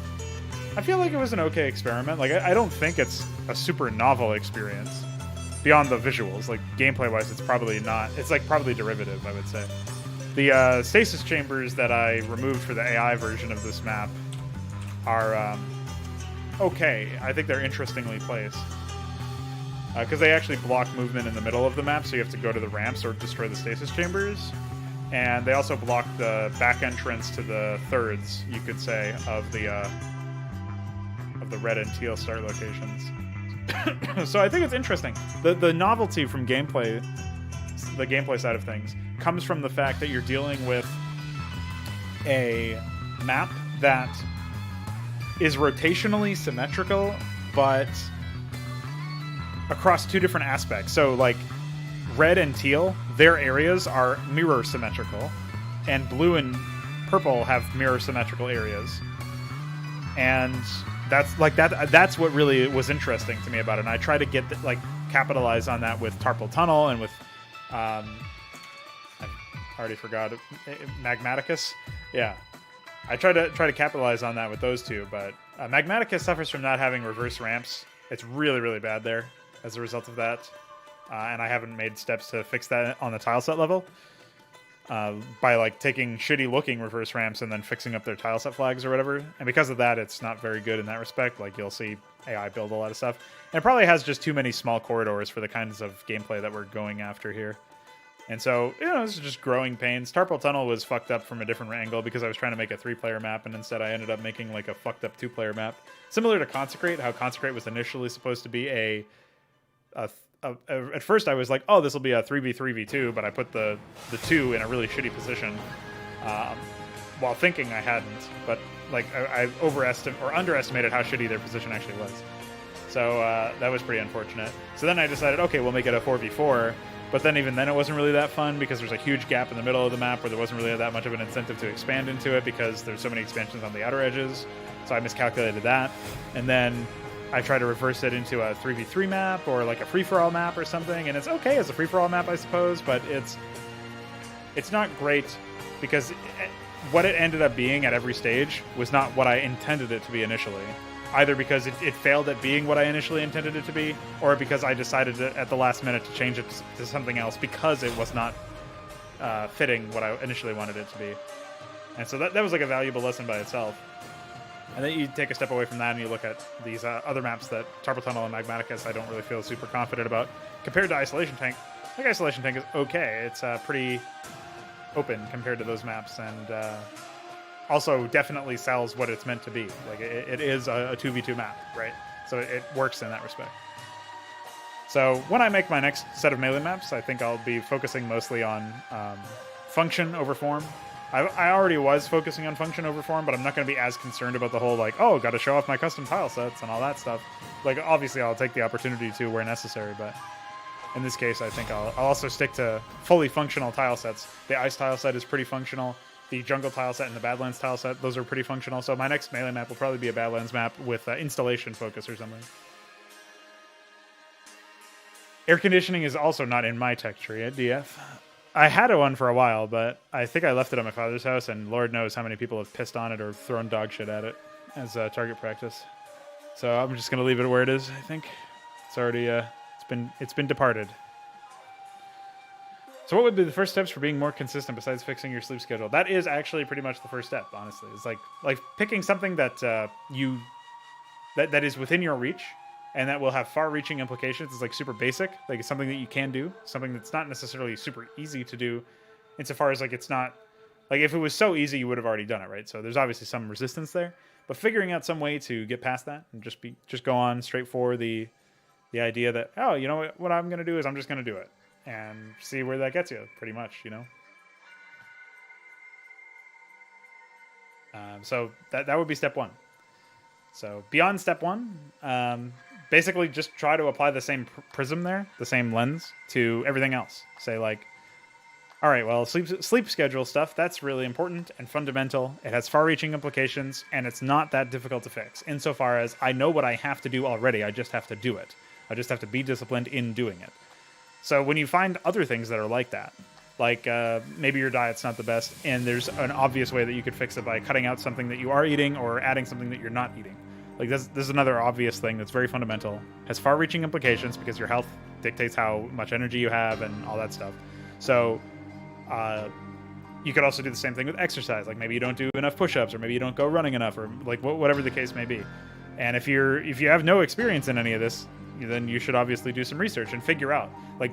I feel like it was an okay experiment. Like I don't think it's a super novel experience. Beyond the visuals, like gameplay-wise, it's probably not. It's like probably derivative, I would say. The stasis chambers that I removed for the AI version of this map are okay. I think they're interestingly placed because they actually block movement in the middle of the map, so you have to go to the ramps or destroy the stasis chambers. And they also block the back entrance to the thirds, you could say, of the red and teal start locations. So I think it's interesting. The novelty from gameplay, the gameplay side of things, comes from the fact that you're dealing with a map that is rotationally symmetrical, but across two different aspects. So like red and teal, their areas are mirror symmetrical, and blue and purple have mirror symmetrical areas. And that's like that's what really was interesting to me about it. And I try to get capitalize on that with Tarpal Tunnel and with I already forgot Magmaticus. Yeah, I try to capitalize on that with those two, but Magmaticus suffers from not having reverse ramps. It's really bad there as a result of that, and I haven't made steps to fix that on the tile set level. By like taking shitty looking reverse ramps and then fixing up their tileset flags or whatever. And because of that, it's not very good in that respect. Like you'll see AI build a lot of stuff. And it probably has just too many small corridors for the kinds of gameplay that we're going after here. And so, you know, this is just growing pains. Tarpal Tunnel was fucked up from a different angle because I was trying to make a 3-player map, and instead I ended up making like a fucked up 2-player map. Similar to Consecrate, how Consecrate was initially supposed to be at first I was like, oh, this will be a 3v3v2, but I put the 2 in a really shitty position while thinking I hadn't. But like I underestimated how shitty their position actually was. So that was pretty unfortunate. So then I decided, okay, we'll make it a 4v4. But then even then it wasn't really that fun because there's a huge gap in the middle of the map where there wasn't really that much of an incentive to expand into it because there's so many expansions on the outer edges. So I miscalculated that. And then I try to reverse it into a 3v3 map or like a free-for-all map or something, and it's okay as a free-for-all map, I suppose, but it's not great because what it ended up being at every stage was not what I intended it to be initially. Either because it failed at being what I initially intended it to be, or because I decided at the last minute to change it to something else because it was not fitting what I initially wanted it to be. And so that was like a valuable lesson by itself. And then you take a step away from that and you look at these other maps that Tarpal Tunnel and Magmaticus I don't really feel super confident about. Compared to Isolation Tank, I think Isolation Tank is okay. It's pretty open compared to those maps, and also definitely sells what it's meant to be. Like it is a 2v2 map, right? So it works in that respect. So when I make my next set of melee maps, I think I'll be focusing mostly on function over form. I already was focusing on function over form, but I'm not going to be as concerned about the whole, like, oh, got to show off my custom tile sets and all that stuff. Like, obviously, I'll take the opportunity to where necessary, but in this case, I think I'll also stick to fully functional tile sets. The Ice tile set is pretty functional. The Jungle tile set and the Badlands tile set, those are pretty functional. So my next melee map will probably be a Badlands map with installation focus or something. Air conditioning is also not in my tech tree at DF. I had one for a while, but I think I left it at my father's house, and Lord knows how many people have pissed on it or thrown dog shit at it as target practice. So I'm just gonna leave it where it is. I think it's already it's been departed. So what would be the first steps for being more consistent besides fixing your sleep schedule? That is actually pretty much the first step, honestly. It's like picking something that that is within your reach and that will have far-reaching implications. It's like super basic, like it's something that you can do, something that's not necessarily super easy to do, insofar as like it's not like if it was so easy you would have already done it, right? So there's obviously some resistance there, but figuring out some way to get past that and just go on straight for the idea that, oh, you know what I'm going to do is I'm just going to do it and see where that gets you, pretty much, you know. So that would be step one. So beyond step one, basically just try to apply the same prism there, the same lens to everything else. Say like, all right, well, sleep schedule stuff, that's really important and fundamental. It has far-reaching implications, and it's not that difficult to fix. Insofar as I know what I have to do already, I just have to do it. I just have to be disciplined in doing it. So when you find other things that are like that, like maybe your diet's not the best, and there's an obvious way that you could fix it by cutting out something that you are eating or adding something that you're not eating. Like this is another obvious thing that's very fundamental, has far-reaching implications because your health dictates how much energy you have and all that stuff. So you could also do the same thing with exercise. Like maybe you don't do enough push-ups, or maybe you don't go running enough, or like whatever the case may be. And if you have no experience in any of this, then you should obviously do some research and figure out. Like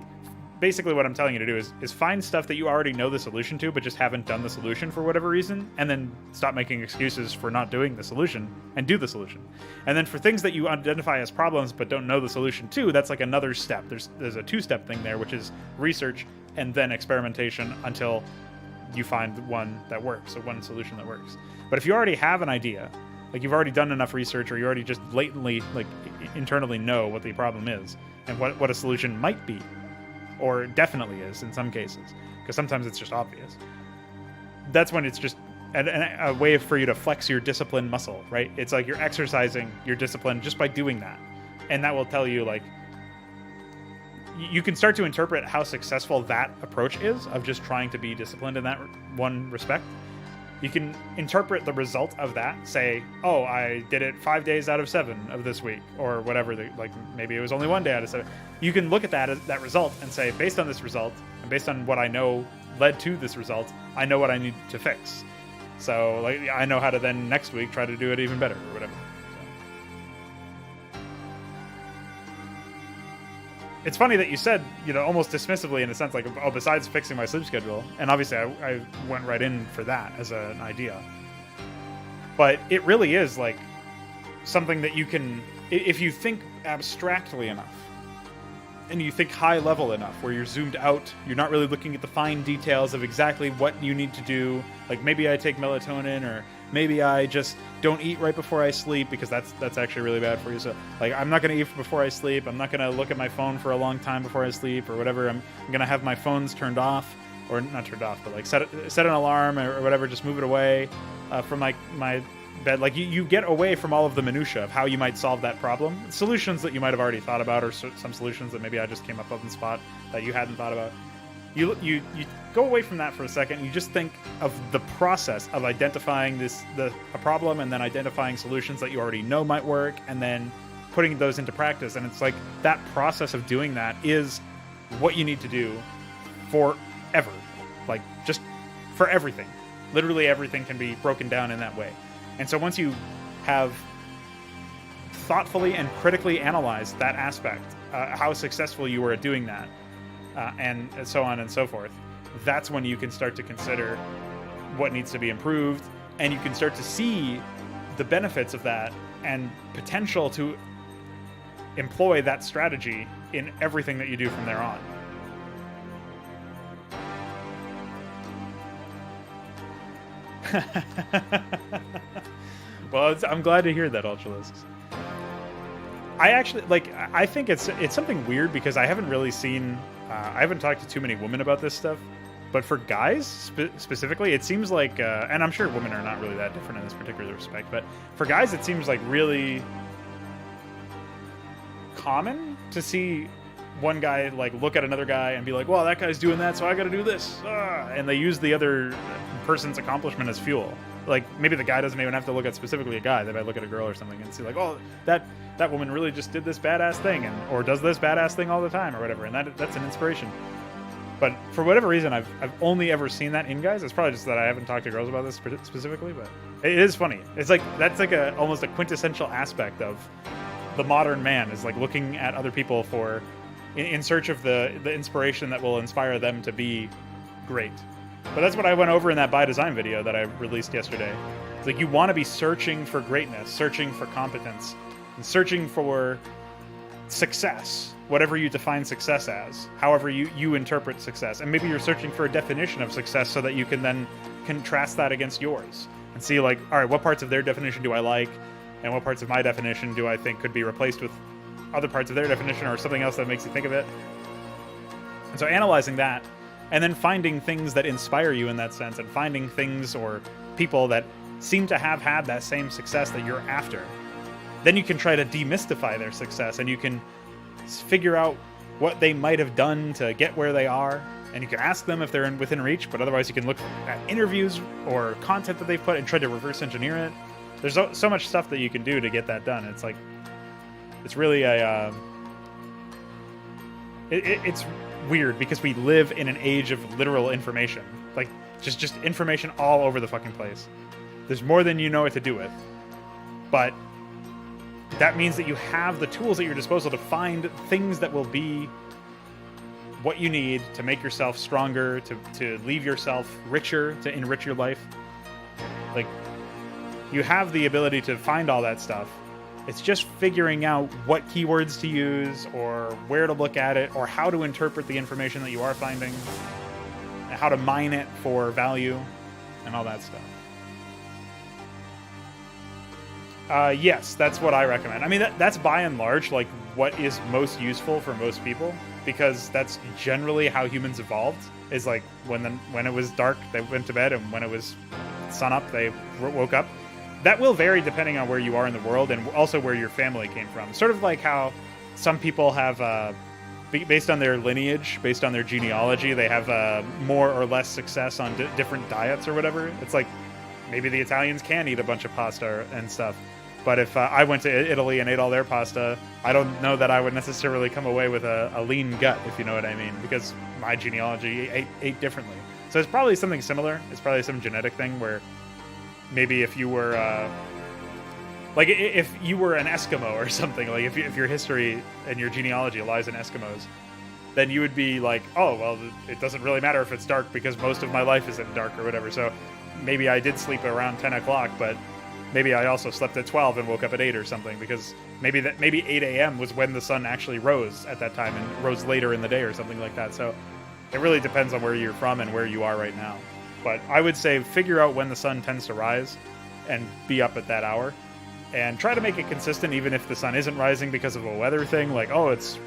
basically what I'm telling you to do is find stuff that you already know the solution to, but just haven't done the solution for whatever reason, and then stop making excuses for not doing the solution and do the solution. And then for things that you identify as problems but don't know the solution to, that's like another step. There's a two-step thing there, which is research and then experimentation until you find one that works, or one solution that works. But if you already have an idea, like you've already done enough research, or you already just blatantly, like internally know what the problem is and what a solution might be, or definitely is in some cases, because sometimes it's just obvious. That's when it's just a way for you to flex your discipline muscle, right? It's like you're exercising your discipline just by doing that. And that will tell you, like, you can start to interpret how successful that approach is of just trying to be disciplined in that one respect. You can interpret the result of that, say, oh, I did it 5 days out of 7 of this week, or whatever, like maybe it was only 1 day out of 7. You can look at that result and say, based on this result, and based on what I know led to this result, I know what I need to fix. So like I know how to then next week try to do it even better, or whatever. It's funny that you said, almost dismissively in a sense, like, oh, besides fixing my sleep schedule, and obviously I went right in for that as an idea. But it really is, like, something that you can, if you think abstractly enough, and you think high level enough, where you're zoomed out, you're not really looking at the fine details of exactly what you need to do. Like, maybe I take melatonin, or maybe I just don't eat right before I sleep, because that's actually really bad for you. So, like, I'm not going to eat before I sleep. I'm not going to look at my phone for a long time before I sleep, or whatever. I'm going to have my phones turned off, or not turned off, but like set an alarm or whatever. Just move it away from my But like you get away from all of the minutia of how you might solve that problem, solutions that you might have already thought about, or some solutions that maybe I just came up on the spot that you hadn't thought about. You go away from that for a second. You just think of the process of identifying a problem, and then identifying solutions that you already know might work, and then putting those into practice. And it's like that process of doing that is what you need to do forever, like just for everything. Literally everything can be broken down in that way. And so once you have thoughtfully and critically analyzed that aspect, how successful you were at doing that, and so on and so forth, that's when you can start to consider what needs to be improved, and you can start to see the benefits of that and potential to employ that strategy in everything that you do from there on. Well, I'm glad to hear that, Ultralisks. I think it's something weird because I haven't really seen, I haven't talked to too many women about this stuff, but for guys specifically, it seems like, and I'm sure women are not really that different in this particular respect, but for guys, it seems like really common to see one guy like look at another guy and be like, well, that guy's doing that, so I gotta do this, and they use the other person's accomplishment as fuel. Like, maybe the guy doesn't even have to look at specifically a guy. They might look at a girl or something and see like, oh, that woman really just did this badass thing, or does this badass thing all the time, or whatever, and that's an inspiration. But for whatever reason, I've only ever seen that in guys. It's probably just that I haven't talked to girls about this specifically, but it is funny. It's like, that's like almost a quintessential aspect of the modern man, is like looking at other people for in search of the inspiration that will inspire them to be great. But that's what I went over in that by design video that I released yesterday. It's like, you want to be searching for greatness, searching for competence, and searching for success, whatever you define success as, however you interpret success. And maybe you're searching for a definition of success so that you can then contrast that against yours and see like, all right, what parts of their definition do I like, and what parts of my definition do I think could be replaced with other parts of their definition or something else that makes you think of it. And so analyzing that, and then finding things that inspire you in that sense, and finding things or people that seem to have had that same success that you're after. Then you can try to demystify their success, and you can figure out what they might have done to get where they are, and you can ask them if they're within reach, but otherwise you can look at interviews or content that they've put and try to reverse engineer it. There's so much stuff that you can do to get that done. It's like, it's really it's weird because we live in an age of literal information. Like, just information all over the fucking place. There's more than you know what to do with. But that means that you have the tools at your disposal to find things that will be what you need to make yourself stronger, to leave yourself richer, to enrich your life. Like, you have the ability to find all that stuff. It's just figuring out what keywords to use, or where to look at it, or how to interpret the information that you are finding, and how to mine it for value, and all that stuff. Yes, that's what I recommend. I mean, that's by and large like what is most useful for most people, because that's generally how humans evolved. Is like when it was dark, they went to bed, and when it was sun up, they woke up. That will vary depending on where you are in the world, and also where your family came from. Sort of like how some people have, based on their lineage, based on their genealogy, they have more or less success on different diets or whatever. It's like, maybe the Italians can eat a bunch of pasta and stuff, but if I went to Italy and ate all their pasta, I don't know that I would necessarily come away with a lean gut, if you know what I mean, because my genealogy ate differently. So it's probably something similar. It's probably some genetic thing where maybe if you were, like if you were an Eskimo or something, like if your history and your genealogy lies in Eskimos, then you would be like, oh, well, it doesn't really matter if it's dark because most of my life is in dark or whatever. So maybe I did sleep around 10 o'clock, but maybe I also slept at 12 and woke up at 8 or something, because maybe 8 a.m. was when the sun actually rose at that time and rose later in the day or something like that. So it really depends on where you're from and where you are right now. But I would say figure out when the sun tends to rise and be up at that hour, and try to make it consistent even if the sun isn't rising because of a weather thing, like, oh, it's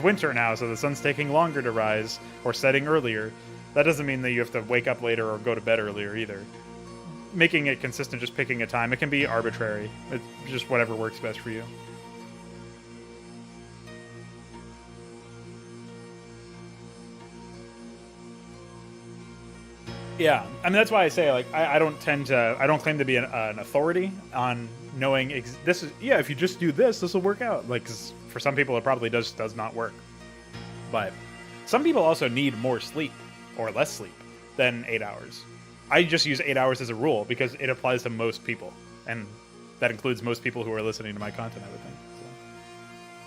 winter now, so the sun's taking longer to rise, or setting earlier. That doesn't mean that you have to wake up later or go to bed earlier either. making it consistent, just picking a time. It can be arbitrary. It's just whatever works best for you. Yeah, I mean that's why I say like I don't claim to be an authority on knowing this is if you just do this will work out. Like 'cause for some people it probably does not work, but some people also need more sleep or less sleep than 8 hours. I just use 8 hours as a rule because it applies to most people, and that includes most people who are listening to my content, I would think. So.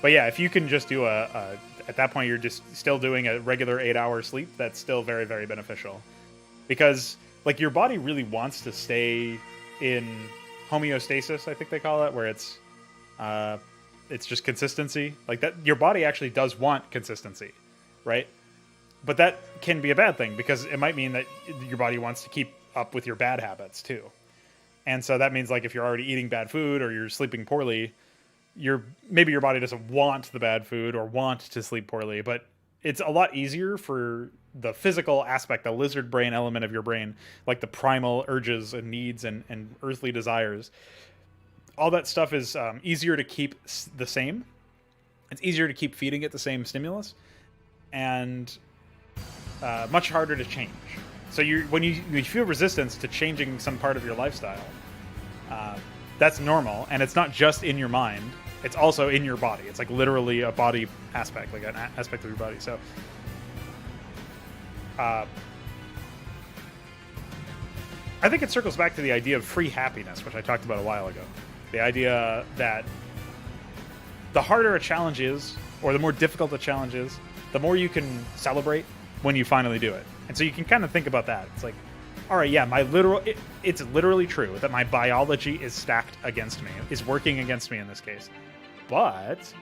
But yeah, if you can just do at that point you're just still doing a regular 8-hour sleep, that's still very, very beneficial. Because like your body really wants to stay in homeostasis, I think they call it, where it's just consistency. Like that, your body actually does want consistency, right? But that can be a bad thing because it might mean that your body wants to keep up with your bad habits too. And so that means like if you're already eating bad food or you're sleeping poorly, maybe your body doesn't want the bad food or want to sleep poorly, but it's a lot easier for the physical aspect, the lizard brain element of your brain, like the primal urges and needs and earthly desires. All that stuff is easier to keep the same. It's easier to keep feeding it the same stimulus, and much harder to change. So when you feel resistance to changing some part of your lifestyle, that's normal, and it's not just in your mind. It's also in your body. It's like literally a body aspect, like an aspect of your body. So, I think it circles back to the idea of free happiness, which I talked about a while ago. The idea that the harder a challenge is, or the more difficult a challenge is, the more you can celebrate when you finally do it. And so you can kind of think about that. It's like, all right, yeah, it's literally true that my biology is stacked against me, is working against me in this case. But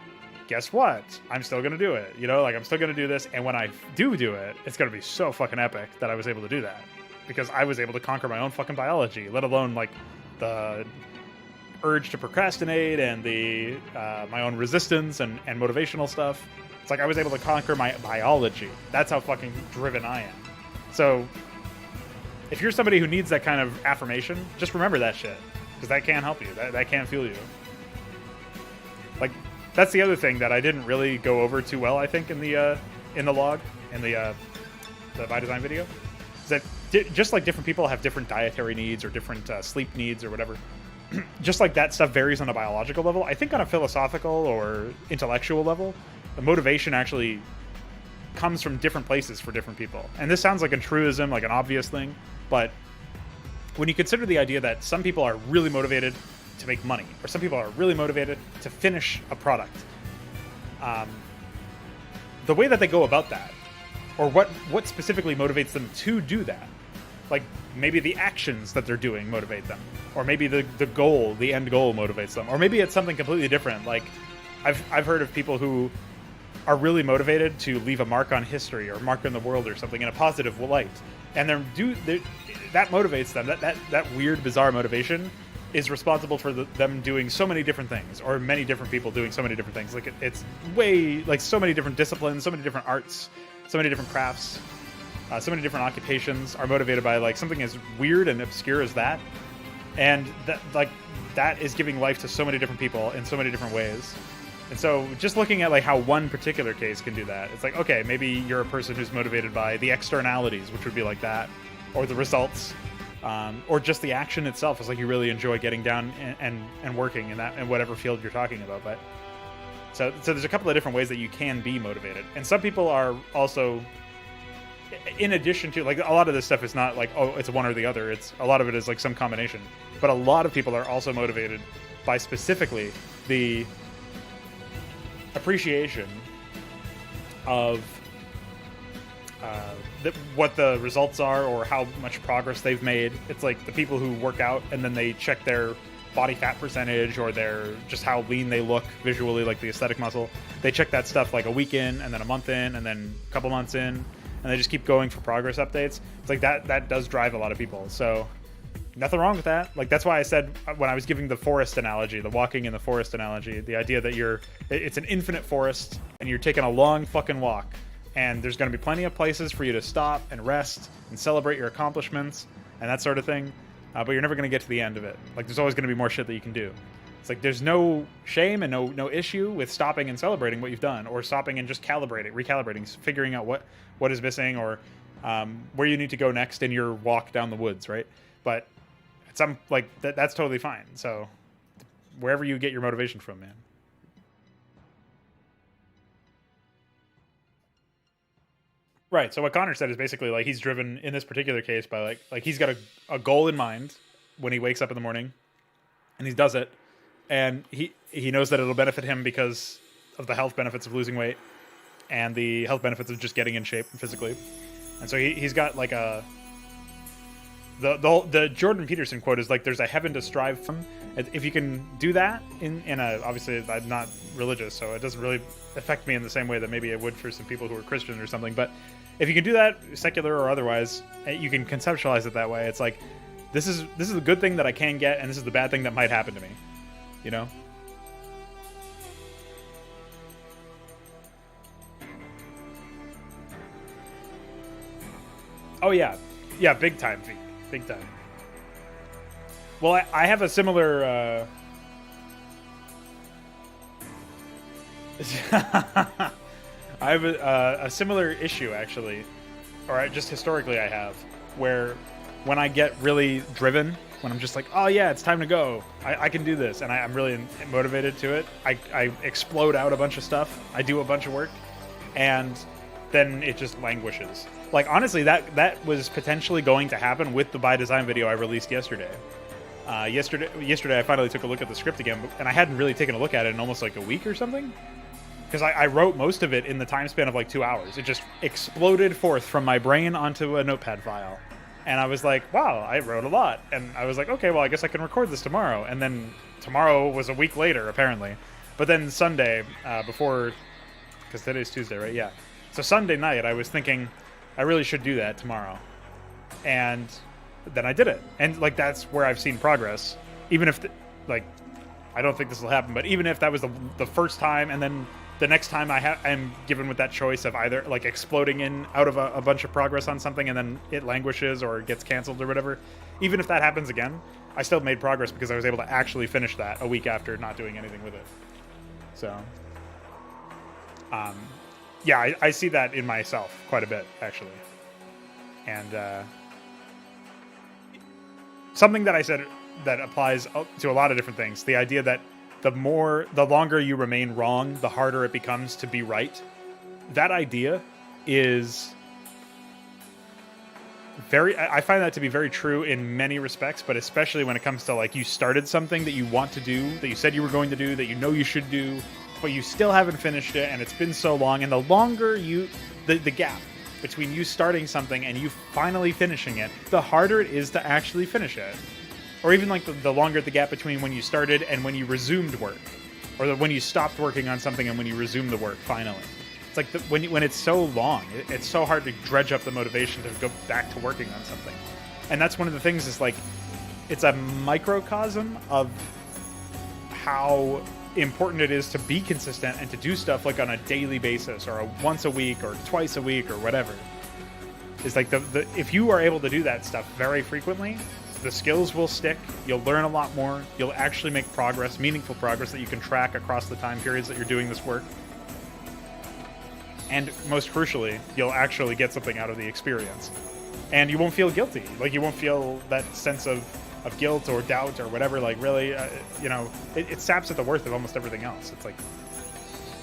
guess what? I'm still going to do it. You know, like I'm still going to do this. And when I do it, it's going to be so fucking epic that I was able to do that. Because I was able to conquer my own fucking biology, let alone like the urge to procrastinate and the my own resistance and motivational stuff. It's like I was able to conquer my biology. That's how fucking driven I am. So if you're somebody who needs that kind of affirmation, just remember that shit. Because that can't help you. That can't fuel you. Like, that's the other thing that I didn't really go over too well, I think, in the log, in the by design video. Is that just like different people have different dietary needs or different sleep needs or whatever, just like that stuff varies on a biological level, I think on a philosophical or intellectual level, the motivation actually comes from different places for different people. And this sounds like a truism, like an obvious thing, but when you consider the idea that some people are really motivated to make money, or some people are really motivated to finish a product, the way that they go about that, or what specifically motivates them to do that, like maybe the actions that they're doing motivate them, or maybe the goal, the end goal motivates them, or maybe it's something completely different. Like I've heard of people who are really motivated to leave a mark on history or mark on the world or something in a positive light, and that motivates them. That weird, bizarre motivation is responsible for them doing so many different things, or many different people doing so many different things. Like it's way, like so many different disciplines, so many different arts, so many different crafts, so many different occupations are motivated by like something as weird and obscure as that, and that is giving life to so many different people in so many different ways. And so just looking at like how one particular case can do that, it's like, okay, maybe you're a person who's motivated by the externalities, which would be like that, or the results, or just the action itself. It's like you really enjoy getting down and working in that, in whatever field you're talking about. But so there's a couple of different ways that you can be motivated. And some people are also, in addition to, like, a lot of this stuff is not like, oh, it's one or the other. It's a lot of it is like some combination. But a lot of people are also motivated by specifically the appreciation of what the results are, or how much progress they've made. It's like the people who work out and then they check their body fat percentage, or their just how lean they look visually, like the aesthetic muscle. They check that stuff like a week in, and then a month in, and then a couple months in, and they just keep going for progress updates. It's like that does drive a lot of people. So nothing wrong with that. Like, that's why I said when I was giving the forest analogy, the walking in the forest analogy, the idea that it's an infinite forest and you're taking a long fucking walk, and there's going to be plenty of places for you to stop and rest and celebrate your accomplishments and that sort of thing. but you're never going to get to the end of it. Like, there's always going to be more shit that you can do. It's like there's no shame and no issue with stopping and celebrating what you've done, or stopping and just recalibrating, figuring out what is missing, or where you need to go next in your walk down the woods, right? But some like that's totally fine. So wherever you get your motivation from, man. Right. So what Connor said is basically like he's driven in this particular case by like he's got a goal in mind when he wakes up in the morning, and he does it, and he knows that it'll benefit him because of the health benefits of losing weight and the health benefits of just getting in shape physically. And so he's got like the Jordan Peterson quote is like, there's a heaven to strive from. If you can do that in a, obviously I'm not religious, so it doesn't really affect me in the same way that maybe it would for some people who are Christian or something. But if you can do that, secular or otherwise, you can conceptualize it that way. It's like, this is the good thing that I can get, and this is the bad thing that might happen to me, you know? Oh yeah, big time, big time. Well, I have a similar. I have a similar issue actually, or just historically I have, where when I get really driven, when I'm just like, oh yeah, it's time to go, I can do this, and I'm really motivated to it, I explode out a bunch of stuff, I do a bunch of work, and then it just languishes. Like, honestly, that was potentially going to happen with the by design video I released yesterday. Yesterday I finally took a look at the script again, and I hadn't really taken a look at it in almost like a week or something, because I wrote most of it in the time span of like 2 hours. It just exploded forth from my brain onto a notepad file, and I was like, wow, I wrote a lot. And I was like, okay, well, I guess I can record this tomorrow. And then tomorrow was a week later, apparently. But then Sunday, because today's Tuesday, right? Yeah. So Sunday night, I was thinking, I really should do that tomorrow. And then I did it. And, like, that's where I've seen progress. Even if, I don't think this will happen, but even if that was the first time, and then the next time I'm given with that choice of either, like, exploding out of a bunch of progress on something and then it languishes or gets canceled or whatever, even if that happens again, I still made progress because I was able to actually finish that a week after not doing anything with it. So, yeah, I see that in myself quite a bit, actually. And something that I said that applies to a lot of different things, the idea that the longer you remain wrong, the harder it becomes to be right. That idea is I find that to be very true in many respects, but especially when it comes to, like, you started something that you want to do, that you said you were going to do, that you know you should do, but you still haven't finished it, and it's been so long, and the longer the gap between you starting something and you finally finishing it, the harder it is to actually finish it. Or even, like, the longer the gap between when you started and when you resumed work, or when you stopped working on something and when you resumed the work finally. It's like when it's so long, it's so hard to dredge up the motivation to go back to working on something. And that's one of the things, is like, it's a microcosm of how important it is to be consistent and to do stuff like on a daily basis, or once a week or twice a week or whatever. It's like if you are able to do that stuff very frequently, the skills will stick, you'll learn a lot more, you'll actually make progress, meaningful progress that you can track across the time periods that you're doing this work. And most crucially, you'll actually get something out of the experience. And you won't feel guilty. Like, you won't feel that sense of guilt or doubt or whatever. Like, really, it saps at the worth of almost everything else. It's like,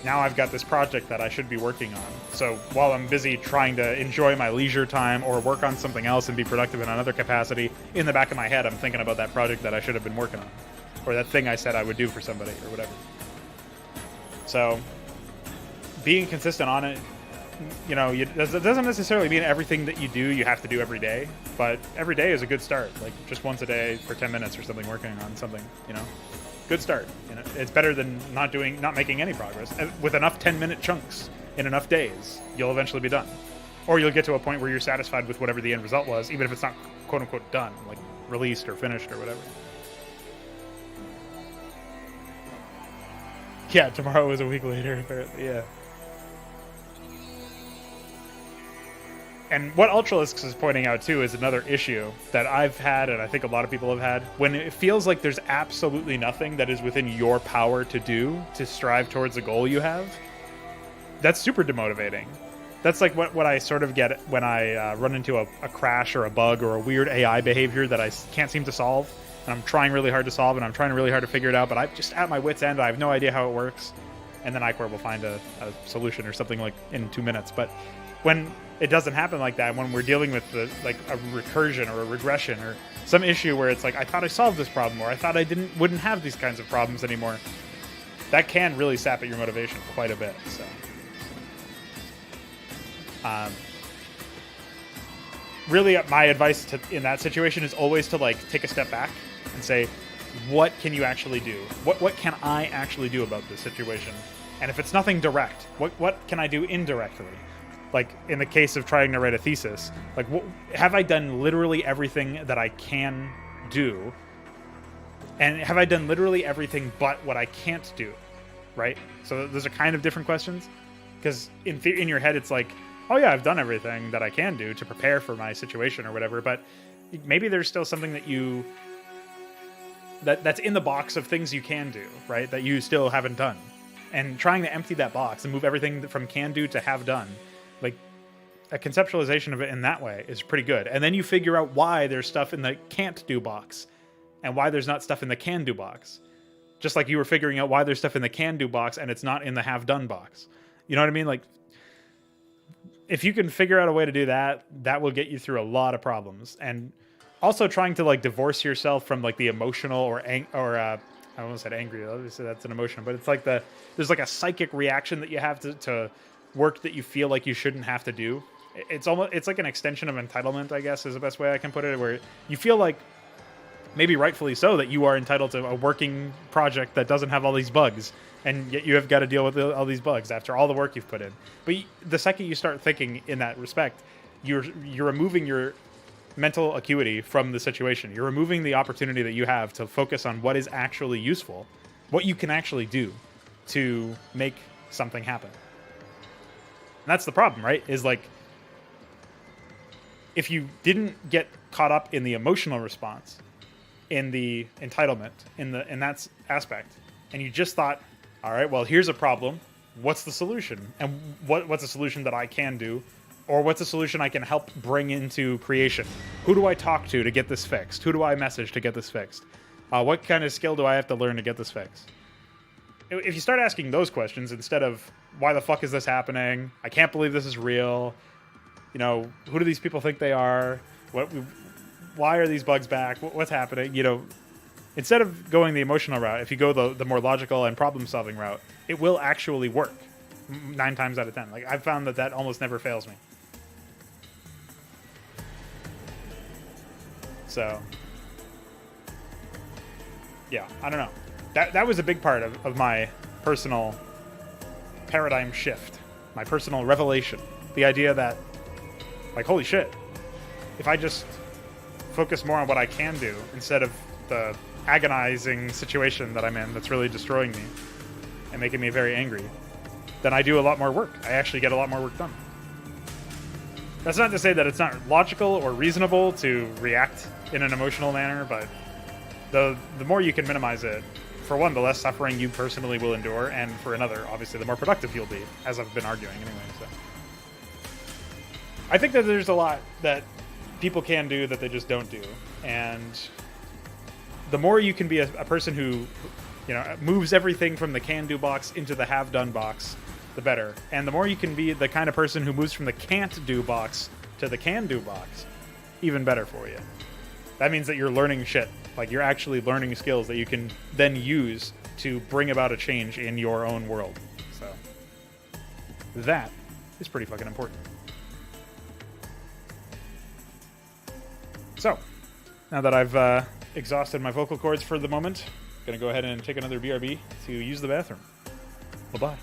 now I've got this project that I should be working on. So while I'm busy trying to enjoy my leisure time or work on something else and be productive in another capacity, in the back of my head, I'm thinking about that project that I should have been working on, or that thing I said I would do for somebody or whatever. So being consistent on it, it doesn't necessarily mean everything that you do you have to do every day, but every day is a good start. Like, just once a day for 10 minutes or something, working on something, good start. It's better than not making any progress. With enough 10-minute chunks in enough days, you'll eventually be done. Or you'll get to a point where you're satisfied with whatever the end result was, even if it's not quote-unquote done, like released or finished or whatever. Yeah, tomorrow is a week later, apparently, yeah. And what Ultralisks is pointing out too is another issue that I've had, and I think a lot of people have had, when it feels like there's absolutely nothing that is within your power to do to strive towards a goal you have. That's super demotivating. That's like what I sort of get when I run into a crash or a bug or a weird AI behavior that I can't seem to solve, and I'm trying really hard to solve, and I'm trying really hard to figure it out, but I'm just at my wit's end. I have no idea how it works, and then iQuare will find a solution or something like in 2 minutes. But when it doesn't happen like that, when we're dealing with like a recursion or a regression or some issue where it's like, I thought I solved this problem, or I thought I wouldn't have these kinds of problems anymore, that can really sap at your motivation quite a bit. So really my advice in that situation is always to like take a step back and say, what can you actually do? What can I actually do about this situation? And if it's nothing direct, what can I do indirectly? Like in the case of trying to write a thesis, like have I done literally everything that I can do? And have I done literally everything but what I can't do? Right? So those are kind of different questions. Because in your head, it's like, oh yeah, I've done everything that I can do to prepare for my situation or whatever, but maybe there's still something that's in the box of things you can do, right? That you still haven't done. And trying to empty that box and move everything from can do to have done, like a conceptualization of it in that way is pretty good. And then you figure out why there's stuff in the can't do box and why there's not stuff in the can do box. Just like you were figuring out why there's stuff in the can do box and it's not in the have done box. You know what I mean? Like, if you can figure out a way to do that, that will get you through a lot of problems. And also trying to like divorce yourself from like the emotional or I almost said angry. Obviously that's an emotion, but it's like there's like a psychic reaction that you have to work that you feel like you shouldn't have to do. It's like an extension of entitlement, I guess, is the best way I can put it, where you feel like, maybe rightfully so, that you are entitled to a working project that doesn't have all these bugs, and yet you have got to deal with all these bugs after all the work you've put in. But the second you start thinking in that respect, you're removing your mental acuity from the situation. You're removing the opportunity that you have to focus on what is actually useful, what you can actually do to make something happen. And that's the problem, right? Is like, if you didn't get caught up in the emotional response, in the entitlement, in that aspect, and you just thought, all right, well, here's a problem. What's the solution? And what's a solution that I can do? Or what's a solution I can help bring into creation? Who do I talk to get this fixed? Who do I message to get this fixed? What kind of skill do I have to learn to get this fixed? If you start asking those questions instead of, why the fuck is this happening? I can't believe this is real. You know, who do these people think they are? Why are these bugs back? What's happening? You know, instead of going the emotional route, if you go the more logical and problem-solving route, it will actually work 9 times out of 10. Like, I've found that almost never fails me. So, yeah, I don't know. That was a big part of my personal paradigm shift, my personal revelation. The idea that, like, holy shit, if I just focus more on what I can do instead of the agonizing situation that I'm in that's really destroying me and making me very angry, then I do a lot more work. I actually get a lot more work done. That's not to say that it's not logical or reasonable to react in an emotional manner, but the more you can minimize it, for one, the less suffering you personally will endure, and for another, obviously, the more productive you'll be, as I've been arguing anyway. So I think that there's a lot that people can do that they just don't do, and the more you can be a person who, you know, moves everything from the can-do box into the have-done box, the better. And the more you can be the kind of person who moves from the can't-do box to the can-do box, even better for you. That means that you're learning shit. Like, you're actually learning skills that you can then use to bring about a change in your own world. So that is pretty fucking important. So, now that I've exhausted my vocal cords for the moment, I'm going to go ahead and take another BRB to use the bathroom. Bye-bye.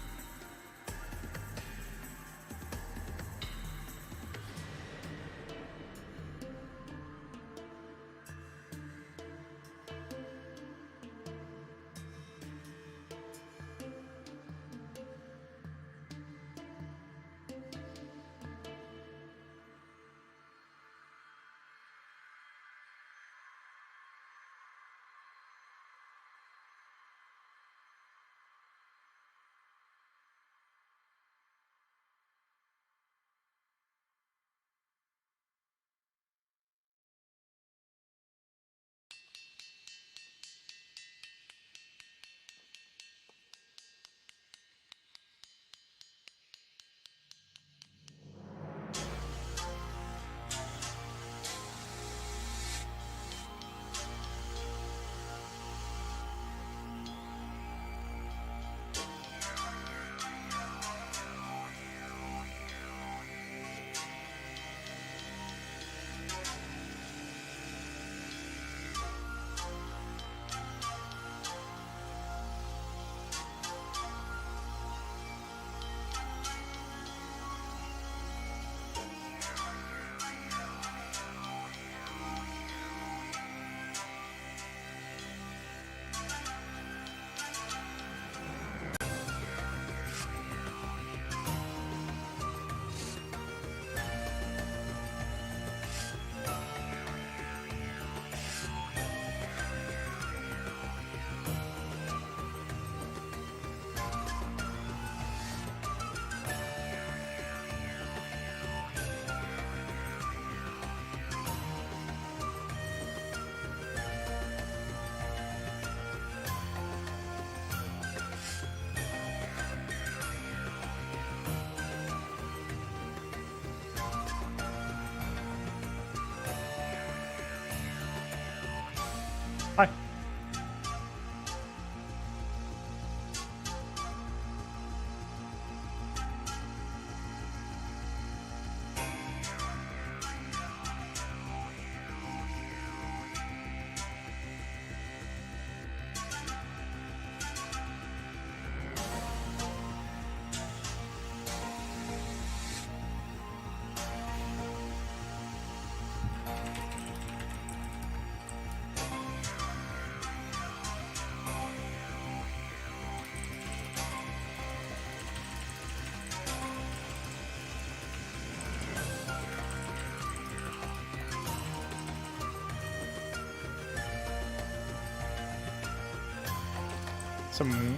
some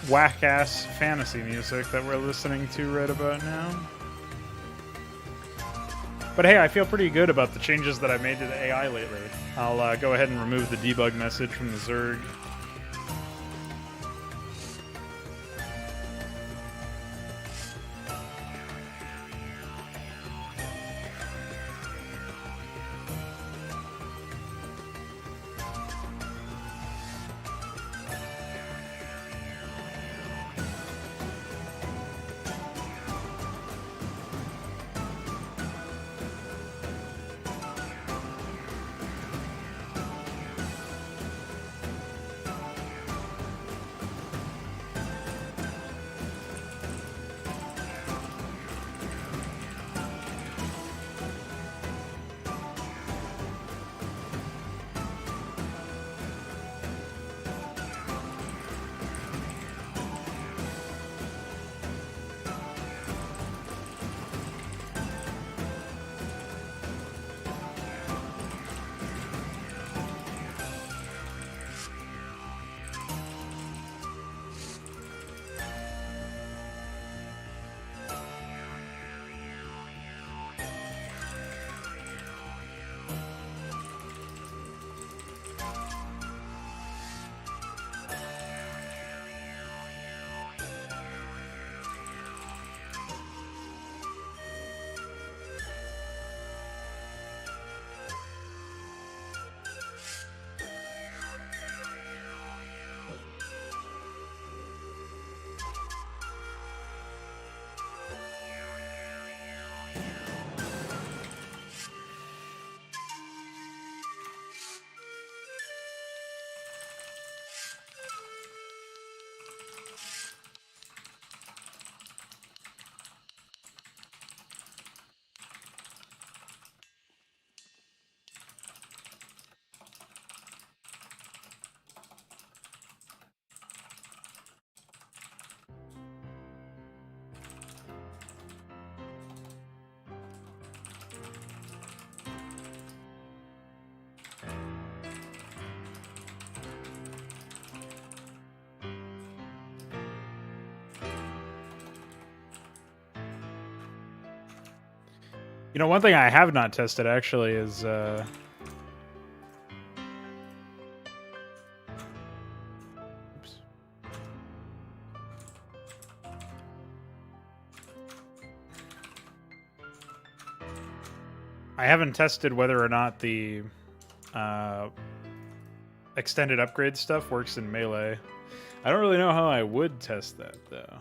whack-ass fantasy music that we're listening to right about now. But hey, I feel pretty good about the changes that I've made to the AI lately. I'll go ahead and remove the debug message from the Zerg. You know, one thing I have not tested actually is oops. I haven't tested whether or not the extended upgrade stuff works in Melee. I don't really know how I would test that though.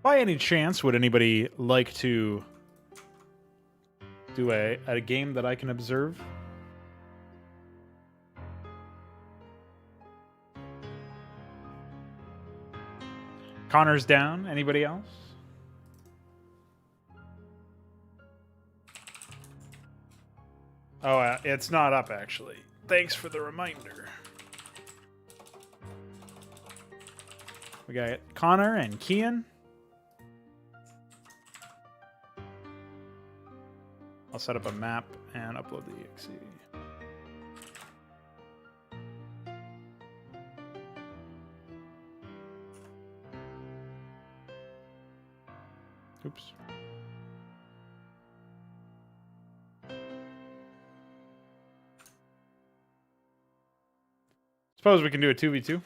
By any chance, would anybody like to do a game that I can observe? Connor's down. Anybody else? Oh, it's not up, actually. Thanks for the reminder. We got Connor and Kian. I'll set up a map and upload the exe. Oops. Suppose we can do a 2v2.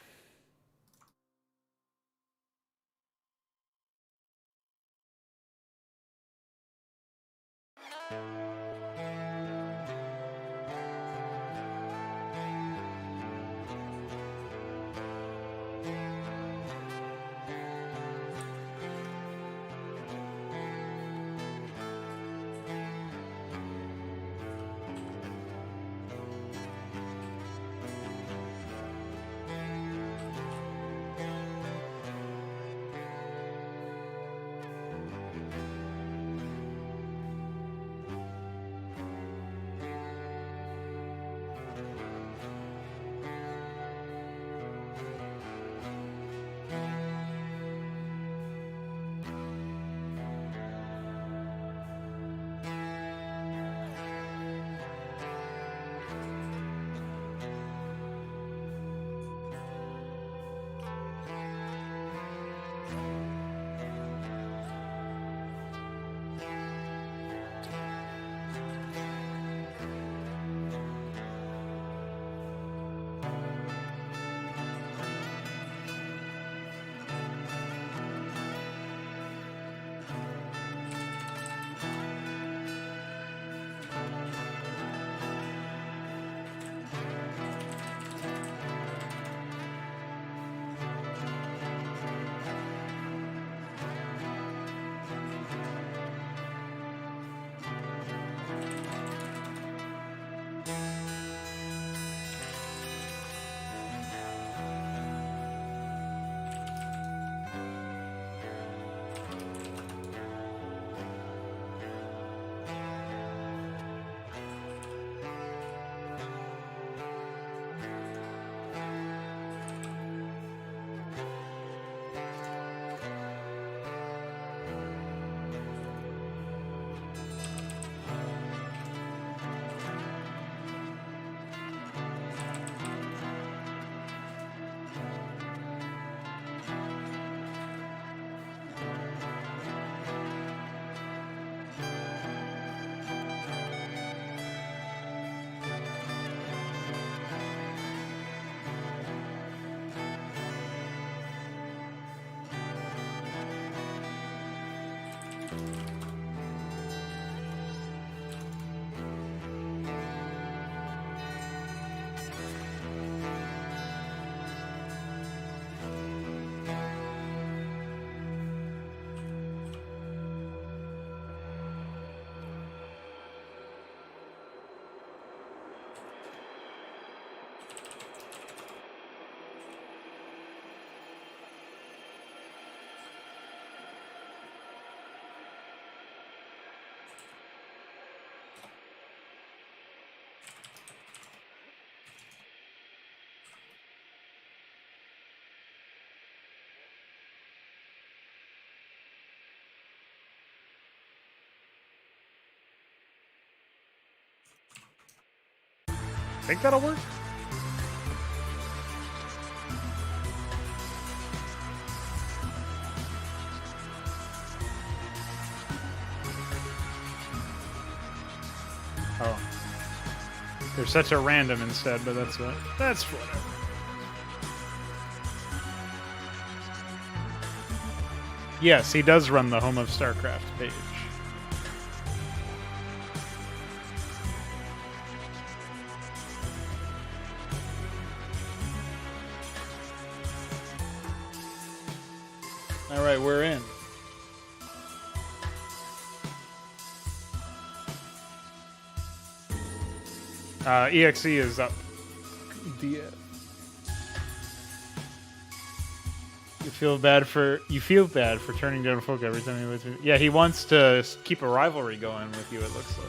Think that'll work? Oh. They're such a random instead, but that's whatever. Yes, he does run the Home of Starcraft page. All right, we're in. EXE is up. DF. You feel bad for turning down folk every time he waits. Yeah, he wants to keep a rivalry going with you. It looks like.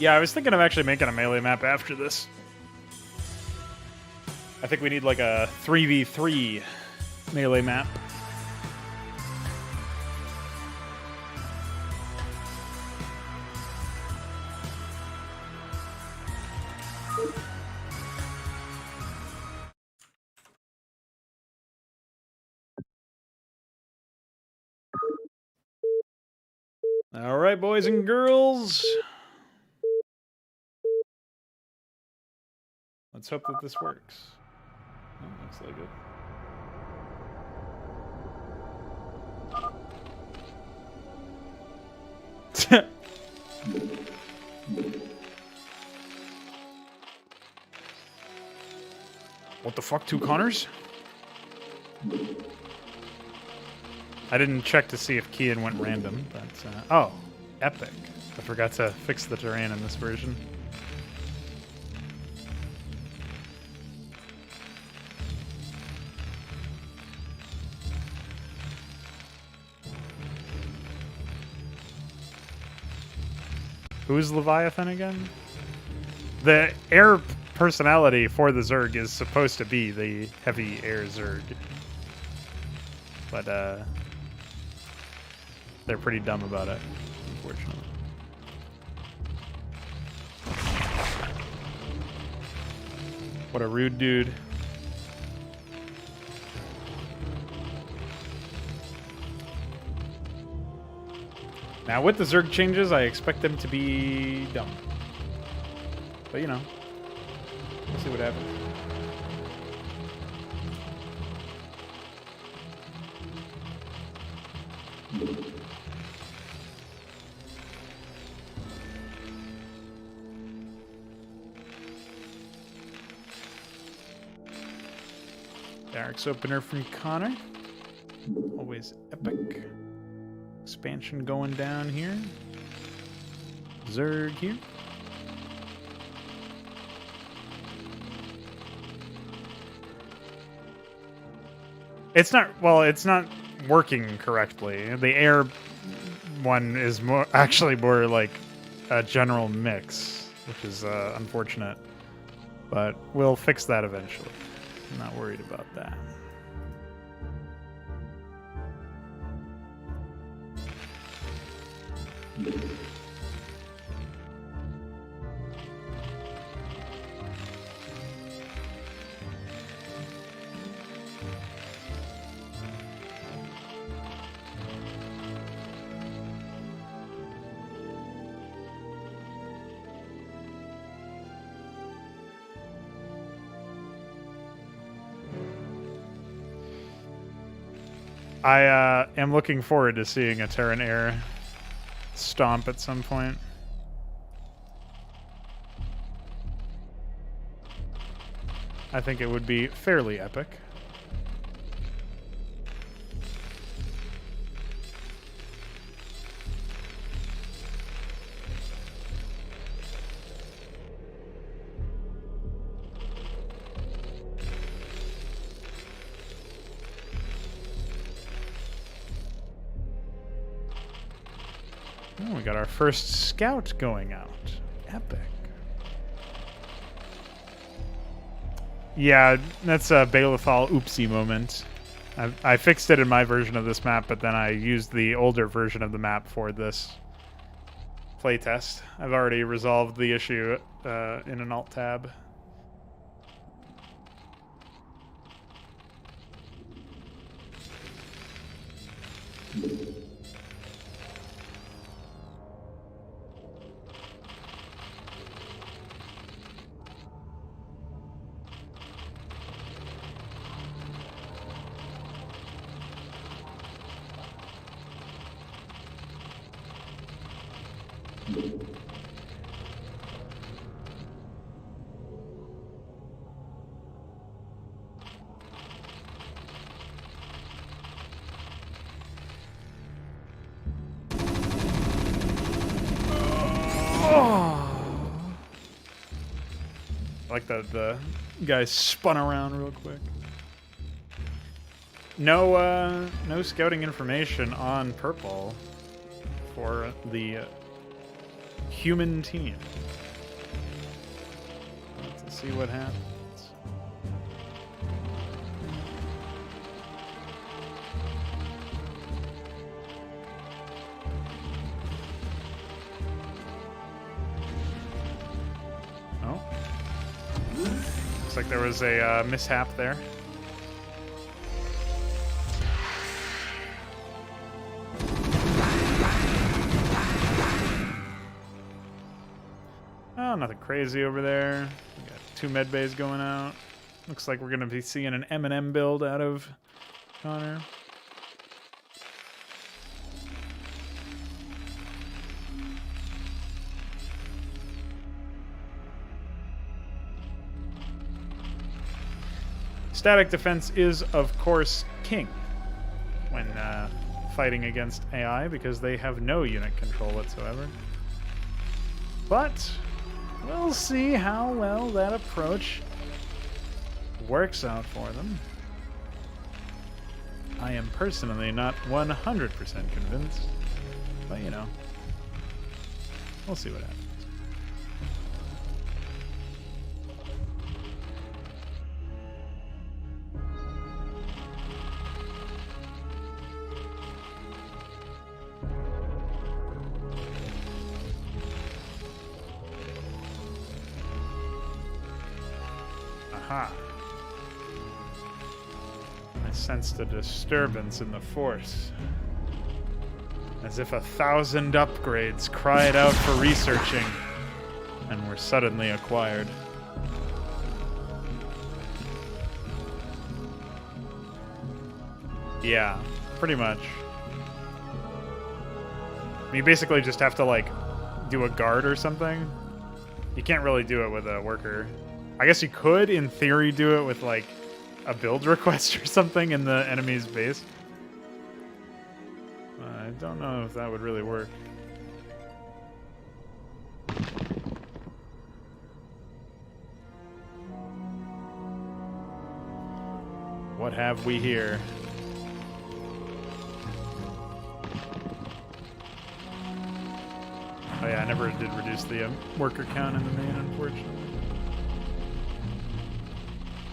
Yeah, I was thinking of actually making a melee map after this. I think we need like a 3v3 melee map. All right, boys and girls. Let's hope that this works. Oh, looks like it. What the fuck, 2 Connors? I didn't check to see if Kian went random, but oh, epic. I forgot to fix the terrain in this version. Who's Leviathan again? The air personality for the Zerg is supposed to be the heavy air Zerg. But, they're pretty dumb about it, unfortunately. What a rude dude. Now, with the Zerg changes, I expect them to be dumb. But, you know, we'll see what happens. Barracks opener from Connor. Always epic. Expansion going down here. Zerg here. It's not, well, it's not working correctly. The air one is actually more like a general mix, which is unfortunate. But we'll fix that eventually. I'm not worried about that. I am looking forward to seeing a Terran Air stomp at some point. I think it would be fairly epic. Oh, we got our first scout going out. Epic. Yeah, that's a Balethal oopsie moment. I fixed it in my version of this map, but then I used the older version of the map for this playtest. I've already resolved the issue in an alt tab. I like that the guy spun around real quick. No, no scouting information on purple for the human team. Let's see what happens. Oh. Looks like there was a mishap there. Oh, nothing crazy over there. We got 2 med bays going out. Looks like we're going to be seeing an M&M build out of Connor. Static defense is, of course, king when fighting against AI because they have no unit control whatsoever. But we'll see how well that approach works out for them. I am personally not 100% convinced, but you know, we'll see what happens. Aha. I sensed a disturbance in the force. As if 1,000 upgrades cried out for researching and were suddenly acquired. Yeah, pretty much. You basically just have to, like, do a guard or something. You can't really do it with a worker. I guess you could, in theory, do it with, like, a build request or something in the enemy's base. I don't know if that would really work. What have we here? Oh yeah, I never did reduce the worker count in the main, unfortunately.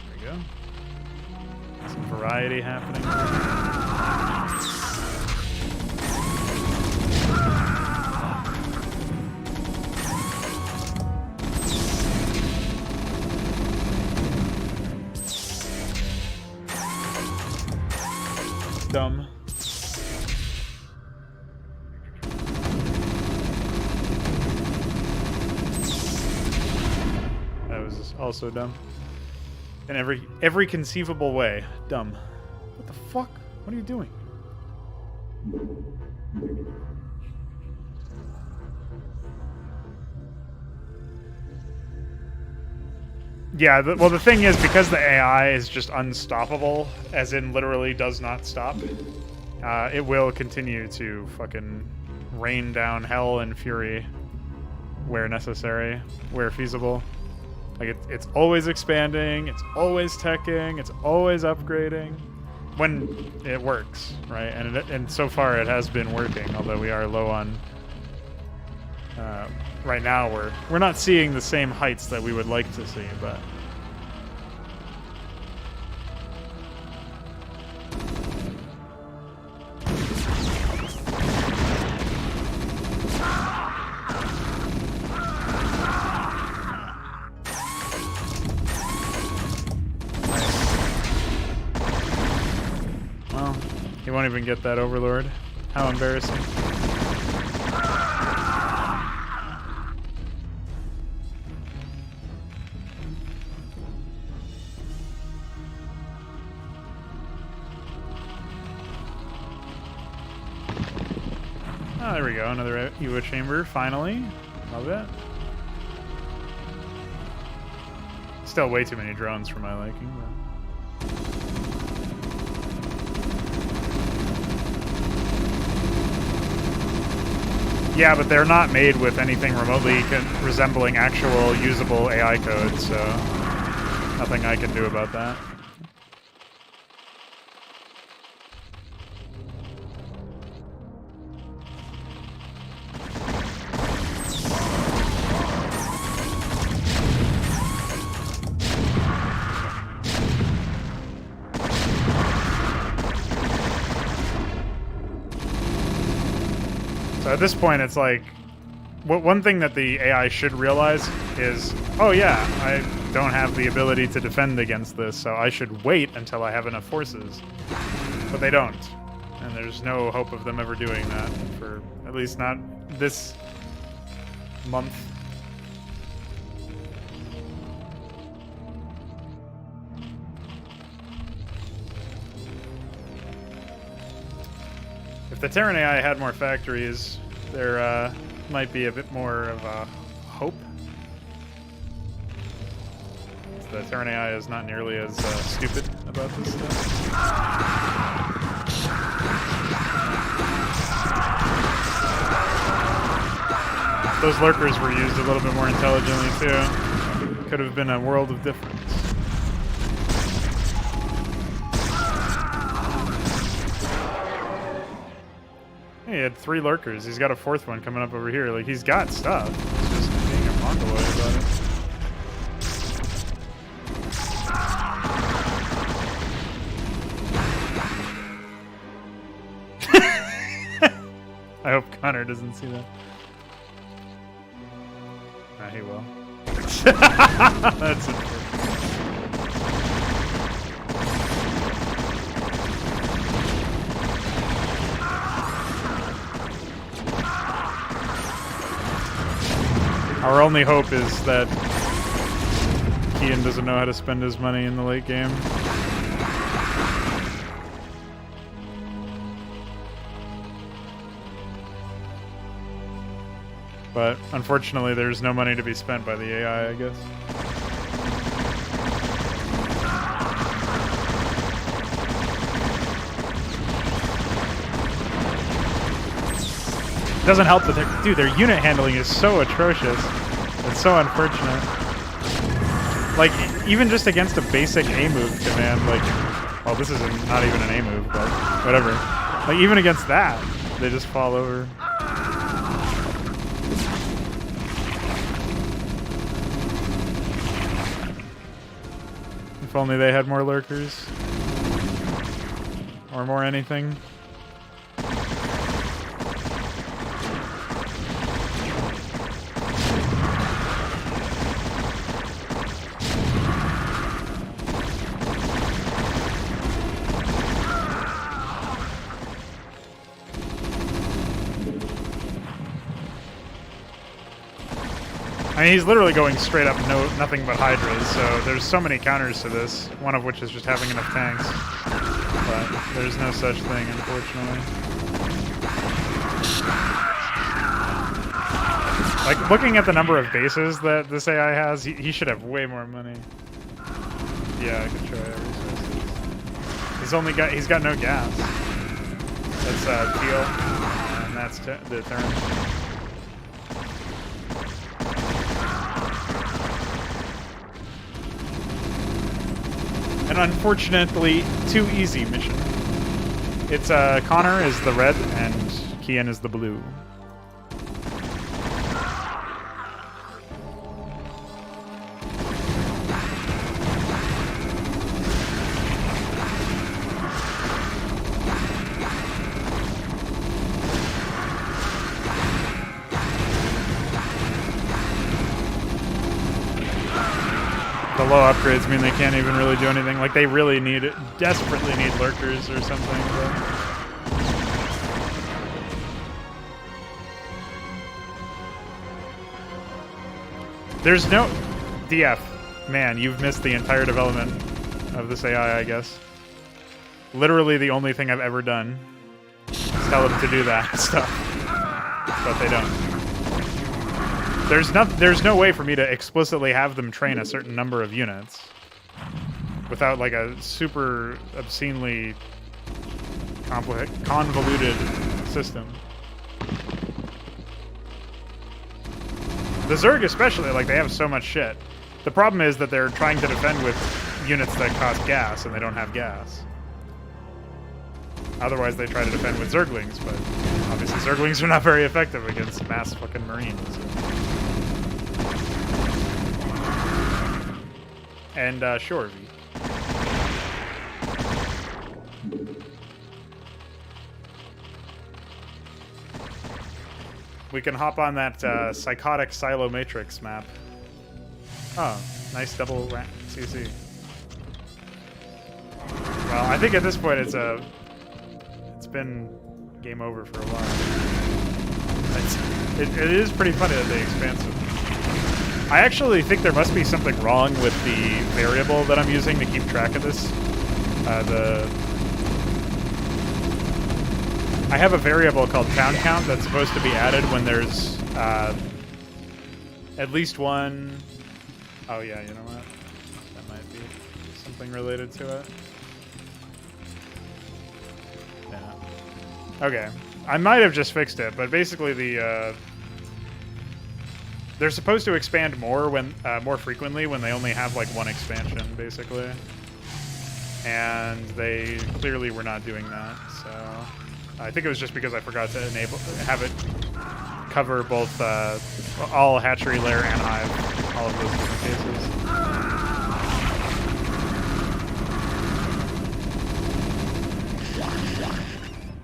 There we go. Some variety happening. Dumb. That was also dumb. In every conceivable way. Dumb. What the fuck? What are you doing? Yeah, well, the thing is, because the AI is just unstoppable, as in literally does not stop, it will continue to fucking rain down hell and fury where necessary, where feasible. Like, it's always expanding, it's always teching, it's always upgrading when it works, right? And so far it has been working, although we are low on... right now we're not seeing the same heights that we would like to see, but... Well, he won't even get that Overlord. How embarrassing. Oh, there we go. Another Evo chamber, finally. Love it. Still way too many drones for my liking, but... Yeah, but they're not made with anything remotely resembling actual usable AI code, so nothing I can do about that. at this point, it's like, one thing that the AI should realize is, oh yeah, I don't have the ability to defend against this, so I should wait until I have enough forces. But they don't. And there's no hope of them ever doing that, for at least not this month. If the Terran AI had more factories, there might be a bit more of a hope. The Terran AI is not nearly as stupid about this stuff. Those lurkers were used a little bit more intelligently too. Could have been a world of difference. He had 3 lurkers. He's got a 4th one coming up over here. Like, he's got stuff. He's just being a mongoloid about it. I hope Connor doesn't see that. He will. That's it. Our only hope is that Kian doesn't know how to spend his money in the late game. But unfortunately, there's no money to be spent by the AI, I guess. It doesn't help that their unit handling is so atrocious. It's so unfortunate. Like, even just against a basic A move command, like, well, this is not even an A move, but whatever. Like, even against that, they just fall over. If only they had more lurkers. Or more anything. I mean, he's literally going straight up nothing but Hydras, so there's so many counters to this, one of which is just having enough tanks. But there's no such thing, unfortunately. Like, looking at the number of bases that this AI has, he should have way more money. Yeah, I could try resources. He's got no gas. That's teal, and that's the turn. An unfortunately too easy mission. It's Connor is the red and Kian is the blue. The low upgrades mean they can't even really do anything. Like, they really desperately need lurkers or something. But there's no... DF, man, you've missed the entire development of this AI, I guess. Literally the only thing I've ever done is tell them to do that stuff. But they don't. There's no way for me to explicitly have them train a certain number of units without like a super obscenely convoluted system. The Zerg especially, like, they have so much shit. The problem is that they're trying to defend with units that cost gas and they don't have gas. Otherwise they try to defend with Zerglings, but obviously Zerglings are not very effective against mass fucking Marines. And Shorevy. we can hop on that psychotic silo matrix map. Oh, nice double CC. Well, I think at this point it's been game over for a while. It is pretty funny that they expansive. I actually think there must be something wrong with the variable that I'm using to keep track of this. I have a variable called town count that's supposed to be added when there's at least one. Oh yeah, you know what? That might be something related to it. Yeah. Okay. I might have just fixed it, but basically they're supposed to expand more more frequently when they only have like one expansion, basically. And they clearly were not doing that, so I think it was just because I forgot to have it cover both all hatchery, lair, and hive, all of those different cases.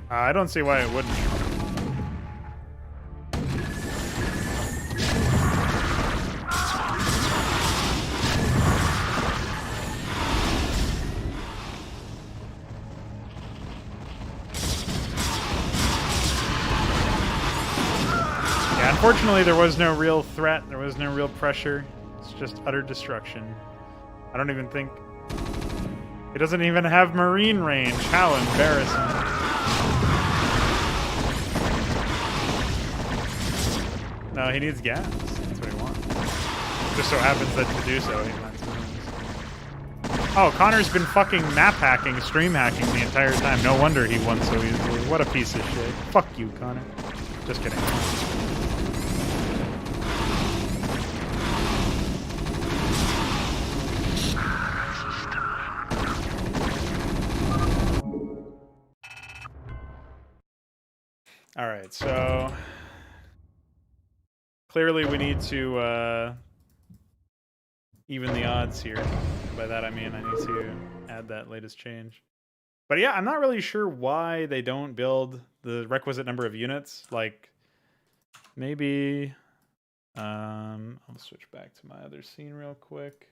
I don't see why it wouldn't. Unfortunately, there was no real threat. There was no real pressure. It's just utter destruction. I don't even think... It doesn't even have marine range. How embarrassing. No, he needs gas. That's what he wants. Just so happens that to do so, he finds moons. Oh, Connor's been fucking map hacking, stream hacking the entire time. No wonder he won so easily. What a piece of shit. Fuck you, Connor. Just kidding. All right, so clearly we need to even the odds here. By that I mean I need to add that latest change. But yeah, I'm not really sure why they don't build the requisite number of units. Like, maybe I'll switch back to my other scene real quick.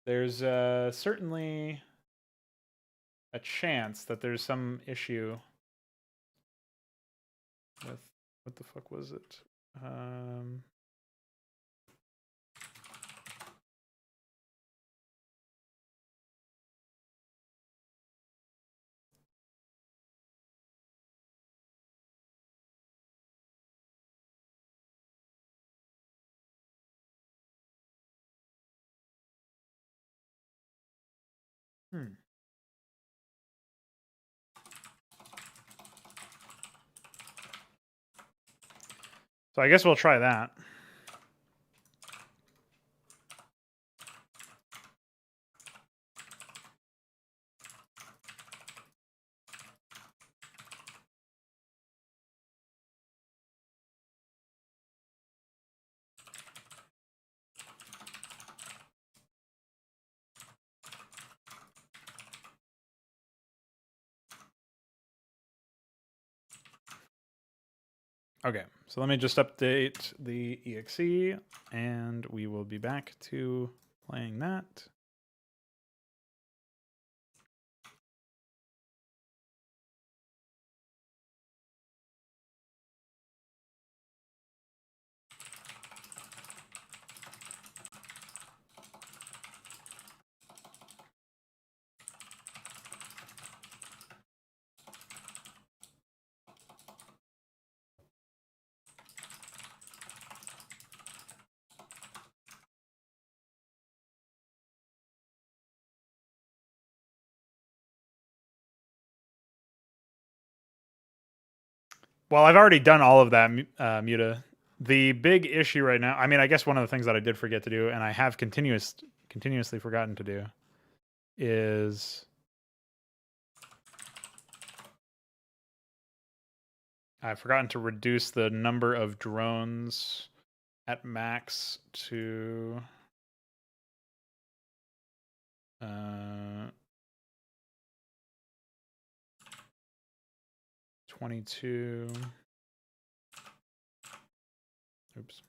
There's certainly a chance that there's some issue with what the fuck was it? So I guess we'll try that. Okay, so let me just update the EXE, and we will be back to playing that. Well, I've already done all of that, Muta. The big issue right now, I mean, I guess one of the things that I did forget to do, and I have continuously forgotten to do, is I've forgotten to reduce the number of drones at max to 20 22. Oops.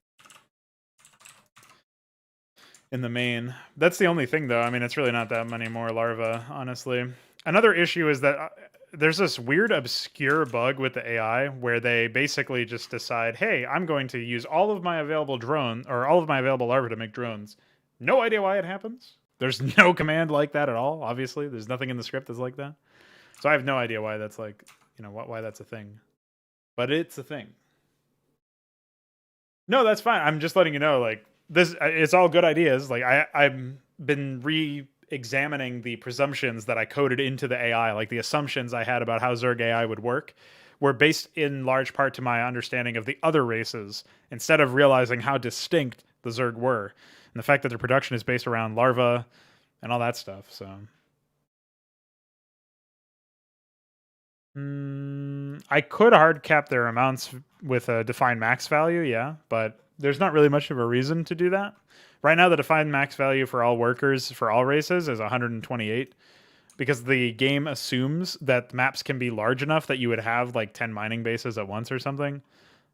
In the main. That's the only thing, though. I mean, it's really not that many more larvae, honestly. Another issue is that there's this weird, obscure bug with the AI where they basically just decide, hey, I'm going to use all of my available drone or all of my available larvae to make drones. No idea why it happens. There's no command like that at all, obviously. There's nothing in the script that's like that. So I have no idea why that's like, why that's a thing. But it's a thing. No, that's fine. I'm just letting you know, like, this, it's all good ideas. Like, I've been re-examining the presumptions that I coded into the AI, like the assumptions I had about how Zerg AI would work, were based in large part to my understanding of the other races, instead of realizing how distinct the Zerg were, and the fact that their production is based around larvae and all that stuff. So, I could hard cap their amounts with a defined max value, yeah, but there's not really much of a reason to do that. Right now, the defined max value for all workers for all races is 128, because the game assumes that maps can be large enough that you would have like 10 mining bases at once or something.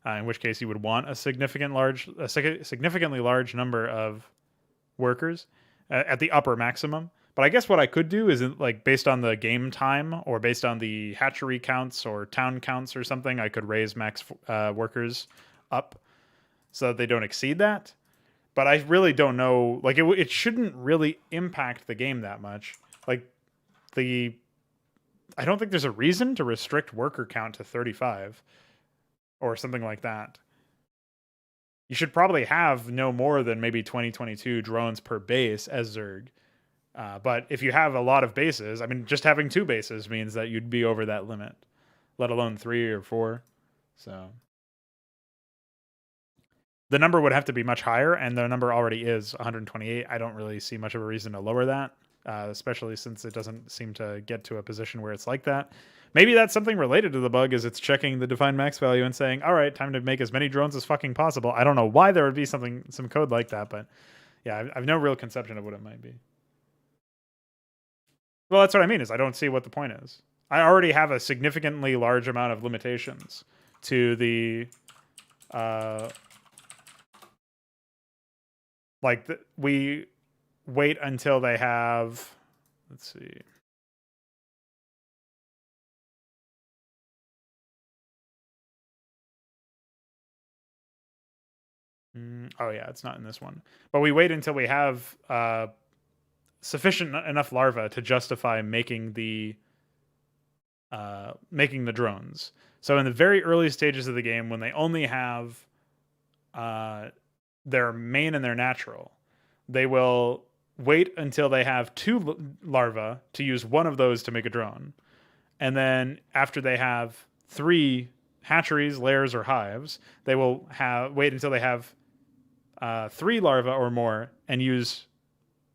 In which case, you would want a significantly large number of workers at the upper maximum. But I guess what I could do is, like, based on the game time or based on the hatchery counts or town counts or something, I could raise max workers up so that they don't exceed that. But I really don't know. Like, it shouldn't really impact the game that much. Like, I don't think there's a reason to restrict worker count to 35 or something like that. You should probably have no more than maybe 2022 drones per base as Zerg. But if you have a lot of bases, I mean, just having 2 bases means that you'd be over that limit, let alone 3 or 4. So the number would have to be much higher, and the number already is 128. I don't really see much of a reason to lower that, especially since it doesn't seem to get to a position where it's like that. Maybe that's something related to the bug, is it's checking the defined max value and saying, all right, time to make as many drones as fucking possible. I don't know why there would be some code like that, but yeah, I've no real conception of what it might be. Well, that's what I mean, is I don't see what the point is. I already have a significantly large amount of limitations to the we wait until they have, let's see. Oh yeah, it's not in this one. But we wait until we have sufficient enough larvae to justify making the drones. So in the very early stages of the game, when they only have their main and their natural, they will wait until they have 2 larvae to use one of those to make a drone. And then after they have 3 hatcheries, lairs, or hives, they will wait until they have 3 larvae or more and use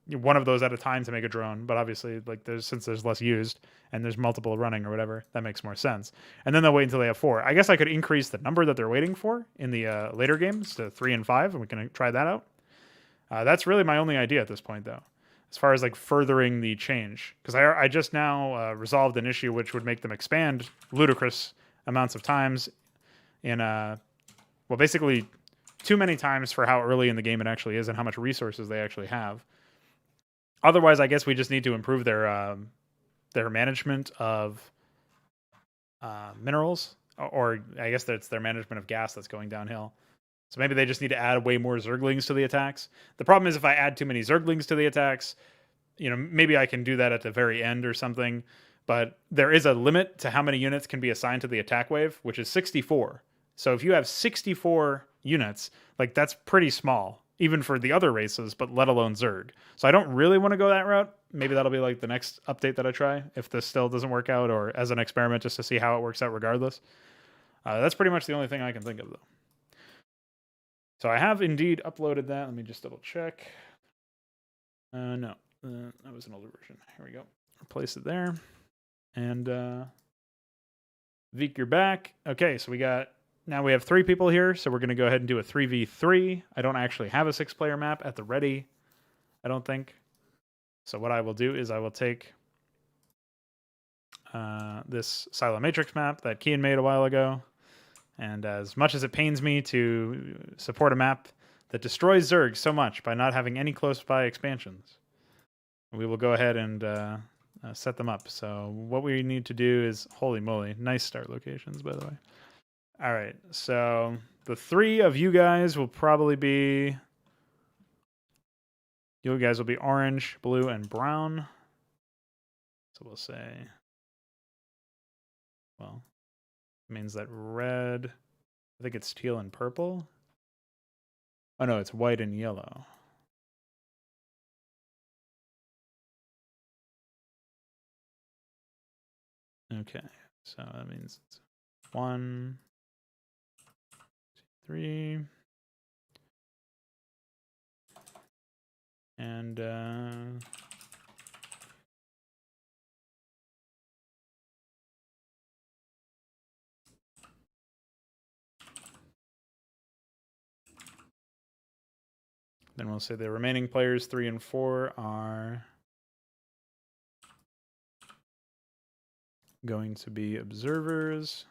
one of those at a time to make a drone. But obviously, like, since there's less used and there's multiple running or whatever, that makes more sense. And then they'll wait until they have 4. I guess I could increase the number that they're waiting for in the later games to 3 and 5, and we can try that out. That's really my only idea at this point, though, as far as like furthering the change, because I just now resolved an issue which would make them expand ludicrous amounts of times in basically too many times for how early in the game it actually is and how much resources they actually have. Otherwise, I guess we just need to improve their management of minerals, or I guess that's their management of gas that's going downhill. So maybe they just need to add way more Zerglings to the attacks. The problem is if I add too many Zerglings to the attacks, maybe I can do that at the very end or something. But there is a limit to how many units can be assigned to the attack wave, which is 64. So if you have 64 units, like, that's pretty small, even for the other races, but let alone Zerg. So I don't really want to go that route. Maybe that'll be like the next update that I try, if this still doesn't work out, or as an experiment just to see how it works out regardless. That's pretty much the only thing I can think of, though. So I have indeed uploaded that. Let me just double check. No, that was an older version. Here we go. Replace it there. And Veek, you're back. Okay, so now we have 3 people here, so we're going to go ahead and do a 3v3. I don't actually have a 6-player map at the ready, I don't think. So what I will do is I will take this silo matrix map that Kian made a while ago. And as much as it pains me to support a map that destroys Zerg so much by not having any close by expansions, we will go ahead and set them up. So what we need to do is, holy moly, nice start locations, by the way. All right, so the three of you guys will probably be, you guys will be orange, blue, and brown. So we'll say, well, it means that red, I think it's teal and purple. Oh no, it's white and yellow. Okay, so that means it's 1, 2, 3. And then we'll say the remaining players 3 and 4 are going to be observers.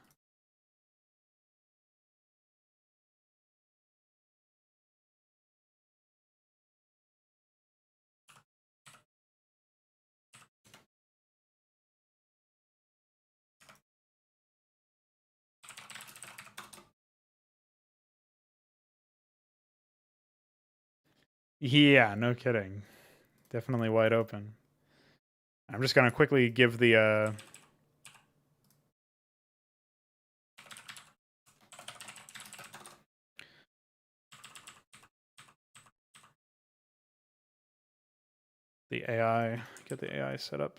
Yeah, no kidding. Definitely wide open. I'm just going to quickly give the AI, get the AI set up.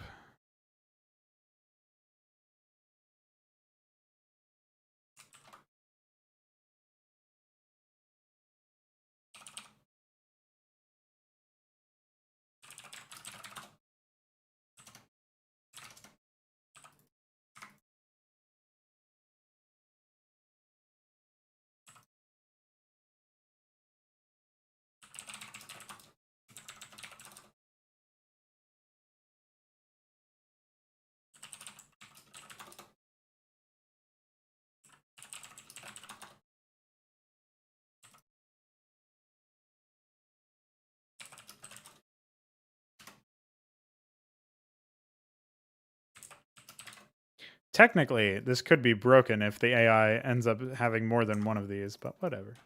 Technically, this could be broken if the AI ends up having more than one of these, but whatever.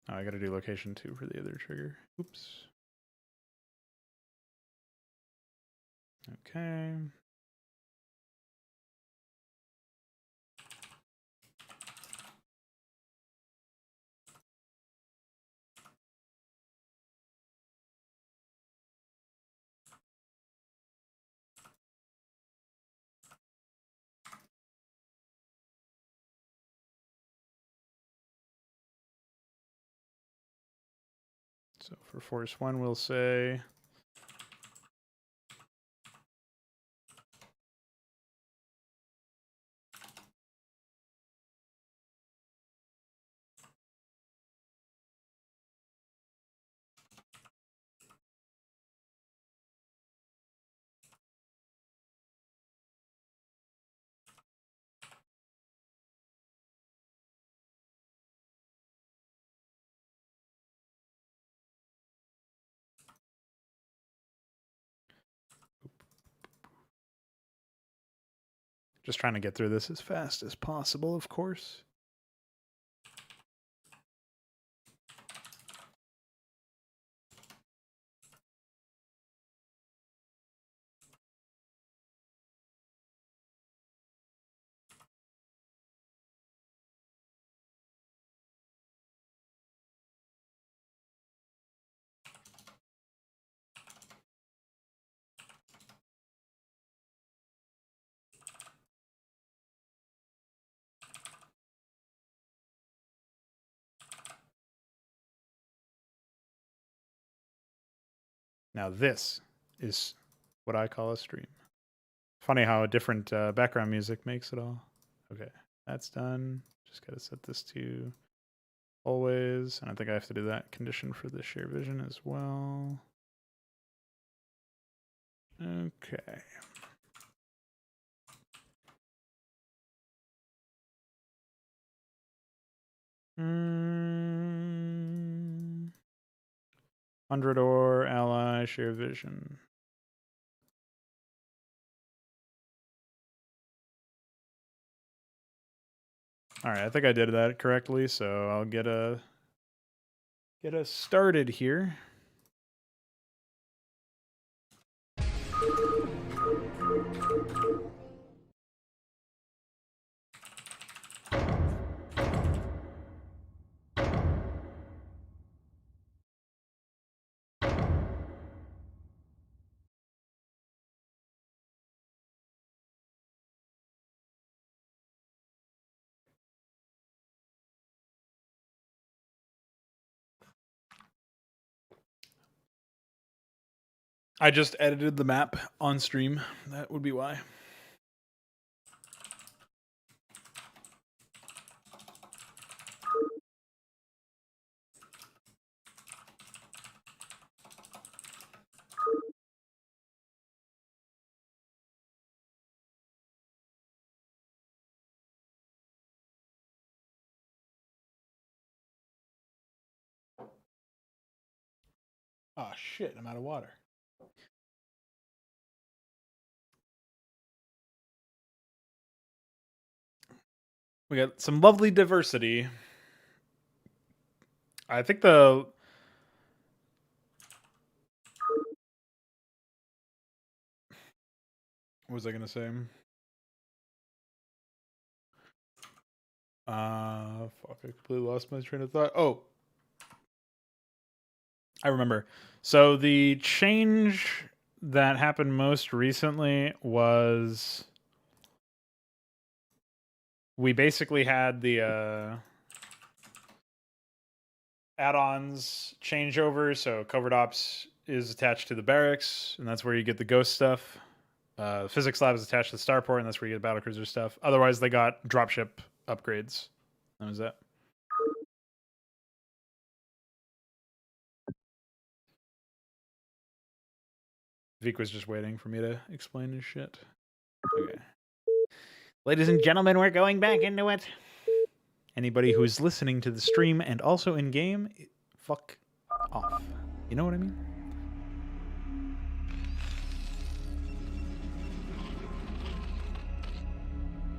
Oh, I got to do location 2 for the other trigger. Oops. Okay. So for force 1, we'll say just trying to get through this as fast as possible, of course. Now this is what I call a stream. Funny how a different background music makes it all. Okay, that's done. Just gotta set this to always, and I think I have to do that condition for the share vision as well. Okay. Mm. 100 or ally, share vision. All right, I think I did that correctly, so I'll get us started here. I just edited the map on stream. That would be why. Oh shit, I'm out of water. We got some lovely diversity. I think the... What was I gonna say? Fuck, I completely lost my train of thought. Oh, I remember. So the change that happened most recently was we basically had the add-ons changeover. So Covert Ops is attached to the barracks, and that's where you get the ghost stuff. Physics Lab is attached to the starport, and that's where you get battlecruiser stuff. Otherwise, they got dropship upgrades. That was it. Vic was just waiting for me to explain his shit. Okay. Ladies and gentlemen, we're going back into it. Anybody who's listening to the stream and also in game, fuck off. You know what I mean?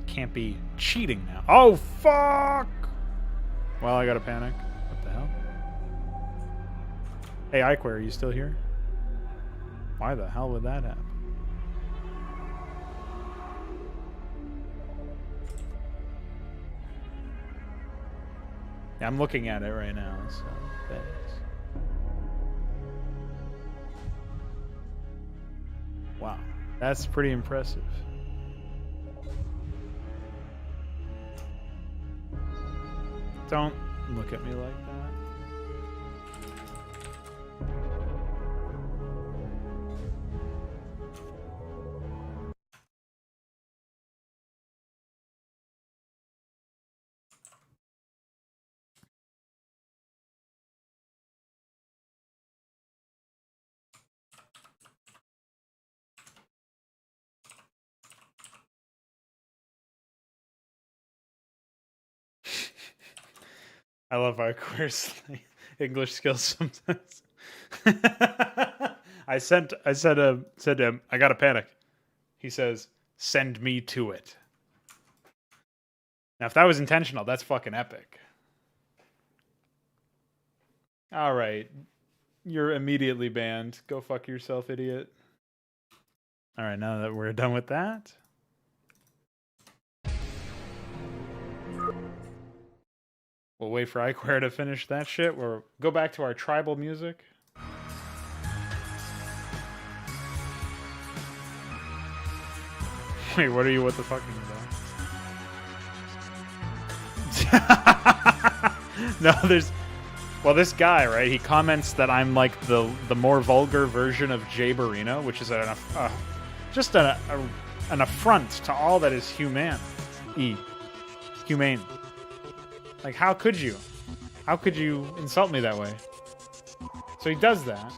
Can't be cheating now. Oh, fuck! Well, I gotta panic. What the hell? Hey, Iquare, are you still here? Why the hell would that happen? Yeah, I'm looking at it right now, so thanks. Wow, that's pretty impressive. Don't look at me like that. I love Iquare's English skills sometimes. I said to him, I gotta panic. He says, send me to it. Now, if that was intentional, that's fucking epic. All right. You're immediately banned. Go fuck yourself, idiot. All right, now that we're done with that. We'll wait for Iquare to finish that shit. We'll go back to our tribal music. Wait, what are you what the fucking about? No, there's... Well, this guy, right, he comments that I'm like the more vulgar version of Jay Barino, which is just an affront to all that is humane. Humane. Like, how could you? How could you insult me that way? So he does that.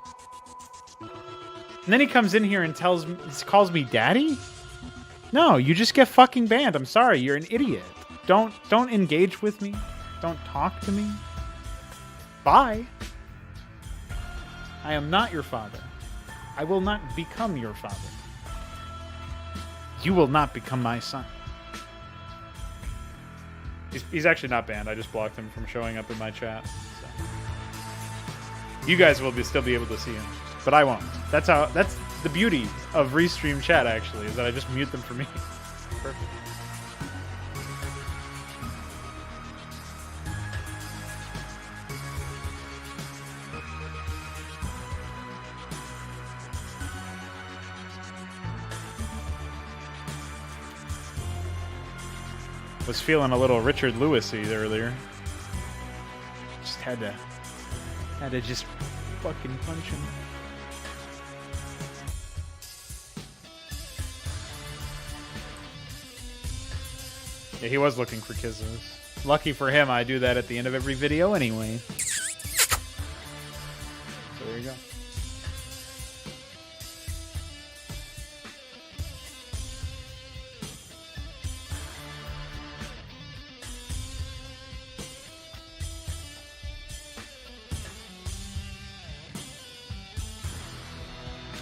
And then he comes in here and calls me daddy? No, you just get fucking banned. I'm sorry, you're an idiot. Don't engage with me. Don't talk to me. Bye. I am not your father. I will not become your father. You will not become my son. He's actually not banned. I just blocked him from showing up in my chat. So. You guys will still be able to see him, but I won't. That's the beauty of Restream chat, actually, is that I just mute them for me. Perfect. Was feeling a little Richard Lewis-y earlier. Just had to just fucking punch him. Yeah, he was looking for kisses. Lucky for him, I do that at the end of every video anyway. So there you go.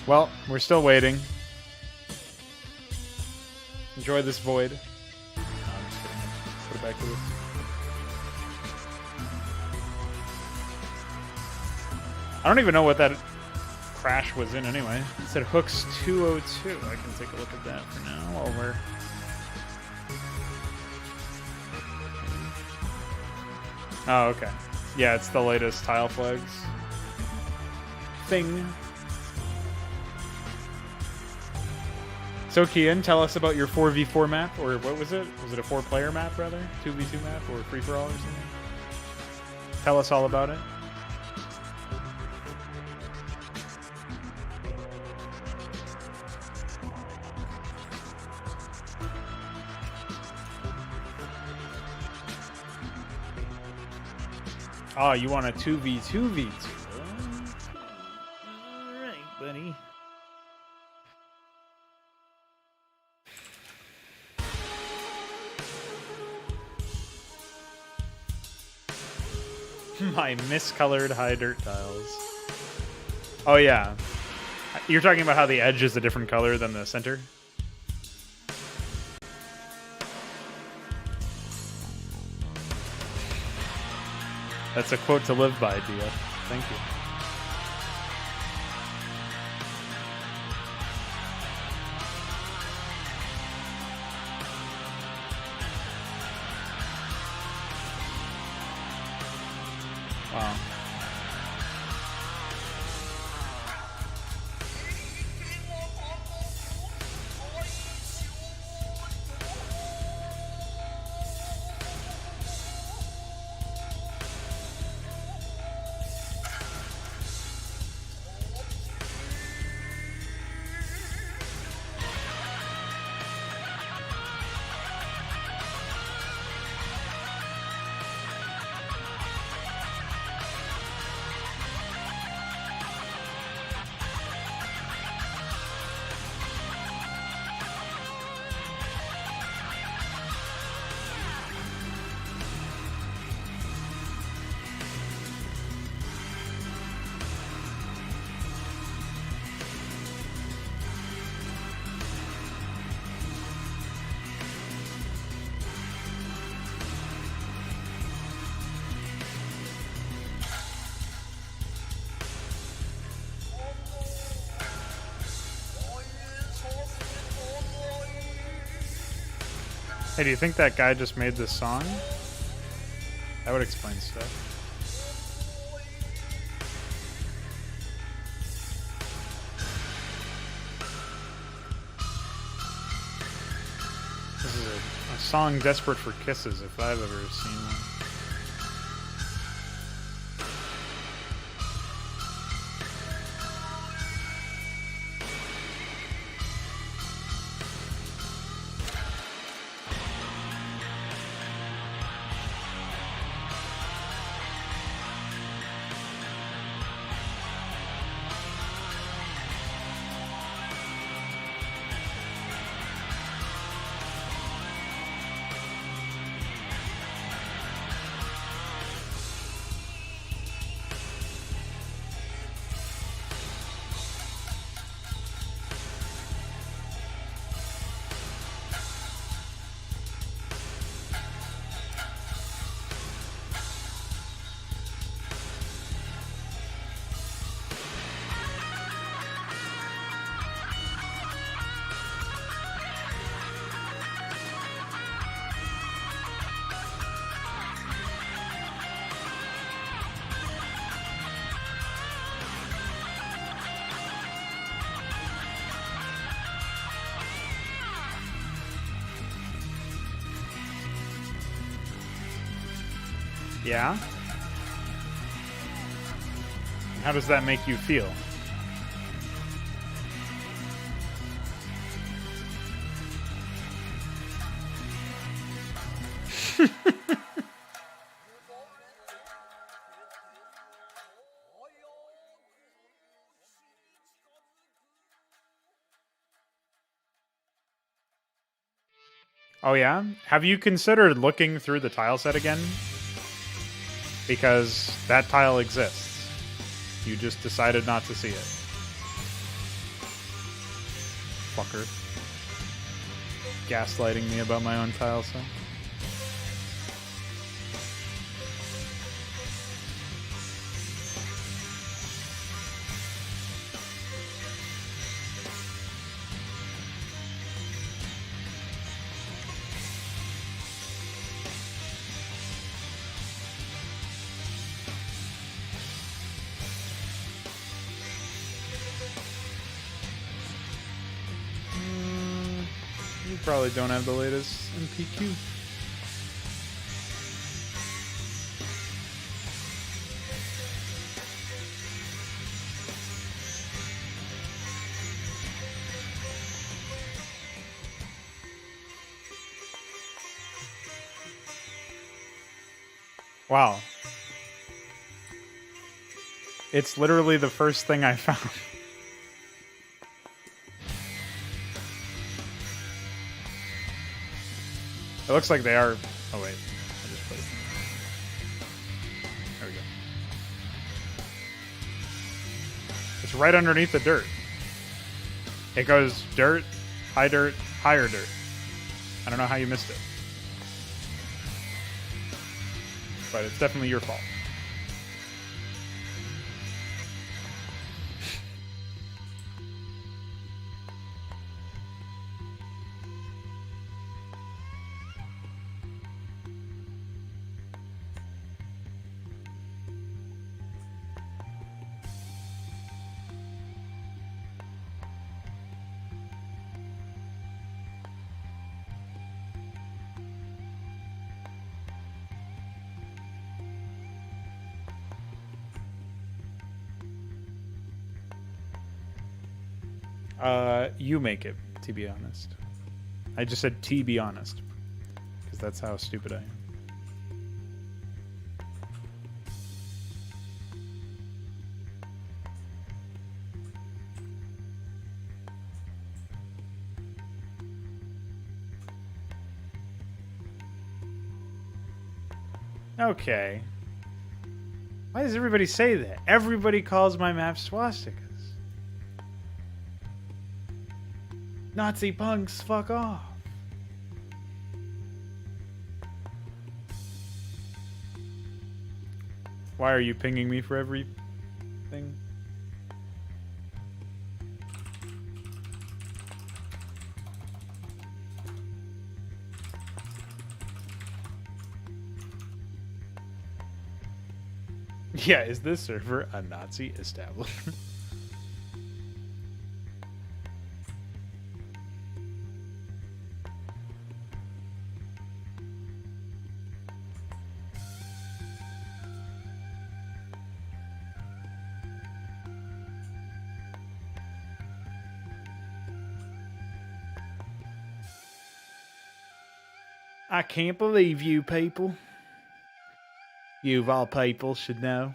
Well, we're still waiting. Enjoy this void. No, I'm just kidding. Put it back to this. I don't even know what that crash was in anyway. It said hooks 202. I can take a look at that for now while we're... Oh, okay. Yeah, it's the latest tile flags thing. So, Kian, tell us about your 4v4 map, or what was it? Was it a 4-player map, rather? 2v2 map, or free-for-all or something? Tell us all about it. Oh, you want a 2v2v2? Alright, buddy. My miscolored high dirt tiles. Oh yeah. You're talking about how the edge is a different color than the center? That's a quote to live by, Dia. Thank you. Wow. Hey, do you think that guy just made this song? That would explain stuff. This is a song desperate for kisses, if I've ever seen one. Yeah? How does that make you feel? Oh yeah? Have you considered looking through the tile set again? Because that tile exists. You just decided not to see it. Fucker. Gaslighting me about my own tile set. You probably don't have the latest MPQ. Wow. It's literally the first thing I found. It looks like they are... Oh, wait. I just put it. There we go. It's right underneath the dirt. It goes dirt, higher dirt. I don't know how you missed it. But it's definitely your fault. You make it, to be honest. I just said to be honest. Because that's how stupid I am. Okay. Why does everybody say that? Everybody calls my map swastikas. Nazi punks, fuck off. Why are you pinging me for everything? Yeah, is this server a Nazi establishment? I can't believe you people. You of all people should know.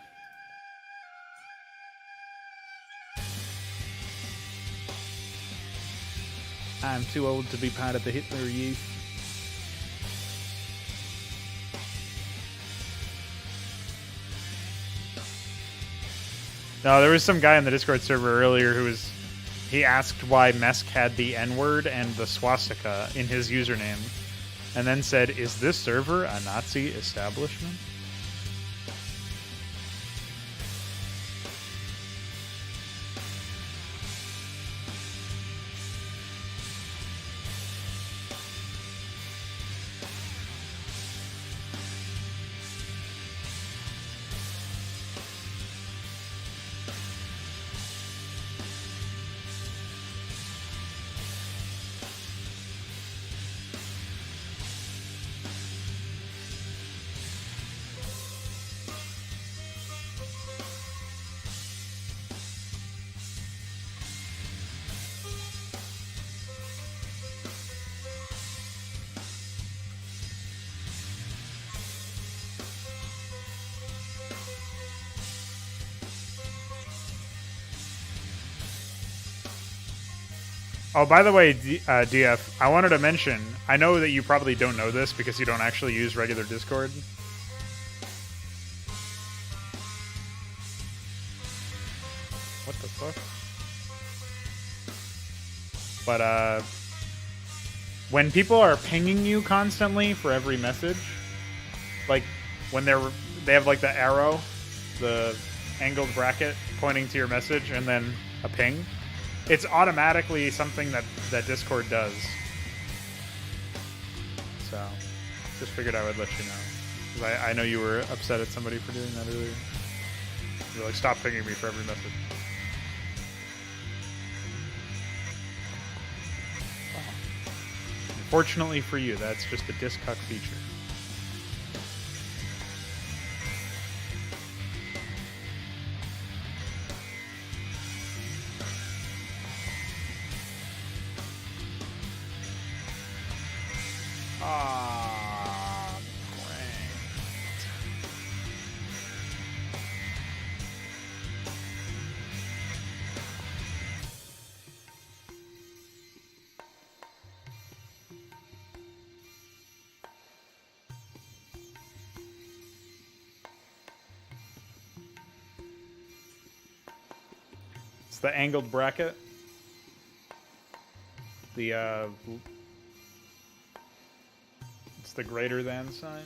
I'm too old to be part of the Hitler Youth. No, there was some guy in the Discord server earlier he asked why Mesk had the N-word and the swastika in his username, and then said, "Is this server a Nazi establishment?" Oh, by the way, DF, I wanted to mention, I know that you probably don't know this because you don't actually use regular Discord. What the fuck? But, when people are pinging you constantly for every message, like, when they have, like, the arrow, the angled bracket pointing to your message, and then a ping, it's automatically something that Discord does. So, just figured I would let you know. 'Cause I know you were upset at somebody for doing that earlier. You're like, stop pinging me for every message. Wow. Unfortunately for you, that's just a Discuck feature. It's the angled bracket. It's the greater than sign.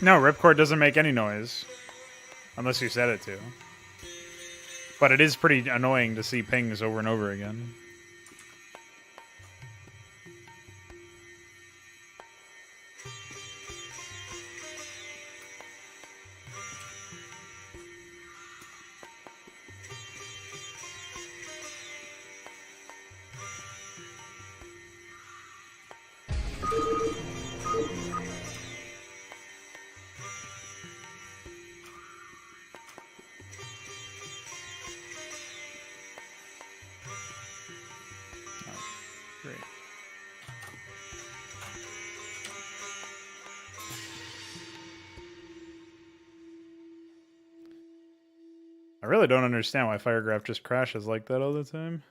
No, Ripcord doesn't make any noise. Unless you set it to. But it is pretty annoying to see pings over and over again. I really don't understand why Firegraph just crashes like that all the time.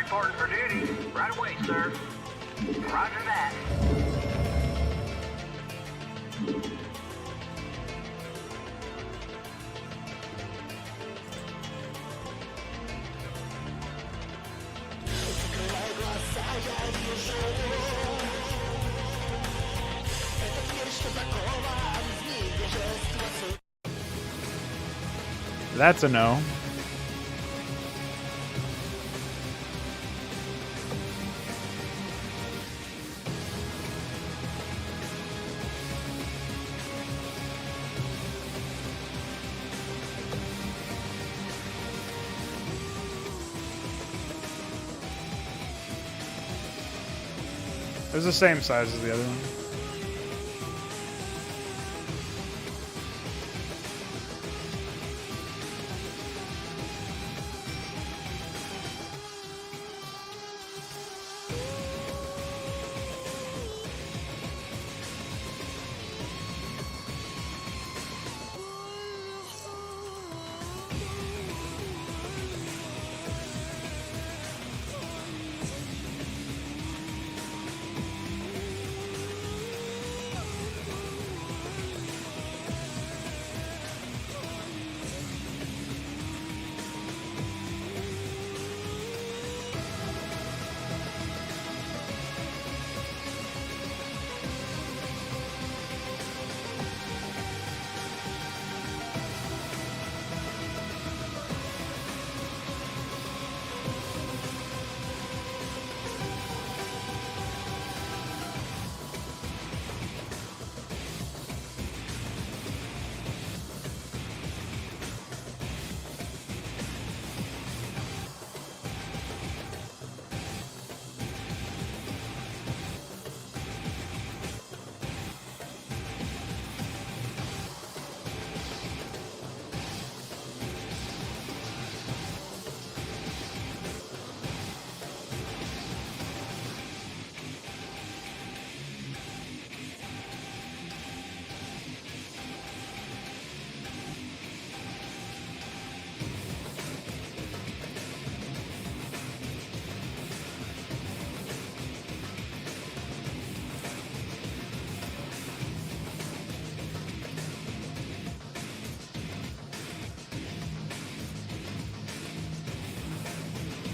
reporting for duty. Right away, sir. Roger that. That's a no. It was the same size as the other one.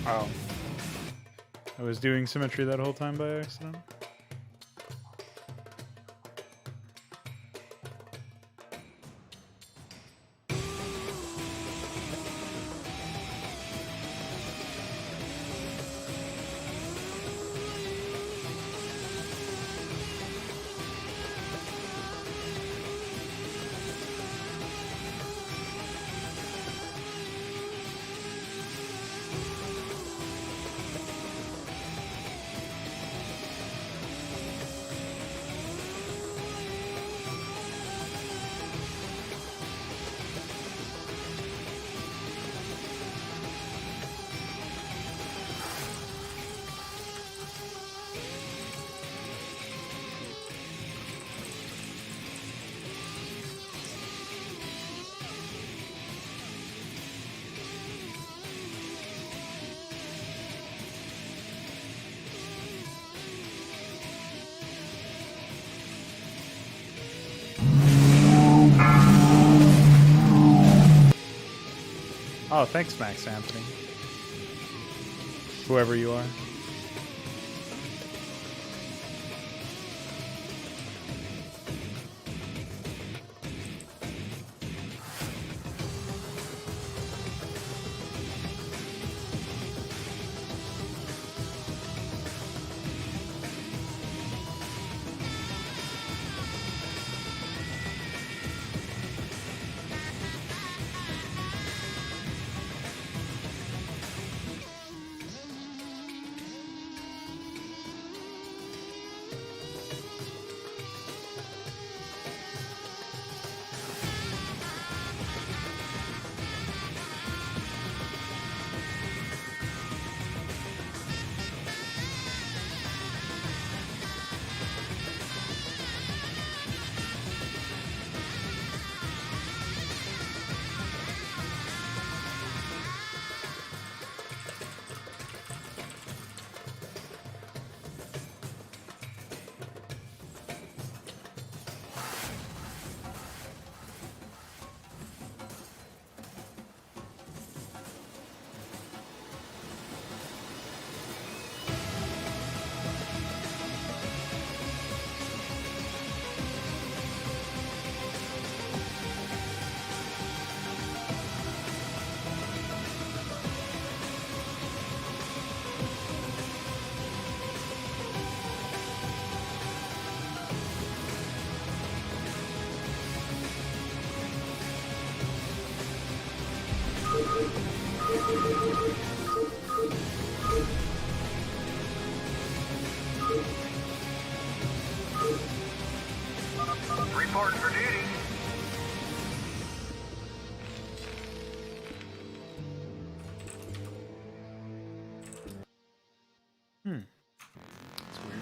Oh. I was doing symmetry that whole time by accident. Oh, thanks, Max Anthony. Whoever you are. Reporting for duty. That's weird.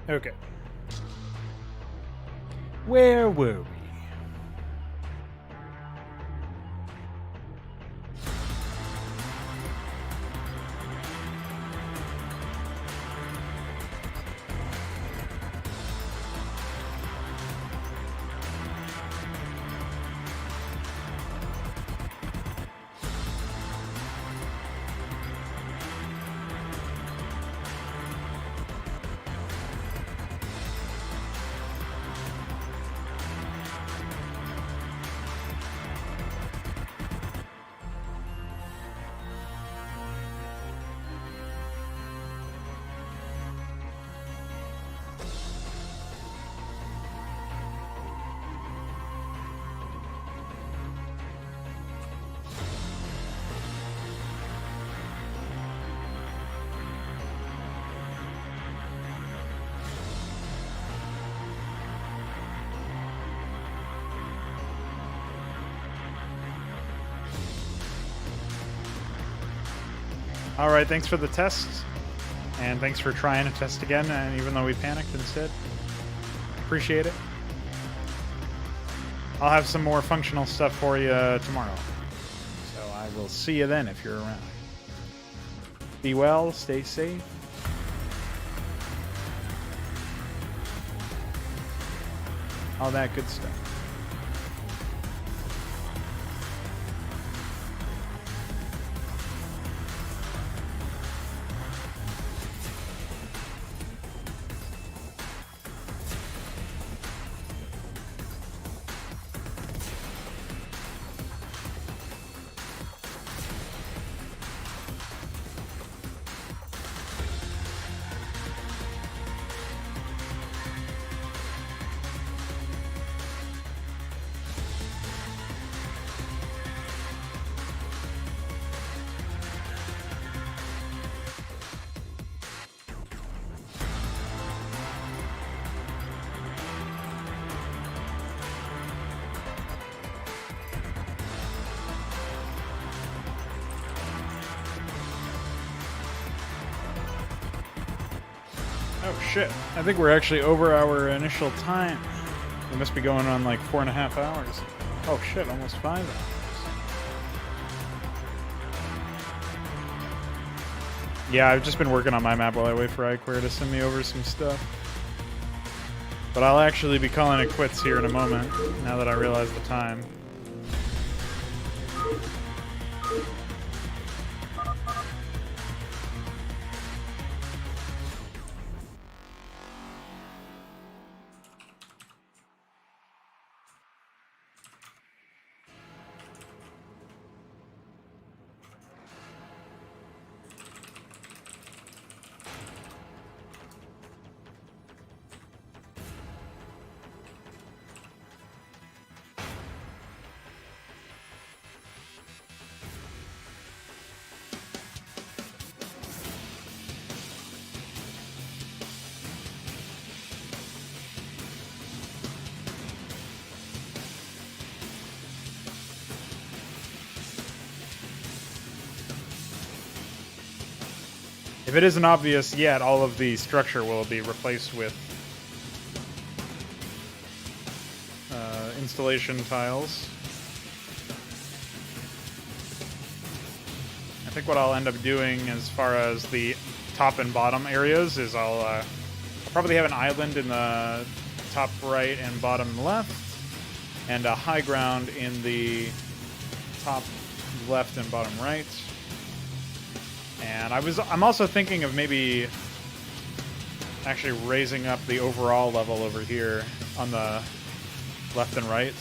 Okay. Where were we? All right, thanks for the test, and thanks for trying to test again, and even though we panicked instead. Appreciate it. I'll have some more functional stuff for you tomorrow. So I will see you then if you're around. Be well, stay safe. All that good stuff. Oh shit, I think we're actually over our initial time. We must be going on like 4.5 hours. Oh shit, almost 5 hours. Yeah, I've just been working on my map while I wait for iQueer to send me over some stuff. But I'll actually be calling it quits here in a moment, now that I realize the time. If it isn't obvious yet, all of the structure will be replaced with installation tiles. I think what I'll end up doing as far as the top and bottom areas is I'll probably have an island in the top right and bottom left, and a high ground in the top left and bottom right. And I'm also thinking of maybe actually raising up the overall level over here on the left and right,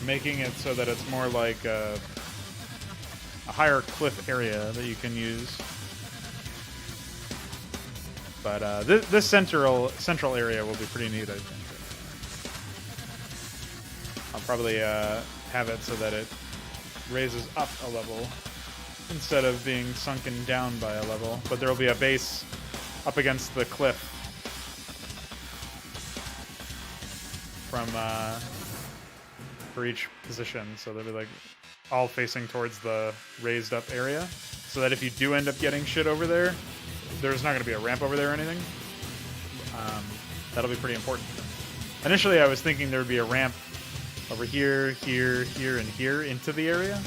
making it so that it's more like a higher cliff area that you can use. But this central area will be pretty neat, I think. I'll probably have it so that it raises up a level instead of being sunken down by a level. But there will be a base up against the cliff from for each position, so they'll be like all facing towards the raised up area, so that if you do end up getting shit over there, there's not going to be a ramp over there or anything. That'll be pretty important. Initially, I was thinking there would be a ramp over here, here, here, and here into the area.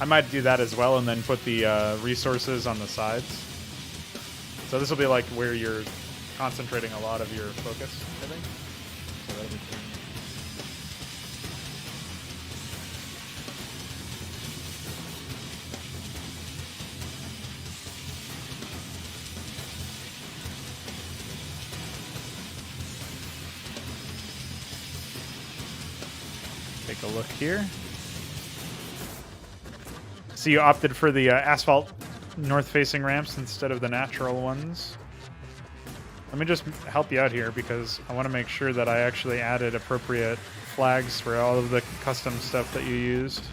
I might do that as well, and then put the resources on the sides. So this will be like where you're concentrating a lot of your focus, I think. So that'll be cool. Take a look here. So you opted for the asphalt north-facing ramps instead of the natural ones. Let me just help you out here because I want to make sure that I actually added appropriate flags for all of the custom stuff that you used.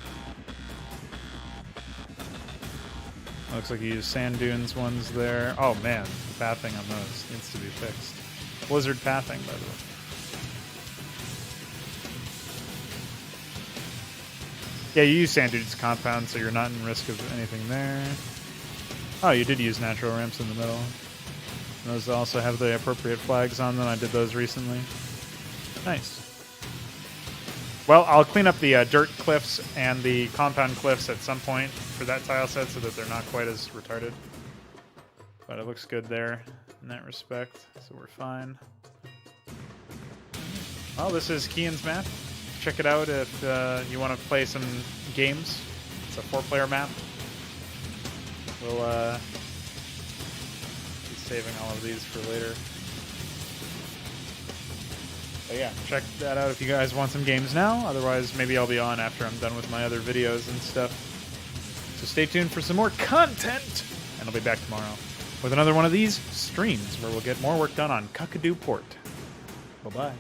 Looks like you used sand dunes ones there. Oh man, the pathing on those needs to be fixed. Blizzard pathing, by the way. Yeah, you use Sand Dune's compound, so you're not in risk of anything there. Oh, you did use natural ramps in the middle. Those also have the appropriate flags on them. I did those recently. Nice. Well, I'll clean up the dirt cliffs and the compound cliffs at some point for that tile set so that they're not quite as retarded. But it looks good there in that respect, so we're fine. Well, this is Kian's map. Check it out if you want to play some games. It's a 4-player map. We'll be saving all of these for later. But yeah, check that out if you guys want some games now. Otherwise, maybe I'll be on after I'm done with my other videos and stuff. So stay tuned for some more content. And I'll be back tomorrow with another one of these streams where we'll get more work done on Kakadu Port. Bye-bye.